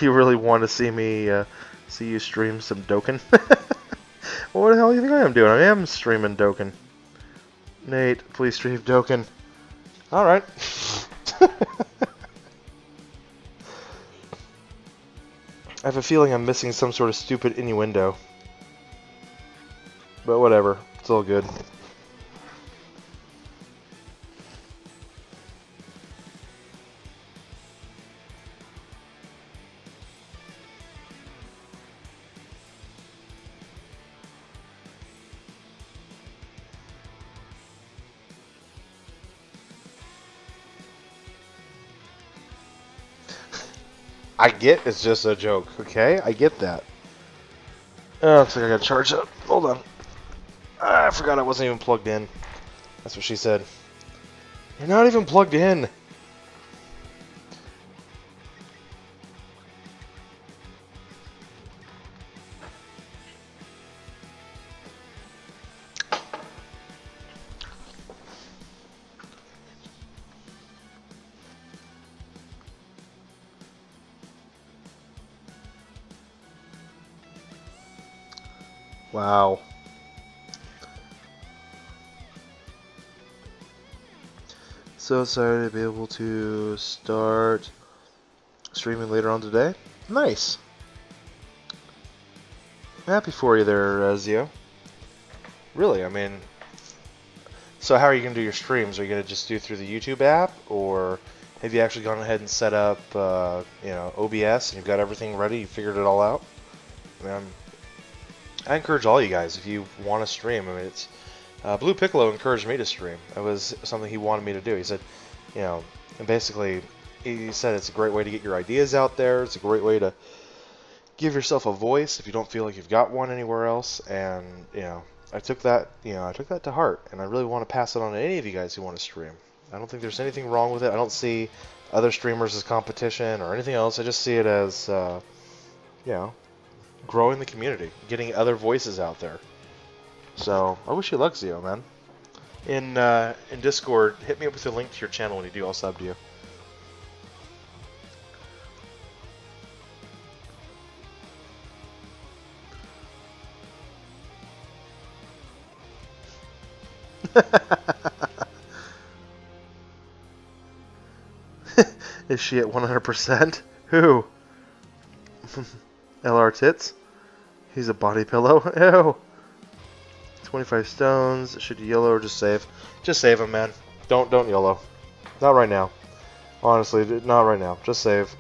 Speaker 1: You really want to see me see you stream some Dokkan? Well, what the hell do you think I am doing? I am streaming Dokkan. Nate, please stream Dokkan. Alright. I have a feeling I'm missing some sort of stupid innuendo. But whatever. It's all good. I get it's just a joke, okay? I get that. Oh, looks like I gotta charge up. Hold on. I forgot I wasn't even plugged in. That's what she said. You're not even plugged in. Wow. So excited to be able to start streaming later on today. Nice. Happy for you there, Zio. Really, I mean, so how are you going to do your streams? Are you going to just do through the YouTube app, or have you actually gone ahead and set up, OBS, and you've got everything ready, you figured it all out? I encourage all you guys, if you want to stream, I mean, it's, Blue Piccolo encouraged me to stream. It was something he wanted me to do. He said, and basically, he said it's a great way to get your ideas out there, it's a great way to give yourself a voice if you don't feel like you've got one anywhere else, and, I took that to heart, and I really want to pass it on to any of you guys who want to stream. I don't think there's anything wrong with it. I don't see other streamers as competition or anything else. I just see it as, growing the community, getting other voices out there. So I wish you luck, Zio, man. In Discord, hit me up with a link to your channel when you do. I'll sub to you. Is she at 100%? Who? LR Tits? He's a body pillow? Ew. 25 stones. Should you YOLO or just save? Just save him, man. Don't YOLO. Not right now. Honestly, not right now. Just save.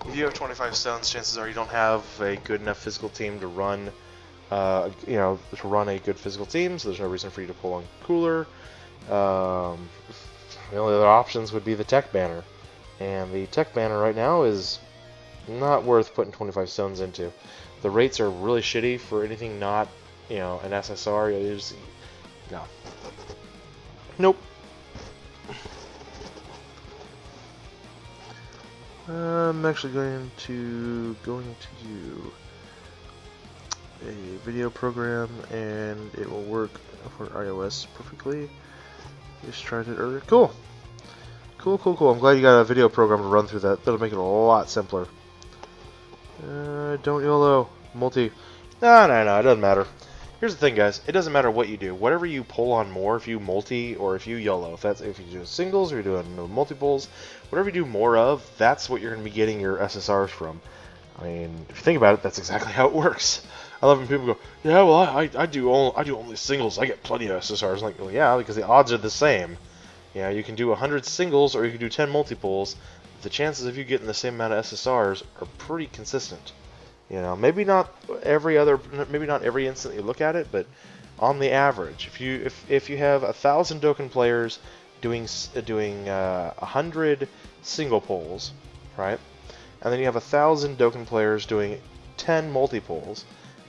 Speaker 1: If you have 25 stones, chances are you don't have a good enough physical team to run, to run a good physical team, so there's no reason for you to pull on Cooler. The only other options would be the tech banner. And the tech banner right now is not worth putting 25 stones into. The rates are really shitty for anything not, an SSR. No. Nope. I'm actually going to do a video program, and it will work for iOS perfectly. Just tried it earlier. Cool. Cool. I'm glad you got a video program to run through that. That'll make it a lot simpler. Don't YOLO. Multi. No, it doesn't matter. Here's the thing, guys. It doesn't matter what you do. Whatever you pull on more, if you multi or if you YOLO, if you do singles or you're doing multiples, whatever you do more of, that's what you're going to be getting your SSRs from. I mean, if you think about it, that's exactly how it works. I love when people go, yeah, well, I do only singles. I get plenty of SSRs. I'm like, well, yeah, because the odds are the same. You can do 100 singles or you can do 10 multiples. The chances of you getting the same amount of SSRs are pretty consistent. Maybe not every instant you look at it, but on the average, if you have 1,000 Dokkan players doing 100 single pulls, right, and then you have 1,000 Dokkan players doing 10 multi-pulls,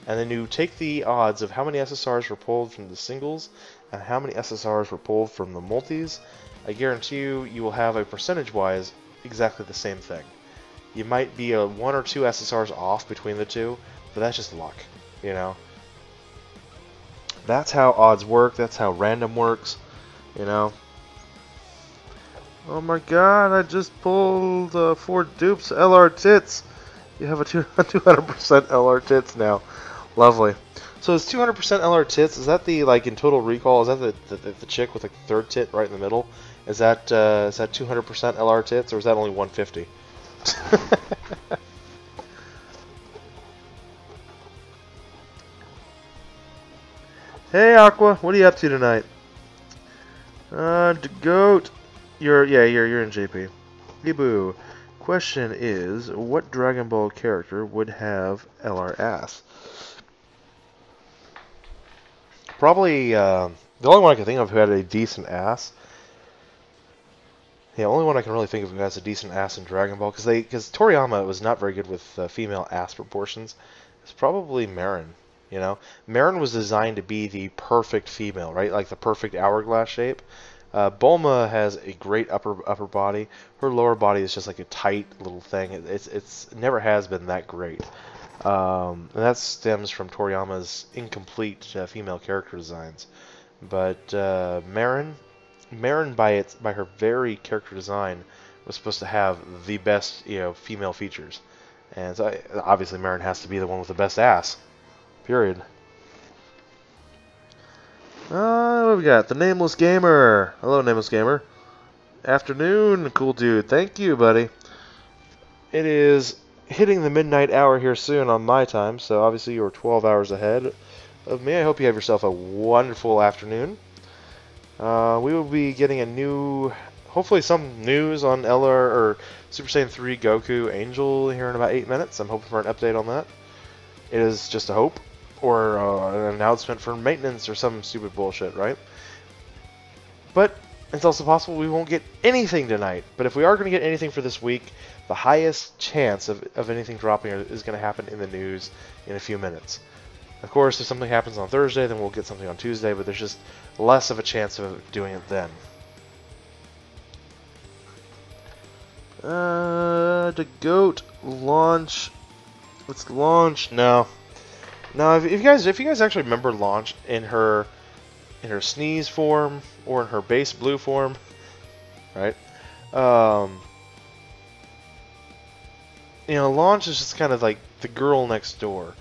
Speaker 1: and then you take the odds of how many SSRs were pulled from the singles and how many SSRs were pulled from the multis, I guarantee you will have a percentage-wise exactly the same thing. You might be 1 or 2 SSRs off between the two, but that's just luck, That's how odds work, that's how random works, Oh my god, I just pulled 4 dupes LR Tits. You have a 200% LR Tits now. Lovely. So is 200% LR Tits, is that the, in Total Recall, is that the chick with the third tit right in the middle? Is that 200% LR Tits, or is that only 150? Hey Aqua, what are you up to tonight? Goat. You're in JP. Ibu. Question is, what Dragon Ball character would have LR ass? Probably the only one I can think of who had a decent ass. The only one I can really think of who has a decent ass in Dragon Ball, because Toriyama was not very good with female ass proportions. It's probably Marin. Marin was designed to be the perfect female, right? Like the perfect hourglass shape. Bulma has a great upper body. Her lower body is just like a tight little thing. It never has been that great. And that stems from Toriyama's incomplete female character designs. But Marin by her very character design was supposed to have the best female features, and so obviously Marin has to be the one with the best ass. Period. What we got? The Nameless Gamer. Hello, Nameless Gamer. Afternoon, cool dude. Thank you, buddy. It is hitting the midnight hour here soon on my time, so obviously you're 12 hours ahead of me. I hope you have yourself a wonderful afternoon. We will be getting a new, hopefully some news on LR or Super Saiyan 3 Goku Angel here in about 8 minutes. I'm hoping for an update on that. It is just a hope, or an announcement for maintenance or some stupid bullshit, right? But it's also possible we won't get anything tonight. But if we are going to get anything for this week, the highest chance of anything dropping is going to happen in the news in a few minutes. Of course, if something happens on Thursday, then we'll get something on Tuesday, but there's just less of a chance of doing it then. The goat launch. Let's launch. No. If you guys actually remember launch in her sneeze form or in her base blue form, right? Launch is just kind of like the girl next door,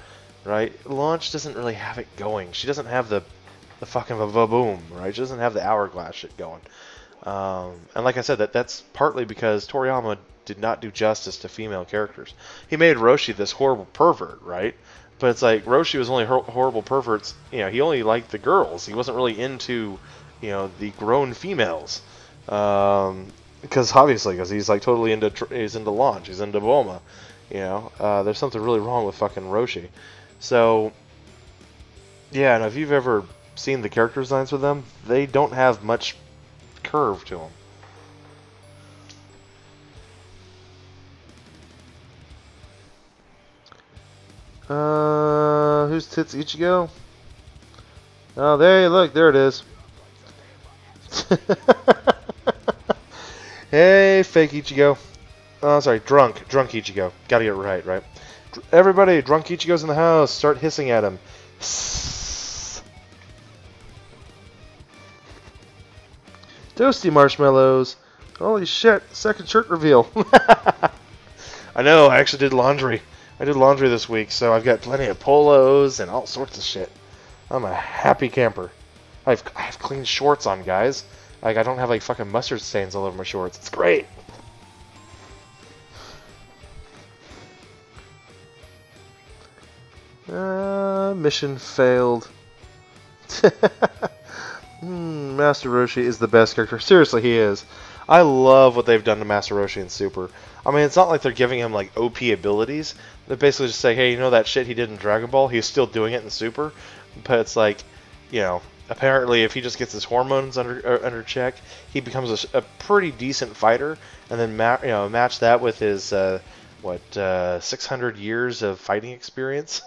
Speaker 1: right? Launch doesn't really have it going. She doesn't have the fucking va-boom, right? She doesn't have the hourglass shit going. And like I said, that's partly because Toriyama did not do justice to female characters. He made Roshi this horrible pervert, right? But it's like Roshi was only horrible perverts. He only liked the girls. He wasn't really into, the grown females. Because he's like totally he's into Launch. He's into Bulma. There's something really wrong with fucking Roshi. So, yeah, and if you've ever seen the character designs for them, they don't have much curve to them. Whose tits Ichigo? Oh, there it is. Hey, fake Ichigo. Oh, sorry, drunk Ichigo. Gotta get it right? Everybody, drunk Ichigo's in the house. Start hissing at him. Toasty marshmallows. Holy shit, second shirt reveal. I know, I actually did laundry. I did laundry this week, so I've got plenty of polos and all sorts of shit. I'm a happy camper. I have clean shorts on, guys. Like, I don't have, like, fucking mustard stains all over my shorts. It's great. Mission failed. Master Roshi is the best character. Seriously, he is. I love what they've done to Master Roshi in Super. I mean, it's not like they're giving him, like, OP abilities. They're basically just saying, hey, that shit he did in Dragon Ball? He's still doing it in Super. But it's like, apparently if he just gets his hormones under check, he becomes a pretty decent fighter. And then, match that with his, 600 years of fighting experience?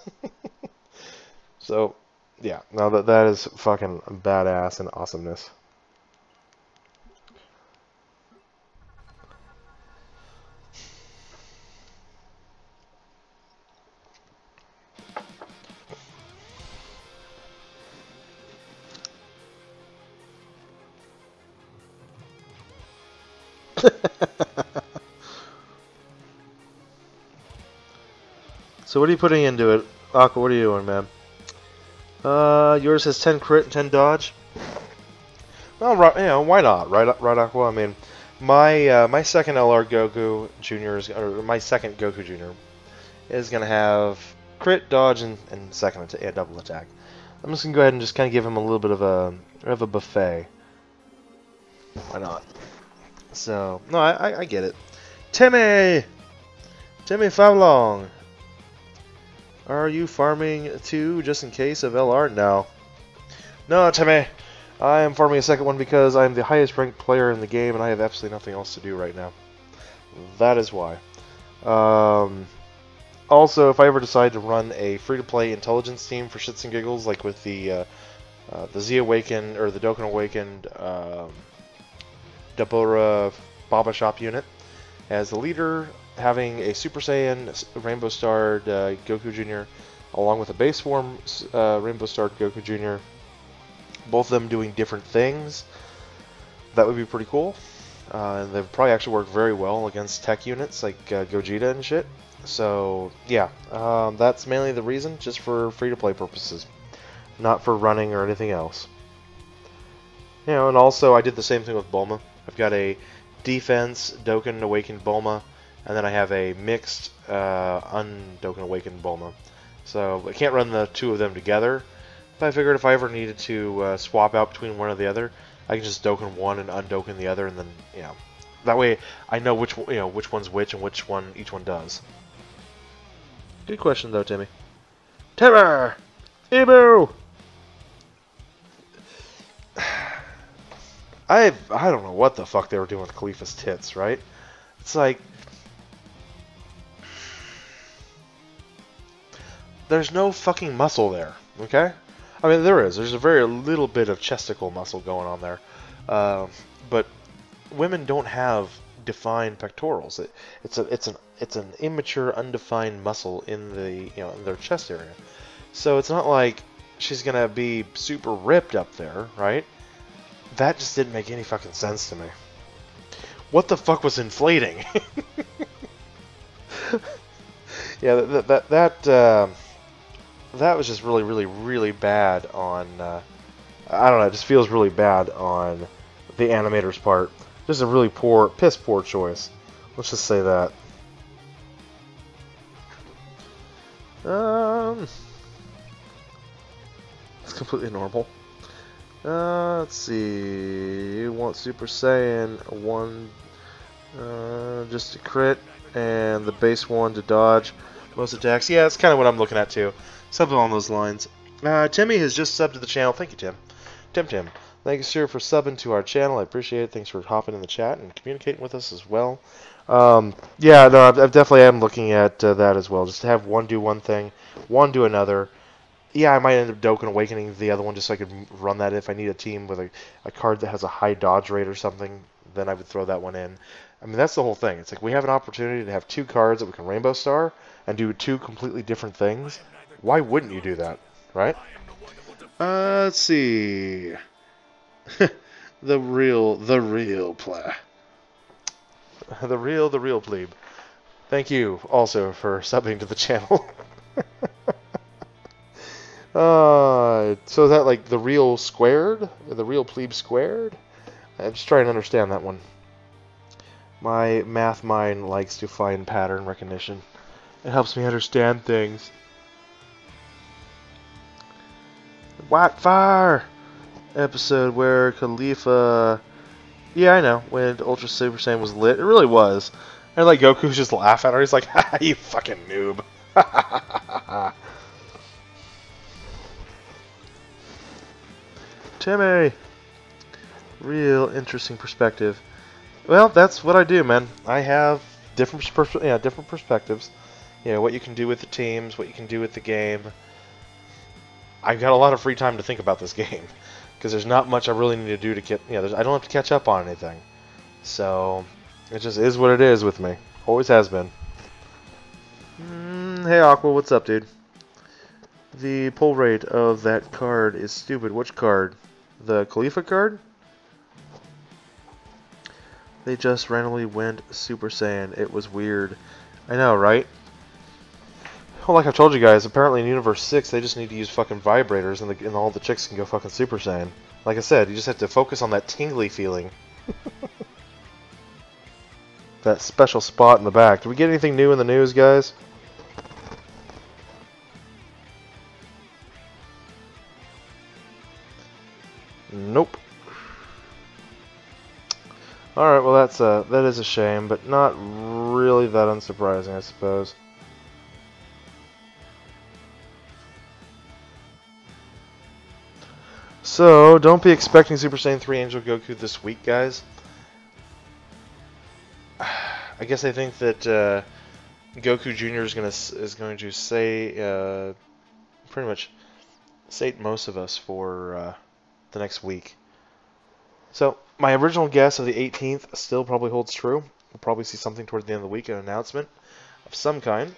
Speaker 1: So, yeah. No, that is fucking badass and awesomeness. So what are you putting into it? Aqua, what are you doing, man? Yours has 10 crit and 10 dodge. Well, why not? Right, Aqua? I mean, my second LR Goku Jr. or my second Goku Jr. is gonna have crit, dodge, and second double attack. I'm just gonna go ahead and just kind of give him a little bit of a buffet. Why not? So no, I get it. Timmy Fowlong. Are you farming too, just in case of LR? No. No, Timmy. I am farming a second one because I am the highest ranked player in the game and I have absolutely nothing else to do right now. That is why. Also, if I ever decide to run a free-to-play intelligence team for shits and giggles, like with the Z Awakened, or the Dokkan Awakened Dabura Baba Shop unit, as the leader, having a Super Saiyan Rainbow Starred Goku Jr. along with a base form Rainbow Starred Goku Jr. Both of them doing different things. That would be pretty cool. And they would probably actually work very well against tech units like Gogeta and shit. So, yeah, that's mainly the reason, just for free-to-play purposes. Not for running or anything else. And also I did the same thing with Bulma. I've got a defense, Dokkan Awakened Bulma, and then I have a mixed un-Dokkan Awakened Bulma. So I can't run the two of them together, but I figured if I ever needed to swap out between one or the other, I can just Dokkan one and un-Dokkan the other, and then, you know, that way I know which one's which and which one each one does. Good question though, Timmy. Timmer! Ibu! I don't know what the fuck they were doing with Khalifa's tits, right? It's like, there's no fucking muscle there, okay? I mean, there is. There's a very little bit of chesticle muscle going on there. But women don't have defined pectorals. It's an immature, undefined muscle in the in their chest area. So it's not like she's gonna be super ripped up there, right? That just didn't make any fucking sense to me. What the fuck was inflating? Yeah, that was just really bad on. I don't know. It just feels really bad on the animator's part. Just a really piss poor choice. Let's just say that. It's completely normal. Let's see. You want Super Saiyan 1 just to crit, and the base 1 to dodge most attacks. Yeah, that's kind of what I'm looking at too. Something along those lines. Timmy has just subbed to the channel. Thank you, Tim. Tim. Thank you, sir, for subbing to our channel. I appreciate it. Thanks for hopping in the chat and communicating with us as well. Yeah, no, I definitely am looking at that as well. Just to have one do one thing, one do another. Yeah, I might end up Dokkan Awakening the other one just so I could run that if I need a team with a card that has a high dodge rate or something. Then I would throw that one in. I mean, that's the whole thing. It's like we have an opportunity to have two cards that we can Rainbow Star and do two completely different things. Why wouldn't you do that, right? Let's see. the real play. The real plebe. Thank you also for subbing to the channel. So is that like the real squared? Or the real plebe squared? I'm just trying to understand that one. My math mind likes to find pattern recognition. It helps me understand things. White Fire episode where Khalifa... Yeah, I know. When Ultra Super Saiyan was lit. It really was. And like Goku's just laugh at her. He's like, ha, you fucking noob. Timmy! Real interesting perspective. Well, that's what I do, man. I have different perspectives. You know, what you can do with the teams, what you can do with the game. I've got a lot of free time to think about this game. Because there's not much I really need to do to get... I don't have to catch up on anything. So, it just is what it is with me. Always has been. Hey, Aqua, what's up, dude? The pull rate of that card is stupid. Which card? The Khalifa card? They just randomly went Super Saiyan. It was weird. I know, right? Well, like I told you guys, apparently in Universe 6, they just need to use fucking vibrators and all the chicks can go fucking Super Saiyan. Like I said, you just have to focus on that tingly feeling. That special spot in the back. Did we get anything new in the news, guys? Nope. Alright, well that is a shame, but not really that unsurprising, I suppose. So, don't be expecting Super Saiyan 3 Angel Goku this week, guys. I guess I think that Goku Jr. is going to say pretty much sate most of us for the next week. So, my original guess of the 18th still probably holds true. We'll probably see something towards the end of the week, an announcement of some kind.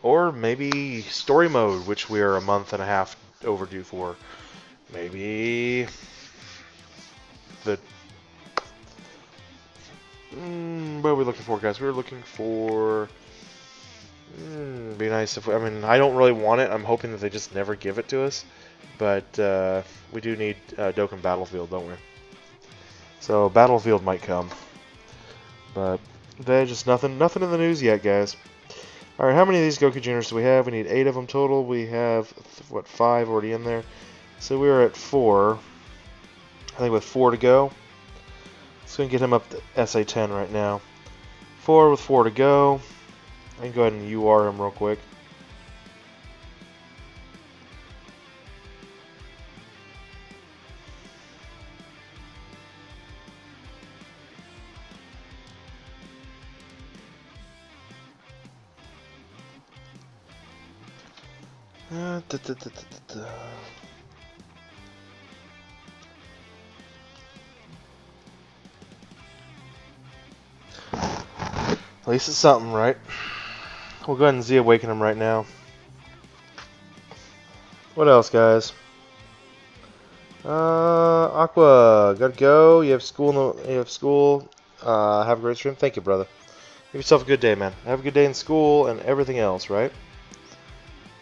Speaker 1: Or maybe story mode, which we are a month and a half overdue for. Maybe the... what are we looking for, guys? We were looking for... it'd be nice if we... I mean, I don't really want it. I'm hoping that they just never give it to us. But we do need Dokkan Battlefield, don't we? So Battlefield might come. But they just nothing in the news yet, guys. All right, how many of these Goku Juniors do we have? We need 8 of them total. We have what, 5 already in there. So we're at 4. I think with 4 to go. Let's go and get him up to SA10 right now. 4 with 4 to go. I can go ahead and UR him real quick. At least it's something, right? We'll go ahead and Z-awaken him right now. What else, guys? Aqua, gotta go. You have school. Have a great stream. Thank you, brother. Give yourself a good day, man. Have a good day in school and everything else, right?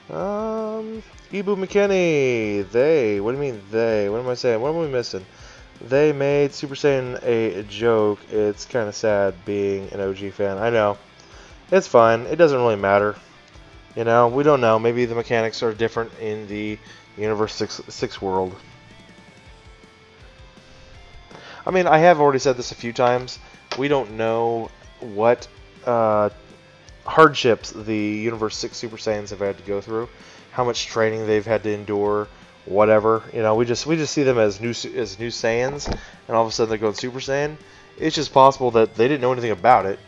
Speaker 1: Ibu McKinney. They. What do you mean they? What am I saying? What am I missing? They made Super Saiyan a joke. It's kind of sad being an OG fan. I know. It's fine. It doesn't really matter. You know, we don't know. Maybe the mechanics are different in the Universe 6 world. I mean, I have already said this a few times. We don't know what hardships the Universe 6 Super Saiyans have had to go through, how much training they've had to endure, whatever. You know, we just see them as new Saiyans, and all of a sudden they're going Super Saiyan. It's just possible that they didn't know anything about it.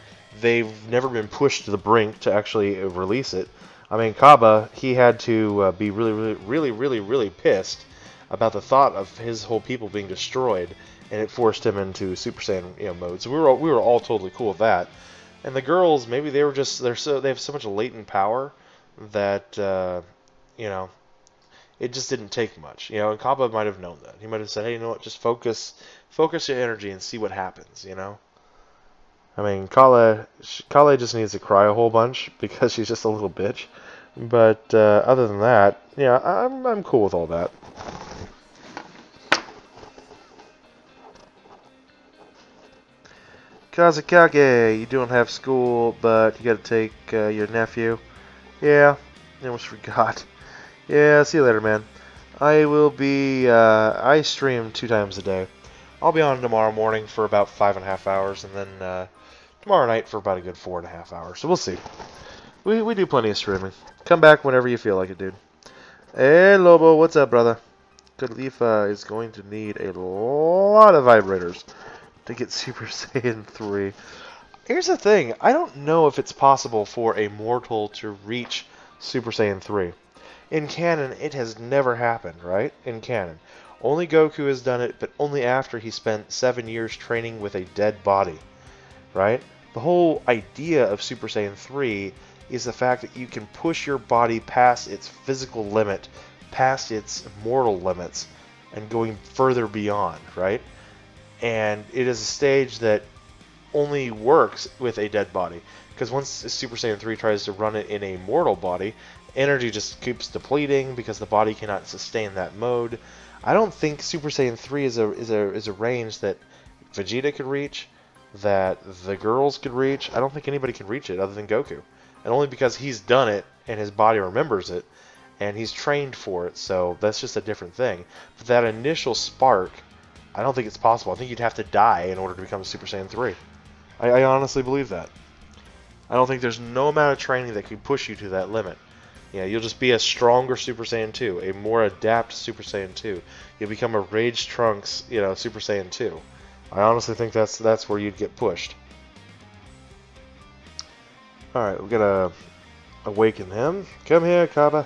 Speaker 1: They've never been pushed to the brink to actually release it. I mean, Kaba, he had to be really pissed about the thought of his whole people being destroyed, and it forced him into Super Saiyan mode. So we were all totally cool with that. And the girls, maybe they have so much latent power that it just didn't take much. You know, and Kaba might have known that. He might have said, hey, you know what, just focus your energy and see what happens, you know? I mean, Kale just needs to cry a whole bunch because she's just a little bitch. But other than that, yeah, I'm cool with all that. Kazakage, you don't have school, but you got to take your nephew. Yeah, I almost forgot. Yeah, see you later, man. I will be. I stream 2 times a day. I'll be on tomorrow morning for about 5.5 hours, and then tomorrow night for about a good 4.5 hours. So we'll see. We do plenty of streaming. Come back whenever you feel like it, dude. Hey, Lobo, what's up, brother? Khalifa is going to need a lot of vibrators to get Super Saiyan 3. Here's the thing. I don't know if it's possible for a mortal to reach Super Saiyan 3. In canon, it has never happened, right? In canon. Only Goku has done it, but only after he spent 7 years training with a dead body, right? The whole idea of Super Saiyan 3 is the fact that you can push your body past its physical limit, past its mortal limits, and going further beyond, right? And it is a stage that only works with a dead body. Because once Super Saiyan 3 tries to run it in a mortal body, energy just keeps depleting because the body cannot sustain that mode. I don't think Super Saiyan 3 is a range that Vegeta could reach, that the girls could reach. I don't think anybody can reach it other than Goku. And only because he's done it and his body remembers it and he's trained for it, so that's just a different thing. But that initial spark, I don't think it's possible. I think you'd have to die in order to become Super Saiyan 3. I honestly believe that. I don't think there's no amount of training that could push you to that limit. Yeah, you'll just be a stronger Super Saiyan 2, a more adept Super Saiyan 2. You'll become a Rage Trunks, Super Saiyan 2. I honestly think that's where you'd get pushed. Alright, we're gonna awaken him. Come here, Kaba.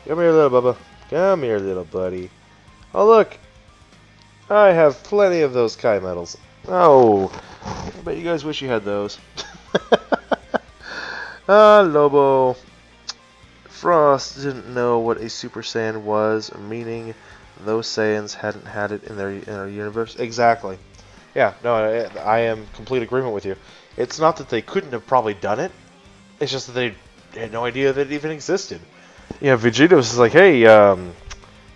Speaker 1: Come here, little bubba. Come here, little buddy. Oh, look. I have plenty of those Kai medals. Oh, I bet you guys wish you had those. Lobo. Frost didn't know what a Super Saiyan was, meaning those Saiyans hadn't had it in their universe. Exactly. Yeah, no, I am in complete agreement with you. It's not that they couldn't have probably done it. It's just that they had no idea that it even existed. Yeah, Vegeta was like, hey,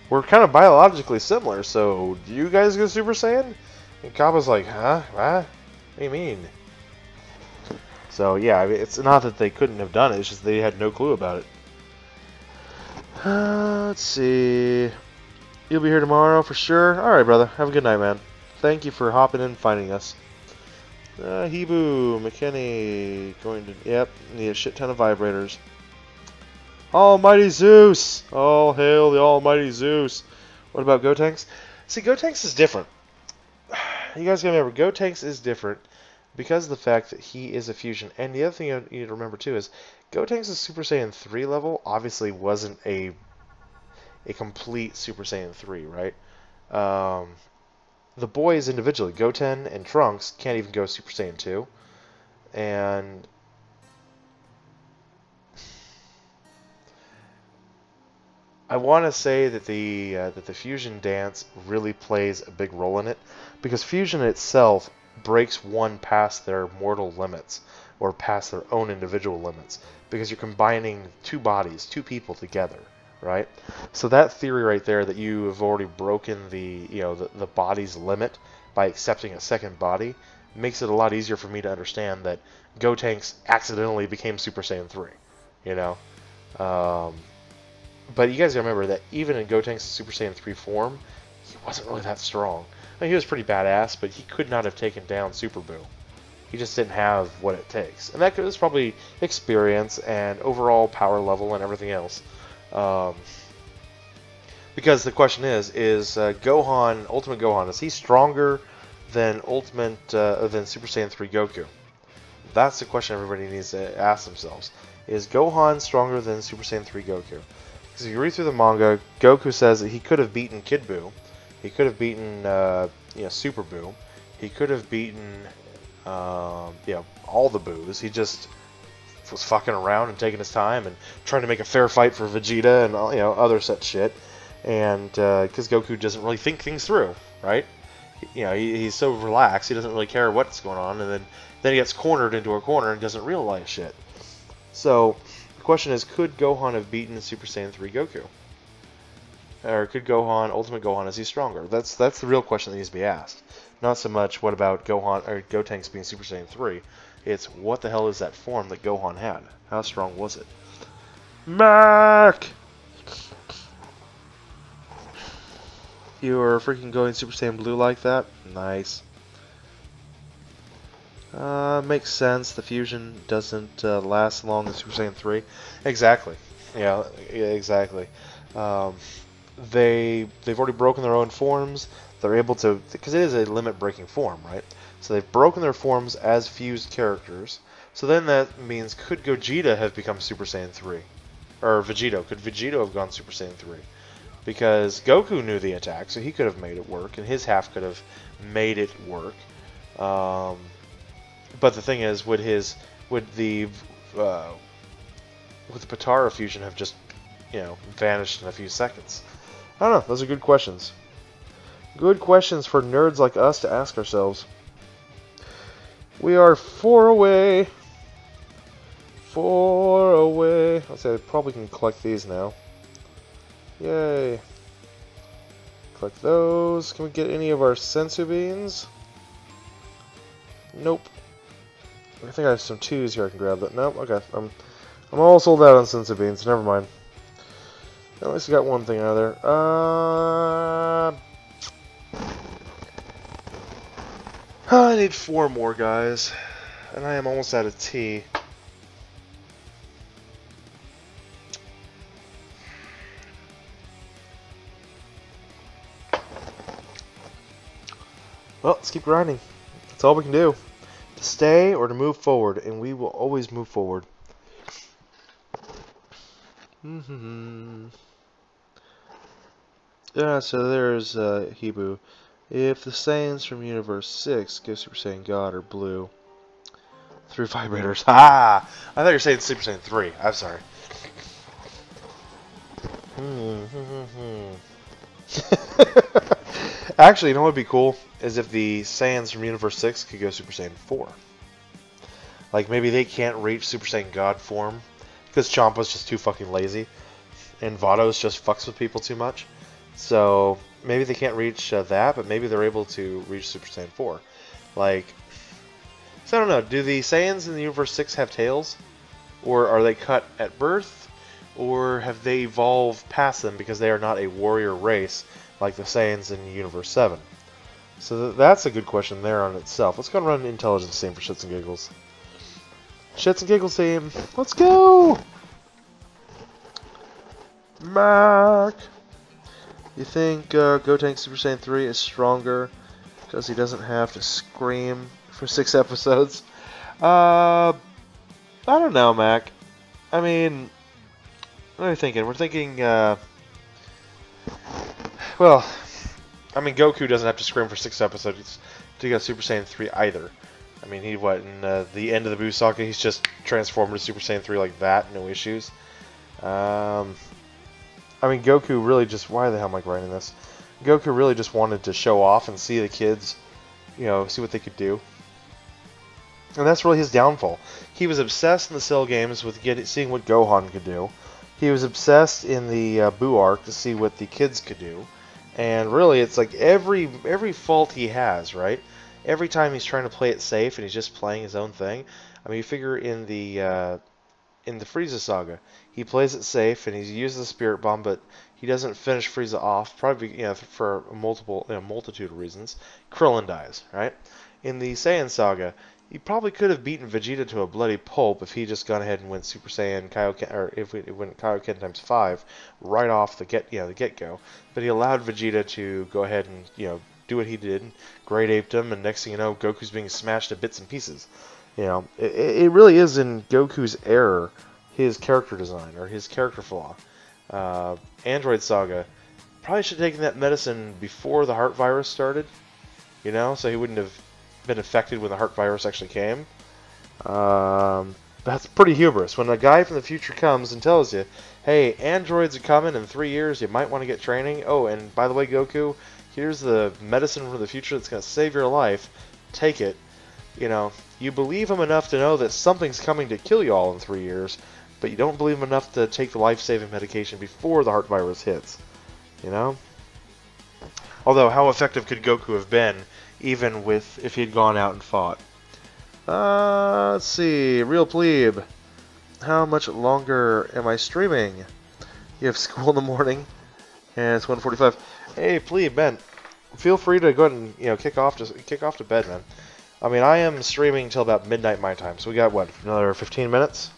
Speaker 1: we're kind of biologically similar, so do you guys go Super Saiyan? And Kaba's like, huh? What do you mean? So yeah, I mean, it's not that they couldn't have done it. It's just they had no clue about it. Let's see. You'll be here tomorrow for sure. All right, brother. Have a good night, man. Thank you for hopping in and finding us. Hebrew, McKinney, going to... Yep, need a shit ton of vibrators. Almighty Zeus! All hail the almighty Zeus. What about Gotenks? See, Gotenks is different. You guys gotta remember, Gotenks is different because of the fact that he is a fusion. And the other thing you need to remember, too, is Gotenks' Super Saiyan 3 level obviously wasn't a complete Super Saiyan 3, right? The boys individually, Goten and Trunks, can't even go Super Saiyan 2. And I want to say that the fusion dance really plays a big role in it, because fusion itself breaks one past their mortal limits, or past their own individual limits, because you're combining two bodies, two people together, right? So that theory right there, that you have already broken the body's limit by accepting a second body, makes it a lot easier for me to understand that Gotenks accidentally became Super Saiyan 3, you know? But you guys gotta remember that even in Gotenks' Super Saiyan 3 form, he wasn't really that strong. I mean, he was pretty badass, but he could not have taken down Super Buu. He just didn't have what it takes. And that was probably experience and overall power level and everything else. Because the question is Gohan, Ultimate Gohan, is he stronger than than Super Saiyan 3 Goku? That's the question everybody needs to ask themselves. Is Gohan stronger than Super Saiyan 3 Goku? Because if you read through the manga, Goku says that he could have beaten Kid Buu. He could have beaten Super Buu. He could have beaten all the Boos. He just was fucking around and taking his time and trying to make a fair fight for Vegeta and other such shit. And because Goku doesn't really think things through, right? He's so relaxed, he doesn't really care what's going on, and then he gets cornered into a corner and doesn't realize shit. So the question is, could Gohan have beaten Super Saiyan 3 Goku? Or could Gohan, Ultimate Gohan, is he stronger? That's the real question that needs to be asked. Not so much what about Gohan or Gotenks being Super Saiyan 3. It's what the hell is that form that Gohan had? How strong was it? Mark! You are freaking going Super Saiyan Blue like that? Nice. Makes sense. The fusion doesn't last long in Super Saiyan 3. Exactly. Yeah, exactly. They've already broken their own forms. They're able to, because it is a limit-breaking form, right? So they've broken their forms as fused characters. So then that means, could Gogeta have become Super Saiyan 3? Or Vegito. Could Vegito have gone Super Saiyan 3? Because Goku knew the attack, so he could have made it work, and his half could have made it work. But the thing is, would the Potara fusion have just, vanished in a few seconds? I don't know. Those are good questions. Good questions for nerds like us to ask ourselves. We are 4 away. 4 away. I'll say I probably can collect these now. Yay. Collect those. Can we get any of our sensu beans? Nope. I think I have some 2s here I can grab that. Nope, okay. I'm all sold out on sensu beans. Never mind. At least we got one thing out of there. I need 4 more, guys. And I am almost out of tea. Well, let's keep grinding. That's all we can do. To stay or to move forward, and we will always move forward. Yeah, so there's Hebrew. If the Saiyans from Universe 6 go Super Saiyan God or Blue, 3 vibrators. Ah! I thought you were saying Super Saiyan 3. I'm sorry. Actually, you know what would be cool? Is if the Saiyans from Universe 6 could go Super Saiyan 4. Like, maybe they can't reach Super Saiyan God form because Champa's just too fucking lazy. And Vados just fucks with people too much. So, maybe they can't reach that, but maybe they're able to reach Super Saiyan 4. Like, So I don't know. Do the Saiyans in the Universe 6 have tails? Or are they cut at birth? Or have they evolved past them because they are not a warrior race like the Saiyans in Universe 7? So that's a good question there on itself. Let's go and run an intelligence team for shits and giggles. Shits and giggles team. Let's go! Mark! You think Gotenks Super Saiyan 3 is stronger because he doesn't have to scream for 6 episodes? I don't know, Mac. I mean, what are we thinking? We're thinking, well, I mean, Goku doesn't have to scream for 6 episodes to get Super Saiyan 3 either. I mean, in the end of the Buu Saga, he's just transformed to Super Saiyan 3 like that, no issues. I mean, Goku really just... Why the hell am I writing this? Goku really just wanted to show off and see the kids, you know, see what they could do. And that's really his downfall. He was obsessed in the Cell games with seeing what Gohan could do. He was obsessed in the Buu arc to see what the kids could do. And really, it's like every fault he has, right? Every time he's trying to play it safe and he's just playing his own thing. I mean, you figure in the Frieza saga, he plays it safe and he uses the Spirit Bomb, but he doesn't finish Frieza off, probably for a multitude of reasons. Krillin dies, right? In the Saiyan saga, he probably could have beaten Vegeta to a bloody pulp if he just gone ahead and went Super Saiyan Kaioken, or if it went Kaioken times 5 right off the get-go. But he allowed Vegeta to go ahead and do what he did, Great Aped him, and next thing you know, Goku's being smashed to bits and pieces. It really is in Goku's error, his character design, or his character flaw. Android Saga probably should have taken that medicine before the heart virus started, so he wouldn't have been affected when the heart virus actually came. That's pretty hubris. When a guy from the future comes and tells you, hey, androids are coming in 3 years, you might want to get training. Oh, and by the way, Goku, here's the medicine from the future that's going to save your life. Take it. You believe him enough to know that something's coming to kill you all in 3 years, but you don't believe him enough to take the life-saving medication before the heart virus hits. Although, how effective could Goku have been, even if he'd gone out and fought? Let's see. Real Plebe. How much longer am I streaming? You have school in the morning, and it's 1:45. Hey, Plebe, man, feel free to go ahead and kick off to bed, man. I mean, I am streaming till about midnight my time, so we got, what, another 15 minutes?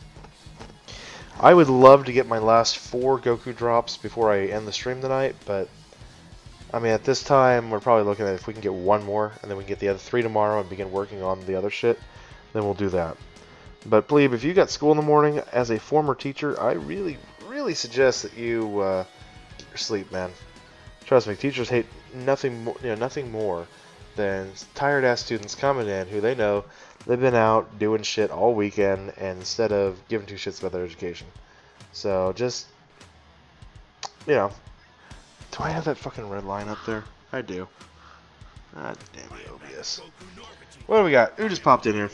Speaker 1: I would love to get my last 4 Goku drops before I end the stream tonight, but, I mean, at this time, we're probably looking at if we can get 1 more, and then we can get the other 3 tomorrow and begin working on the other shit, then we'll do that. But, Plebe, if you got school in the morning, as a former teacher, I really, really suggest that you get your sleep, man. Trust me, teachers hate nothing more than tired-ass students coming in who they know they've been out doing shit all weekend and instead of giving 2 shits about their education. So just, do I have that fucking red line up there? I do. God damn it, OBS. What do we got? Who just popped in here?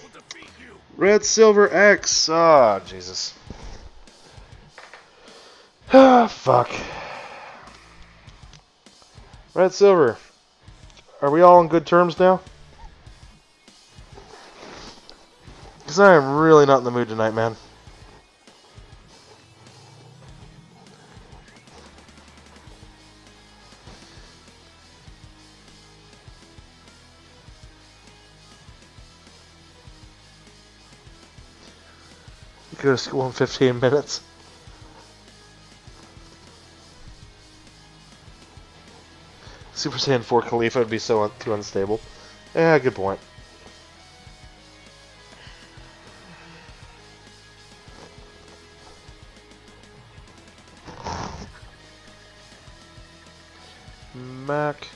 Speaker 1: Red Silver X. Oh, Jesus. Ah, fuck. Red Silver. Are we all on good terms now? Because I am really not in the mood tonight, man. Go to school in 15 minutes. Super Saiyan 4 Khalifa would be too unstable. Yeah, good point. Mac.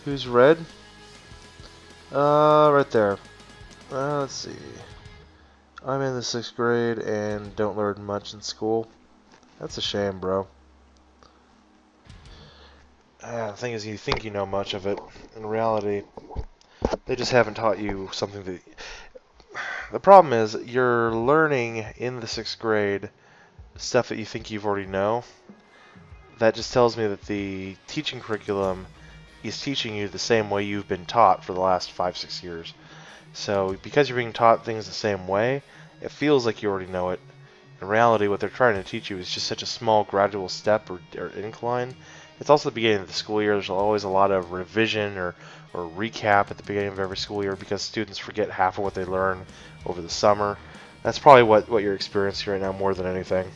Speaker 1: Who's red? Right there. Let's see. I'm in the 6th grade and don't learn much in school. That's a shame, bro. The thing is, you think you know much of it. In reality, they just haven't taught you something that... The problem is, you're learning in the 6th grade stuff that you think you've already know. That just tells me that the teaching curriculum is teaching you the same way you've been taught for the last 5-6 years. So because you're being taught things the same way, it feels like you already know it. In reality, what they're trying to teach you is just such a small gradual step or incline. It's also the beginning of the school year. There's always a lot of revision or recap at the beginning of every school year because students forget half of what they learn over the summer. That's probably what you're experiencing right now more than anything.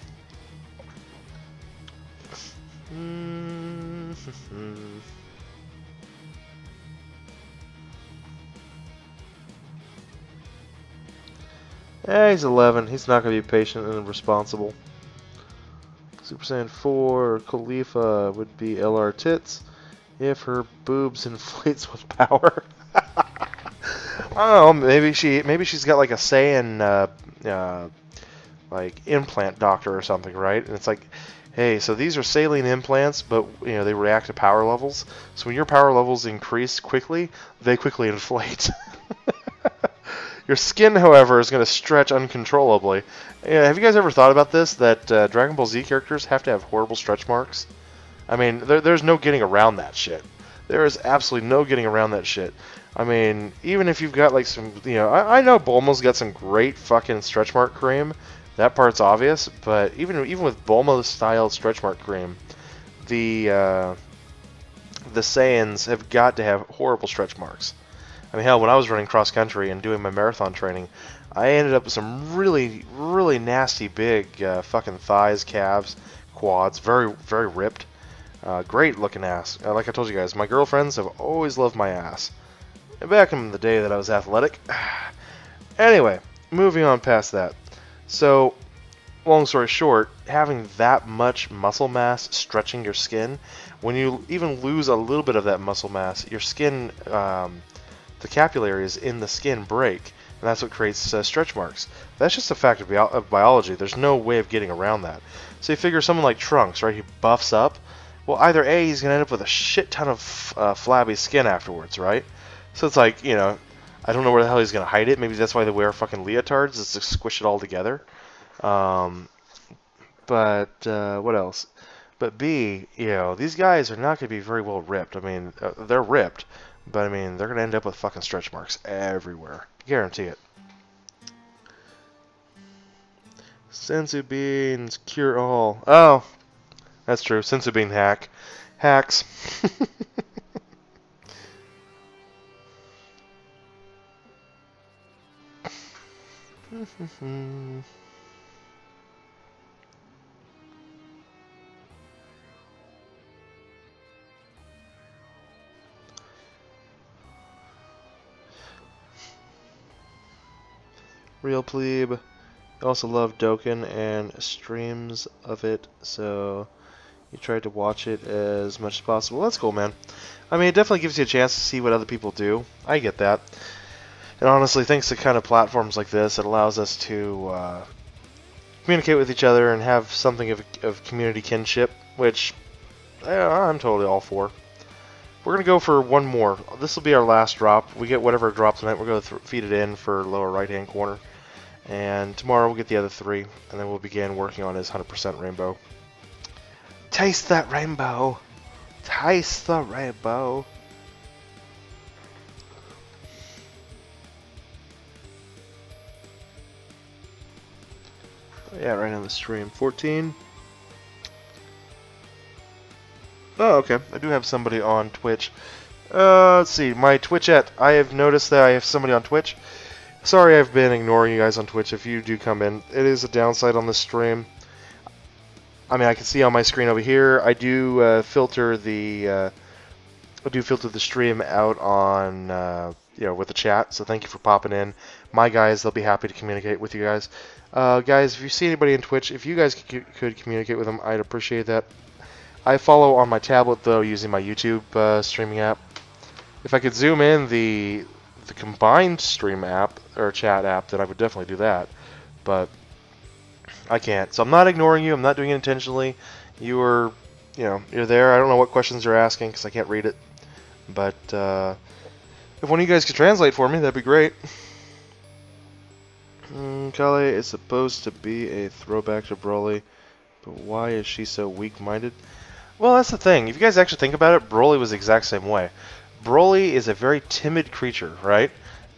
Speaker 1: He's 11. He's not going to be patient and responsible. Super Saiyan 4 Khalifa would be LR Tits if her boobs inflates with power. I don't know. Maybe she's got like a Saiyan like implant doctor or something, right? And it's like, hey, so these are saline implants, but they react to power levels. So when your power levels increase quickly, they quickly inflate. Your skin, however, is going to stretch uncontrollably. Yeah, have you guys ever thought about this? That Dragon Ball Z characters have to have horrible stretch marks? I mean, there's no getting around that shit. There is absolutely no getting around that shit. I mean, even if you've got like some, I know Bulma's got some great fucking stretch mark cream. That part's obvious, but even with Bulma-style stretch mark cream, the Saiyans have got to have horrible stretch marks. I mean, hell, when I was running cross country and doing my marathon training, I ended up with some really, really nasty big fucking thighs, calves, quads, very, very ripped. Great looking ass. Like I told you guys, my girlfriends have always loved my ass. Back in the day that I was athletic. Anyway, moving on past that. So, long story short, having that much muscle mass stretching your skin, when you even lose a little bit of that muscle mass, your skin, the capillaries in the skin break, and that's what creates stretch marks. That's just a fact of biology. There's no way of getting around that. So you figure someone like Trunks, right? He buffs up. Well, either A, he's going to end up with a shit ton of flabby skin afterwards, right? So it's like, I don't know where the hell he's going to hide it. Maybe that's why they wear fucking leotards, is to squish it all together. But what else? But B, these guys are not going to be very well ripped. I mean, they're ripped, but I mean, they're going to end up with fucking stretch marks everywhere. Guarantee it. Senzu beans cure all. Oh, that's true. Senzu bean hacks. Real plebe. I also love Dokkan and streams of it, so you try to watch it as much as possible. That's cool, man. I mean, it definitely gives you a chance to see what other people do. I get that. And honestly, thanks to kind of platforms like this, it allows us to communicate with each other and have something of community kinship, which I'm totally all for. We're going to go for one more. This will be our last drop. We get whatever drops tonight, we're going to feed it in for lower right-hand corner. And tomorrow we'll get the other 3, and then we'll begin working on his 100% rainbow. Taste that rainbow! Taste the rainbow! Yeah, right on the stream. 14. Oh, okay. I do have somebody on Twitch. Let's see. My Twitchette. I have noticed that I have somebody on Twitch. Sorry I've been ignoring you guys on Twitch if you do come in. It is a downside on this stream. I mean, I can see on my screen over here, I do filter the stream out on with the chat. So thank you for popping in. My guys, they'll be happy to communicate with you guys. Guys, if you see anybody in Twitch, if you guys could communicate with them, I'd appreciate that. I follow on my tablet though, using my YouTube streaming app. If I could zoom in the combined stream app or chat app, then I would definitely do that. But I can't. So I'm not ignoring you. I'm not doing it intentionally. You're there. I don't know what questions you're asking because I can't read it. But if one of you guys could translate for me, that'd be great. Kale is supposed to be a throwback to Broly, but why is she so weak-minded? Well, that's the thing. If you guys actually think about it, Broly was the exact same way. Broly is a very timid creature, right?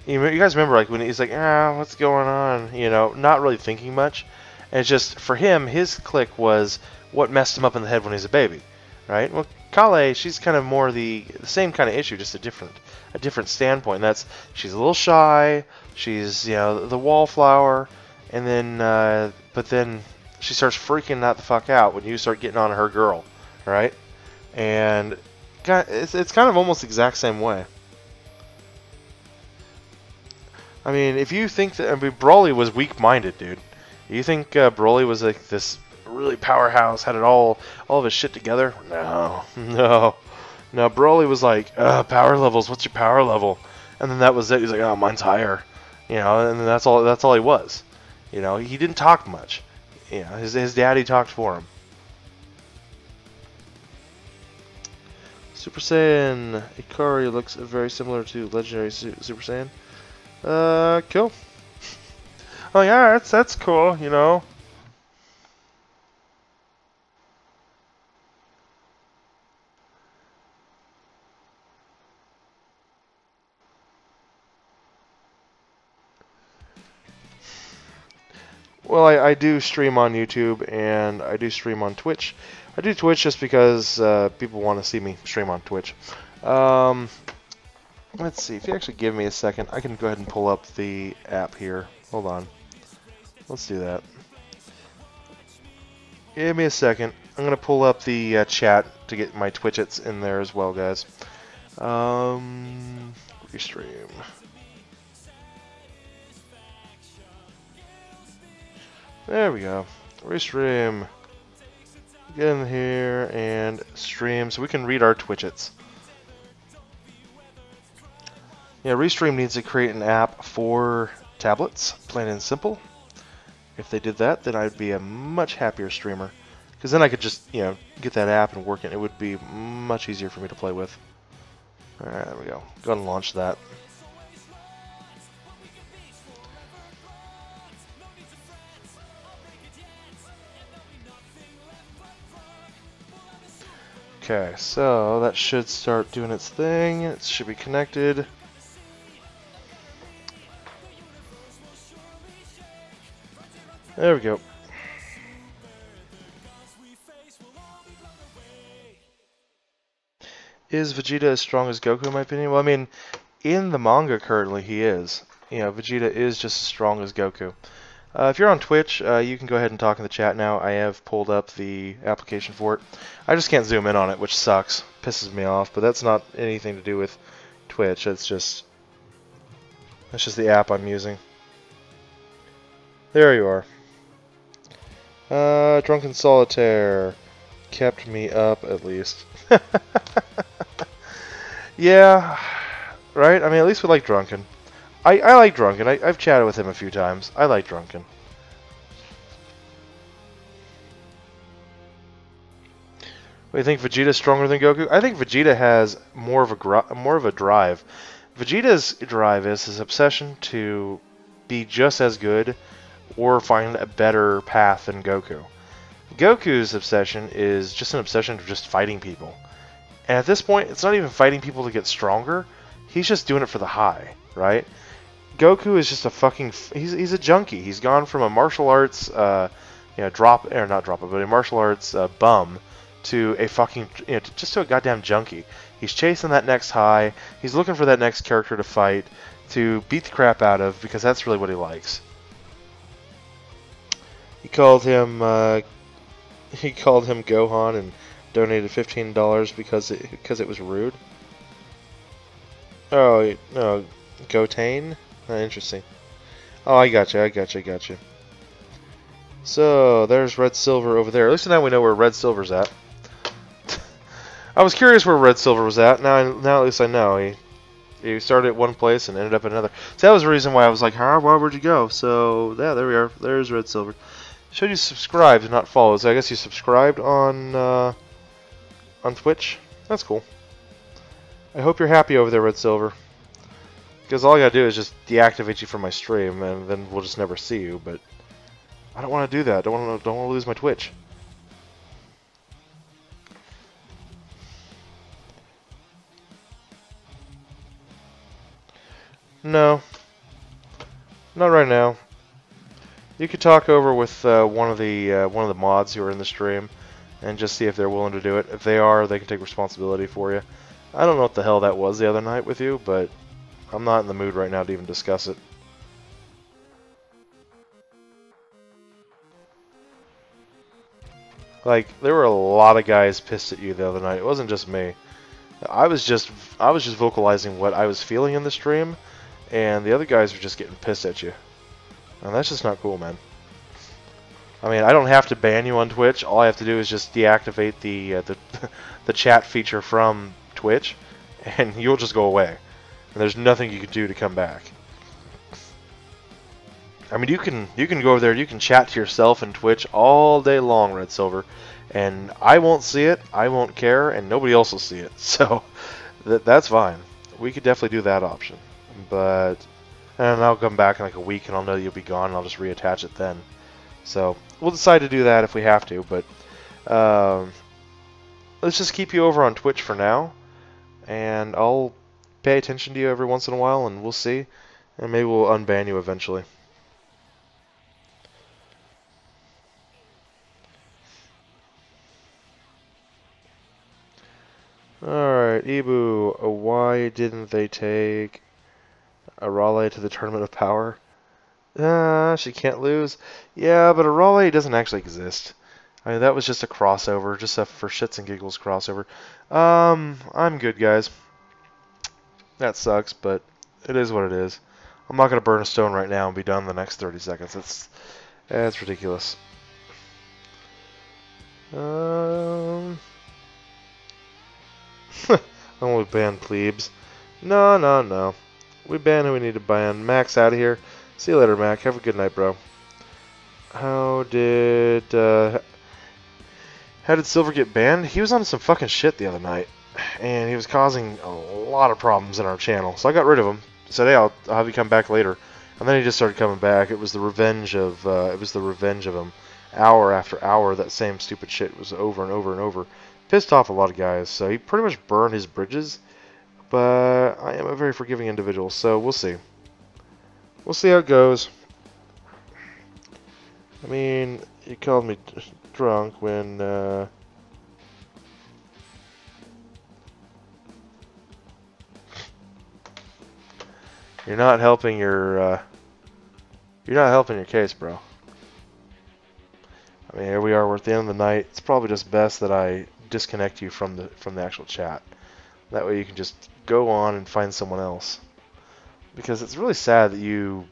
Speaker 1: You guys remember, like, when he's like, ah, what's going on? You know, not really thinking much. And it's just, for him, his click was what messed him up in the head when he was a baby, right? Well, Kale, she's kind of more the same kind of issue, just a different standpoint. And that's, she's a little shy, she's, you know, the wallflower, and then, but then she starts freaking out the fuck out when you start getting on her girl, right? And it's kind of almost the exact same way. I mean, if you think that, I mean, Broly was weak-minded, dude. You think Broly was like this really powerhouse, had it all of his shit together? No, no, no. Broly was like, power levels. What's your power level? And then that was it. He's like, oh, mine's higher, you know. And then that's all he was. You know, he didn't talk much. You know, his daddy talked for him. Super Saiyan Ikari looks very similar to Legendary Super Saiyan. Cool. Oh yeah, that's cool, you know. Well, I do stream on YouTube and I do stream on Twitch. I do Twitch just because people want to see me stream on Twitch. Let's see, if you actually give me a second, I can go ahead and pull up the app here. Hold on. Let's do that. Give me a second. I'm going to pull up the chat to get my Twitchets in there as well, guys. Restream. There we go. Restream. Get in here and stream so we can read our Twitchets. Yeah, Restream needs to create an app for tablets, plain and simple. If they did that, then I'd be a much happier streamer. Because then I could just, you know, get that app and work it. It would be much easier for me to play with. Alright, there we go. Go ahead and launch that. Okay, so that should start doing its thing. It should be connected. There we go. Is Vegeta as strong as Goku, in my opinion? Well, I mean, in the manga currently, he is. You know, Vegeta is just as strong as Goku. If you're on Twitch, you can go ahead and talk in the chat now. I have pulled up the application for it. I just can't zoom in on it, which sucks. Pisses me off, but that's not anything to do with Twitch. That's just the app I'm using. There you are. Drunken Solitaire kept me up, at least. Yeah, right? I mean, at least we like Drunken. I like Drunken. I've chatted with him a few times. I like Drunken. What, you think Vegeta's stronger than Goku? I think Vegeta has more of a drive. Vegeta's drive is his obsession to be just as good or find a better path than Goku. Goku's obsession is just an obsession of just fighting people. And at this point, it's not even fighting people to get stronger. He's just doing it for the high, right? Goku is just a fucking... He's a junkie. He's gone from a martial arts, not drop it, but a martial arts bum to a fucking... just to a goddamn junkie. He's chasing that next high. He's looking for that next character to fight, to beat the crap out of, because that's really what he likes. He called him Gohan and donated $15 because it was rude. Oh no, Gotain? Interesting. Oh, I gotcha. So there's Red Silver over there. At least now we know where Red Silver's at. I was curious where Red Silver was at. Now at least I know. He started at one place and ended up at another. So that was the reason why I was like, huh, where'd you go? So yeah, there we are. There's Red Silver. Should you subscribe and not follow? So I guess you subscribed on Twitch. That's cool. I hope you're happy over there, Red Silver. Because all I gotta do is just deactivate you from my stream, and then we'll just never see you. But I don't want to do that. Don't want to lose my Twitch. No, not right now. You could talk over with one of the mods who are in the stream, and just see if they're willing to do it. If they are, they can take responsibility for you. I don't know what the hell that was the other night with you, but I'm not in the mood right now to even discuss it. Like, there were a lot of guys pissed at you the other night. It wasn't just me. I was just vocalizing what I was feeling in the stream, and the other guys were just getting pissed at you. And that's just not cool, man. I mean, I don't have to ban you on Twitch. All I have to do is just deactivate the chat feature from Twitch, and you'll just go away. And there's nothing you can do to come back. I mean, you can go over there, you can chat to yourself in Twitch all day long, Red Silver, and I won't see it, I won't care, and nobody else will see it. So that's fine. We could definitely do that option. But and I'll come back in like a week, and I'll know you'll be gone, and I'll just reattach it then. So we'll decide to do that if we have to. But let's just keep you over on Twitch for now, and I'll pay attention to you every once in a while, and we'll see, and maybe we'll unban you eventually. Alright, Ibu, why didn't they take Arale to the Tournament of Power? She can't lose. Yeah, but Arale doesn't actually exist. I mean, that was just a crossover, just a for shits and giggles crossover. I'm good, guys. That sucks, but it is what it is. I'm not going to burn a stone right now and be done in the next 30 seconds. That's ridiculous. I won't ban plebes. No. We ban who we need to ban. Mac's out of here. See you later, Mac. Have a good night, bro. How did Silver get banned? He was on some fucking shit the other night, and he was causing a lot of problems in our channel. So I got rid of him. Said, hey, I'll have you come back later. And then he just started coming back. It was the revenge of him. Hour after hour, that same stupid shit was over and over and over. Pissed off a lot of guys, so he pretty much burned his bridges. But I am a very forgiving individual, so we'll see. We'll see how it goes. I mean, you called me drunk when you're not helping your case, bro. I mean, here we are. We're at the end of the night. It's probably just best that I disconnect you from the actual chat. That way you can just go on and find someone else. Because it's really sad that you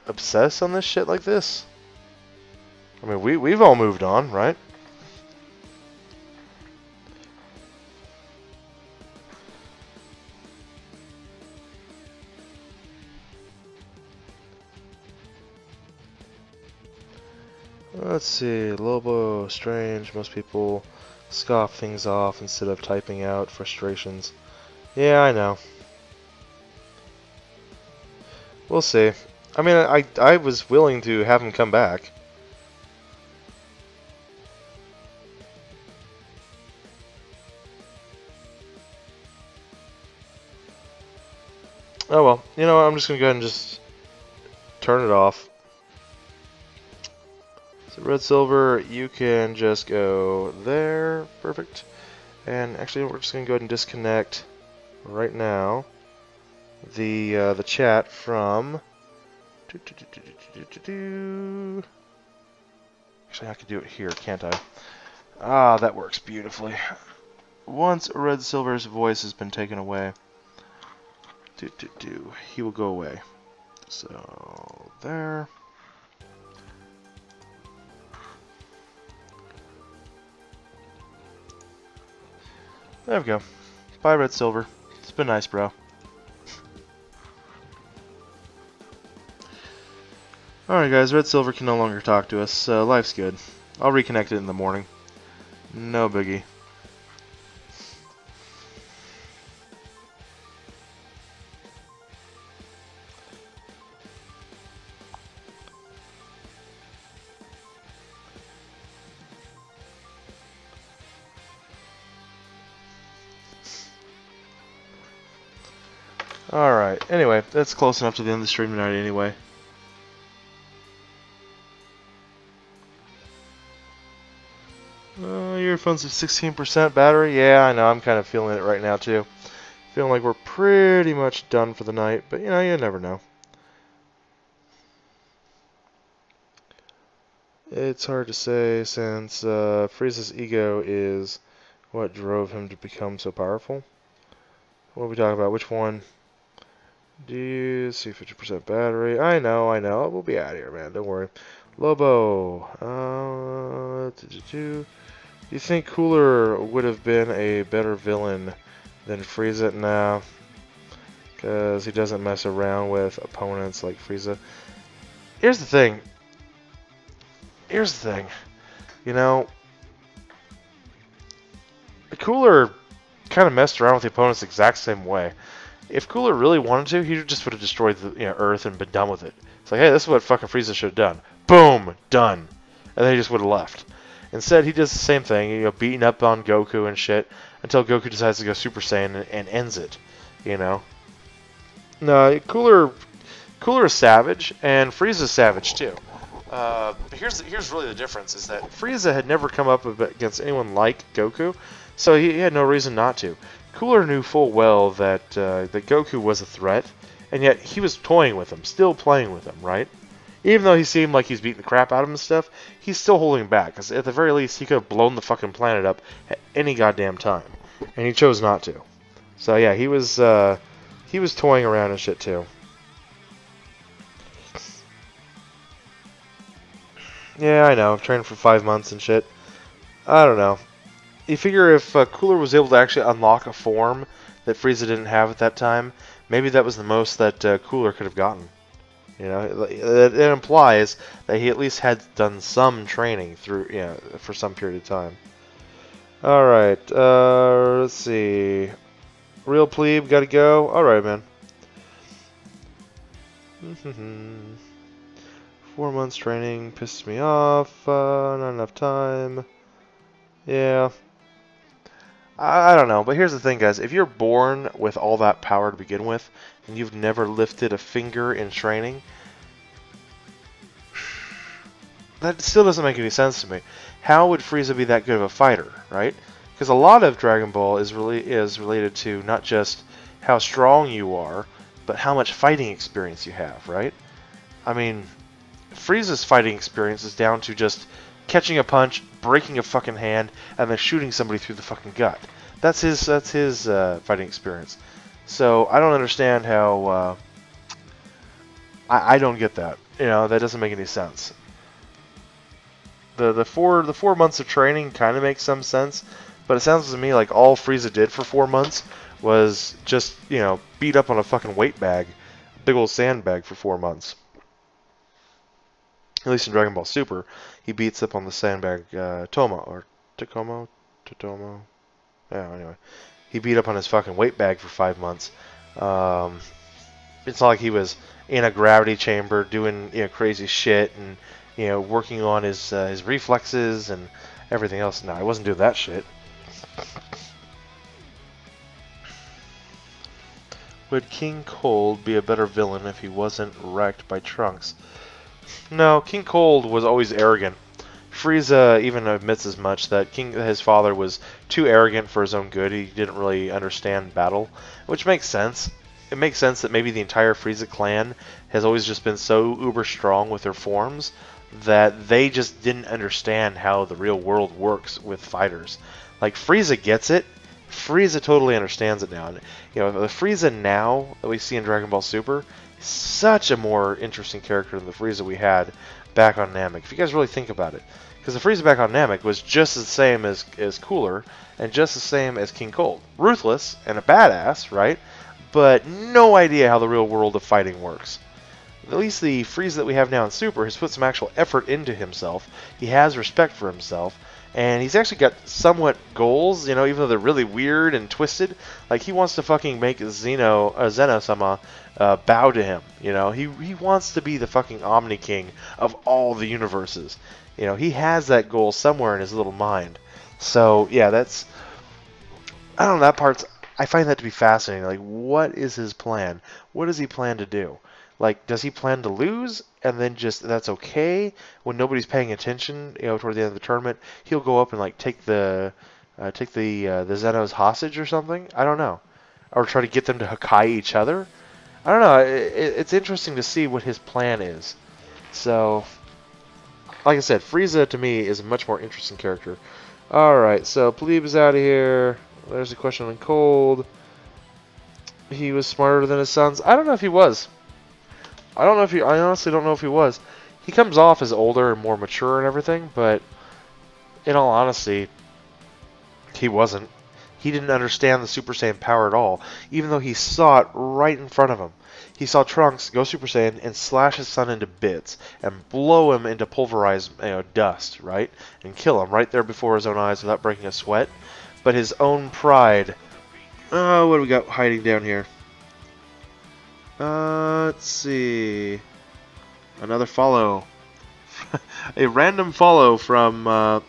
Speaker 1: obsess on this shit like this. I mean, we've all moved on, right? Let's see, Lobo, strange, most people scoff things off instead of typing out frustrations. Yeah, I know. We'll see. I mean, I was willing to have him come back. Oh well, you know what, I'm just gonna go ahead and just turn it off. So Red Silver, you can just go there, perfect. And actually, we're just gonna go ahead and disconnect right now the chat from. Actually, I could do it here, can't I? Ah, that works beautifully. Once Red Silver's voice has been taken away, he will go away. So there. There we go. Bye, Red Silver. It's been nice, bro. Alright, guys. Red Silver can no longer talk to us, so life's good. I'll reconnect it in the morning. No biggie. Alright, anyway, that's close enough to the end of the stream tonight anyway. Earphones have 16% battery. Yeah, I know, I'm kind of feeling it right now too. Feeling like we're pretty much done for the night, but you know, you never know. It's hard to say since Frieza's ego is what drove him to become so powerful. What are we talking about? Which one? Do you see 50% battery? I know. We'll be out of here, man. Don't worry. Lobo. Do you think Cooler would have been a better villain than Frieza? Nah. Because he doesn't mess around with opponents like Frieza. Here's the thing. You know, Cooler kind of messed around with the opponents the exact same way. If Cooler really wanted to, he just would have destroyed the Earth and been done with it. It's like, hey, this is what fucking Frieza should have done. Boom, done. And then he just would have left. Instead, he does the same thing, beating up on Goku and shit, until Goku decides to go Super Saiyan and ends it, No, Cooler is savage, and Frieza's savage too. Here's really the difference, is that Frieza had never come up against anyone like Goku, so he had no reason not to. Cooler knew full well that Goku was a threat, and yet he was toying with him, still playing with him, right? Even though he seemed like he's beating the crap out of him and stuff, he's still holding back, because at the very least, he could have blown the fucking planet up at any goddamn time, and he chose not to. So yeah, he was toying around and shit too. Yeah, I know. I've trained for 5 months and shit. I don't know. You figure if Cooler was able to actually unlock a form that Frieza didn't have at that time, maybe that was the most that Cooler could have gotten. It implies that he at least had done some training through, for some period of time. Alright, let's see. Real plebe, gotta go. Alright, man. 4 months training pisses me off. Not enough time. Yeah. I don't know, but here's the thing, guys. If you're born with all that power to begin with, and you've never lifted a finger in training, that still doesn't make any sense to me. How would Frieza be that good of a fighter, right? Because a lot of Dragon Ball is related to not just how strong you are, but how much fighting experience you have, right? I mean, Frieza's fighting experience is down to just catching a punch, breaking a fucking hand, and then shooting somebody through the fucking gut. That's his fighting experience. So I don't understand how. I don't get that. That doesn't make any sense. The 4 months of training kind of makes some sense, but it sounds to me like all Frieza did for 4 months was just beat up on a fucking weight bag, big old sandbag for 4 months. At least in Dragon Ball Super, he beats up on the sandbag Tomo. Yeah, anyway. He beat up on his fucking weight bag for 5 months. It's not like he was in a gravity chamber doing crazy shit and working on his reflexes and everything else. No, he wasn't doing that shit. Would King Cold be a better villain if he wasn't wrecked by Trunks? No, King Cold was always arrogant. Frieza even admits as much, that his father was too arrogant for his own good. He didn't really understand battle, which makes sense. It makes sense that maybe the entire Frieza clan has always just been so uber strong with their forms that they just didn't understand how the real world works with fighters. Like, Frieza gets it. Frieza totally understands it now. The Frieza now that we see in Dragon Ball Super, such a more interesting character than the Frieza we had back on Namek. If you guys really think about it. Because the Frieza back on Namek was just the same as Cooler, and just the same as King Cold. Ruthless, and a badass, right? But no idea how the real world of fighting works. At least the Frieza that we have now in Super has put some actual effort into himself. He has respect for himself. And he's actually got somewhat goals, even though they're really weird and twisted. Like, he wants to fucking make Zeno-sama bow to him. He wants to be the fucking Omni King of all the universes. He has that goal somewhere in his little mind. So, yeah, I don't know, that part's I find that to be fascinating. Like, what is his plan? What does he plan to do? Like, does he plan to lose and then just that's okay when nobody's paying attention? You know, toward the end of the tournament, he'll go up and like take the Zenos hostage or something. I don't know, or try to get them to Hakai each other. I don't know. It's interesting to see what his plan is. So, like I said, Frieza to me is a much more interesting character. Alright, so Plebe is out of here. There's a question on Cold. He was smarter than his sons. I don't know if he was. I honestly don't know if he was. He comes off as older and more mature and everything, but in all honesty, he wasn't. He didn't understand the Super Saiyan power at all, even though he saw it right in front of him. He saw Trunks go Super Saiyan and slash his son into bits and blow him into pulverized dust, right? And kill him right there before his own eyes without breaking a sweat. But his own pride... Oh, what do we got hiding down here? Let's see... Another follow. A random follow from...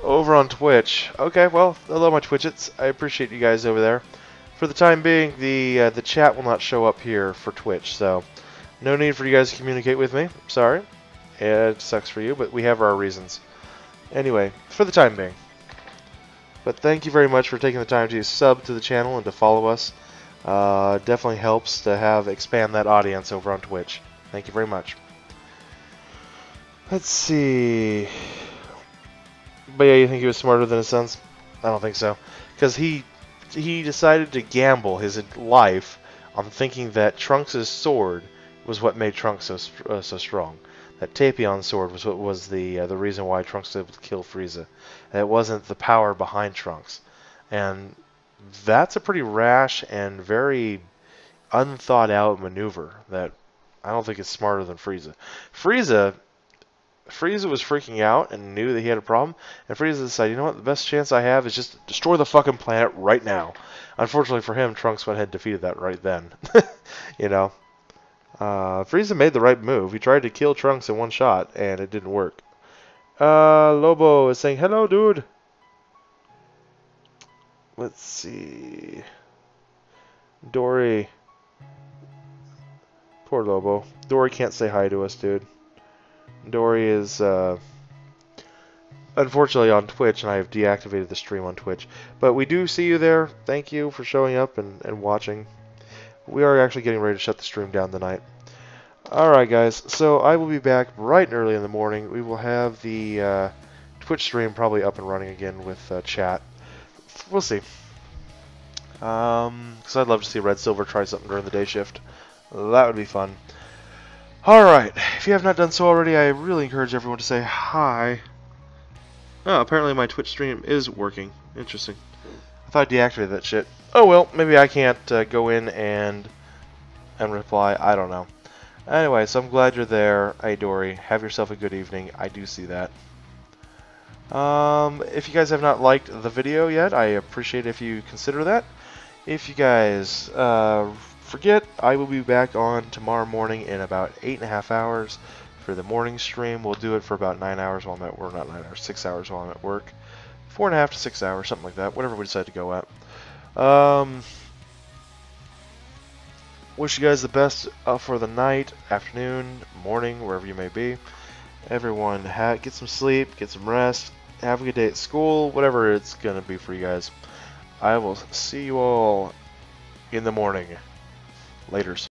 Speaker 1: over on Twitch. Okay, well, hello my Twitchets. I appreciate you guys over there. For the time being, the chat will not show up here for Twitch, so no need for you guys to communicate with me. Sorry. It sucks for you, but we have our reasons. Anyway, for the time being. But thank you very much for taking the time to sub to the channel and to follow us. Definitely helps to expand that audience over on Twitch. Thank you very much. Let's see... But yeah, you think he was smarter than his sons? I don't think so. Because he decided to gamble his life on thinking that Trunks' sword was what made Trunks so strong. That Tapion's sword was what was the reason why Trunks was able to kill Frieza. And it wasn't the power behind Trunks. And that's a pretty rash and very unthought out maneuver that I don't think is smarter than Frieza. Frieza was freaking out and knew that he had a problem, and Frieza decided, you know what, the best chance I have is just to destroy the fucking planet right now. Unfortunately for him, Trunks went ahead and defeated that right then. You know? Frieza made the right move. He tried to kill Trunks in one shot, and it didn't work. Lobo is saying, hello, dude. Let's see. Dory. Poor Lobo. Dory can't say hi to us, dude. Dory is, unfortunately on Twitch, and I have deactivated the stream on Twitch. But we do see you there. Thank you for showing up and watching. We are actually getting ready to shut the stream down tonight. Alright, guys. So I will be back bright and early in the morning. We will have the Twitch stream probably up and running again with chat. We'll see. Because I'd love to see Red Silver try something during the day shift. That would be fun. Alright, if you have not done so already, I really encourage everyone to say hi. Oh, apparently my Twitch stream is working. Interesting. I thought I deactivated that shit. Oh well, maybe I can't go in and reply. I don't know. Anyway, so I'm glad you're there. Hey Dory, have yourself a good evening. I do see that. If you guys have not liked the video yet, I appreciate if you consider that. If you guys forget, I will be back on tomorrow morning in about 8.5 hours for the morning stream. We'll do it for about 9 hours while I'm at work. Not 9 hours, 6 hours while I'm at work. 4.5 to 6 hours, something like that. Whatever we decide to go at. Wish you guys the best for the night, afternoon, morning, wherever you may be. Everyone, get some sleep, get some rest, have a good day at school, whatever it's gonna be for you guys. I will see you all in the morning. Laters.